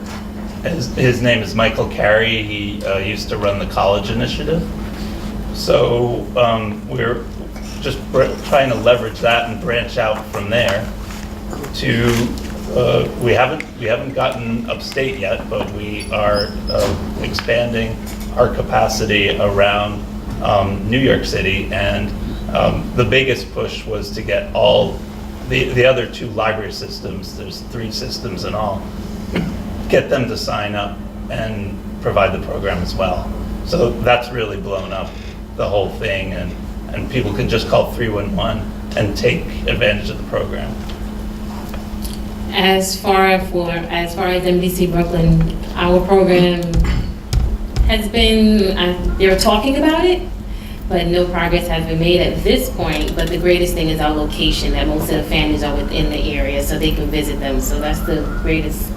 S12: His name is Michael Carey. He used to run the college initiative. So we're just trying to leverage that and branch out from there to, we haven't gotten upstate yet, but we are expanding our capacity around New York City, and the biggest push was to get all the other 2 library systems, there's 3 systems in all, get them to sign up and provide the program as well. So that's really blown up the whole thing, and people can just call 311 and take advantage of the program.
S8: As far as MDC Brooklyn, our program has been, they're talking about it, but no progress has been made at this point. But the greatest thing is our location, that most of the families are within the area so they can visit them. So that's the greatest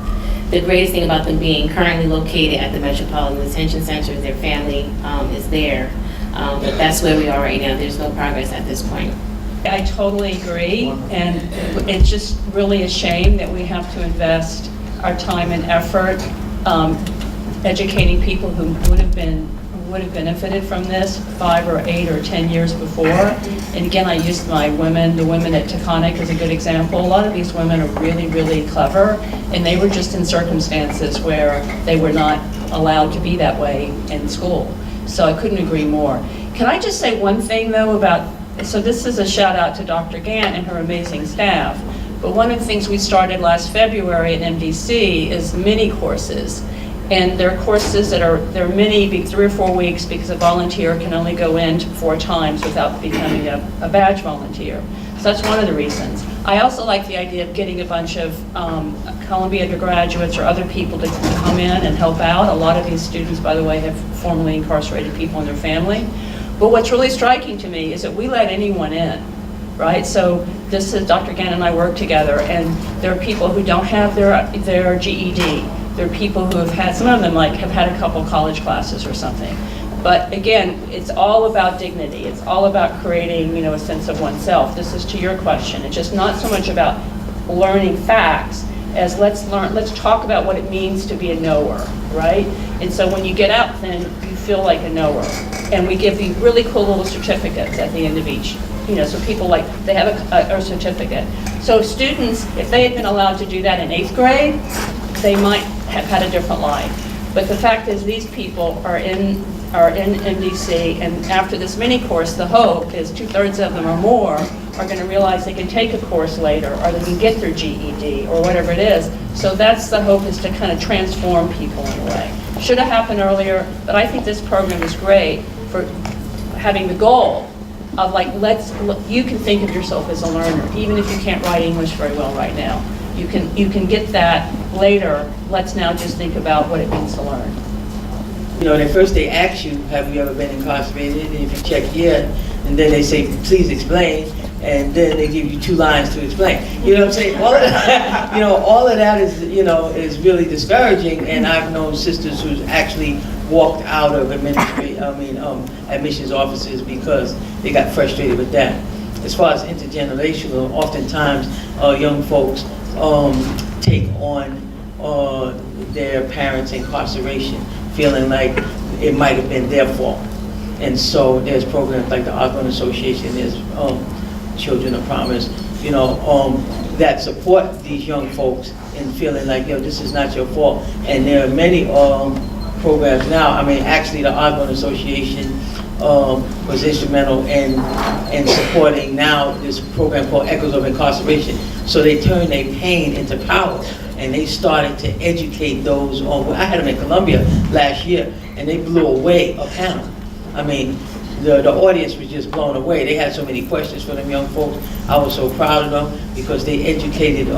S8: thing about them being currently located at the Metropolitan Detention Center. Their family is there. But that's where we are right now. There's no progress at this point.
S13: I totally agree, and it's just really a shame that we have to invest our time and effort educating people who would have benefited from this 5 or 8 or 10 years before. And again, I used the women at Taconic as a good example. A lot of these women are really, really clever, and they were just in circumstances where they were not allowed to be that way in school. So I couldn't agree more. Can I just say one thing though about, so this is a shout out to Dr. Gantt and her amazing staff, but one of the things we started last February at MDC is mini courses. And they're courses that they're mini, 3 or 4 weeks, because a volunteer can only go in 4 times without becoming a badge volunteer. So that's one of the reasons. I also like the idea of getting a bunch of Columbia undergraduates or other people to come in and help out. A lot of these students, by the way, have formerly incarcerated people in their family. But what's really striking to me is that we let anyone in, right? So this is Dr. Gantt and I work together, and there are people who don't have their GED. There are people who have had, some of them have had a couple college classes or something. But again, it's all about dignity. It's all about creating, a sense of oneself. This is to your question. It's just not so much about learning facts as let's talk about what it means to be a knower, right? And so when you get out, then you feel like a knower. And we give you really cool little certificates at the end of each. So people they have a certificate. So students, if they had been allowed to do that in 8th grade, they might have had a different life. But the fact is, these people are in MDC, and after this mini course, the hope is 2/3 of them or more are going to realize they can take a course later, or they can get their GED, or whatever it is. So that's the hope, is to kind of transform people in a way. Should have happened earlier, but I think this program is great for having the goal of like, you can think of yourself as a learner, even if you can't write English very well right now. You can get that later. Let's now just think about what it means to learn.
S15: You know, at first they ask you, have you ever been incarcerated? And if you check yeah, and then they say, please explain, and then they give you 2 lines to explain. You know what I'm saying? All of that, you know, all of that is, you know, is really discouraging, and I've known sisters who's actually walked out of admissions offices because they got frustrated with that. As far as intergenerational, oftentimes young folks take on their parents' incarceration, feeling like it might have been their fault. And so there's programs like the Osborne Association, there's Children of Promise, you know, that support these young folks in feeling like, yo, this is not your fault. And there are many programs now. I mean, actually the Osborne Association was instrumental in supporting now this program called Echoes of Incarceration. So they turned their pain into power, and they started to educate those on. I had them in Columbia last year, and they blew away a panel. I mean, the audience was just blown away. They had so many questions for them young folks. I was so proud of them because they educated an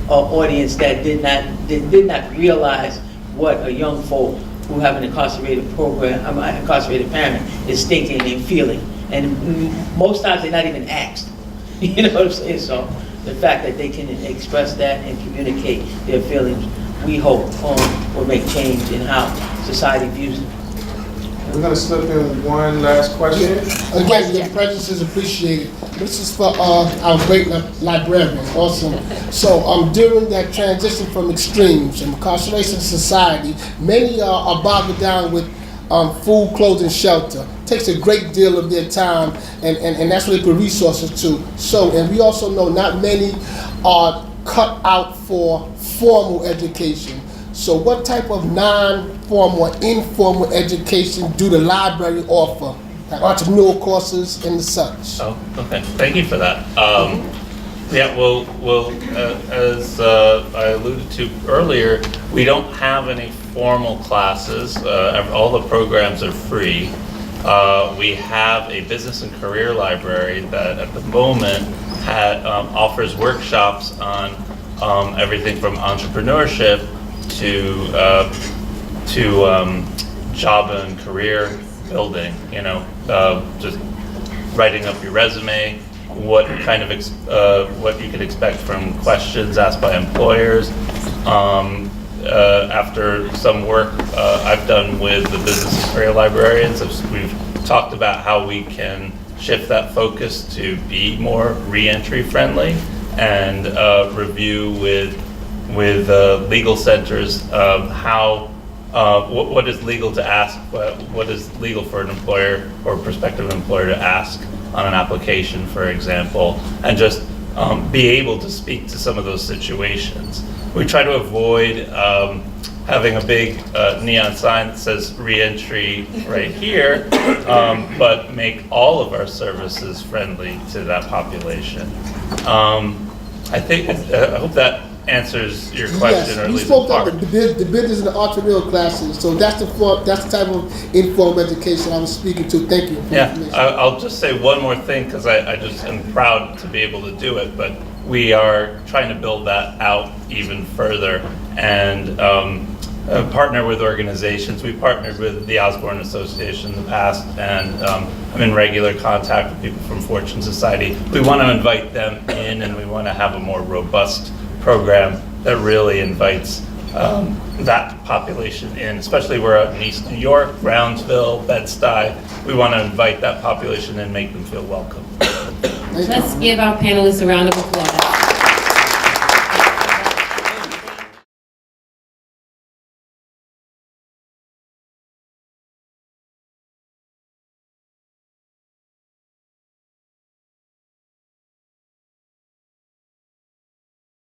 S15: audience that did not realize what a young folk who have an incarcerated incarcerated parent is thinking and feeling. And most times they're not even asked. You know what I'm saying? So the fact that they can express that and communicate their feelings, we hope will make change in how society views them.
S14: We're going to slip in one last question.
S6: Again, your presence is appreciated. This is for our great librarians, awesome. So during that transition from extremes, incarceration society, many are bogged down with food, clothing, shelter. Takes a great deal of their time, and that's where they put resources to. So, and we also know not many are cut out for formal education. So what type of non-formal or informal education do the library offer? Like entrepreneurial courses and such?
S12: Oh, okay. Thank you for that. Yeah, well, as I alluded to earlier, we don't have any formal classes. All the programs are free. We have a business and career library that at the moment offers workshops on everything from entrepreneurship to job and career building, you know, just writing up your resume, what kind of what you could expect from questions asked by employers. After some work I've done with the business and career librarians, we've talked about how we can shift that focus to be more reentry friendly and review with legal centers what is legal to ask, what is legal for an employer or prospective employer to ask on an application, for example, and just be able to speak to some of those situations. We try to avoid having a big neon sign that says reentry right here, but make all of our services friendly to that population. I hope that answers your question, or at least
S6: spoke about the business and the entrepreneurial classes, so that's the type of informal education I was speaking to. Thank you.
S12: Yeah, I'll just say one more thing because I just am proud to be able to do it, but we are trying to build that out even further and partner with organizations. We partnered with the Osborne Association in the past, and I'm in regular contact with people from Fortune Society. We want to invite them in, and we want to have a more robust program that really invites that population in, especially we're out in East New York, Brownsville, Bed-Stuy. We want to invite that population and make them feel welcome.
S16: Let's give our panelists a round of applause.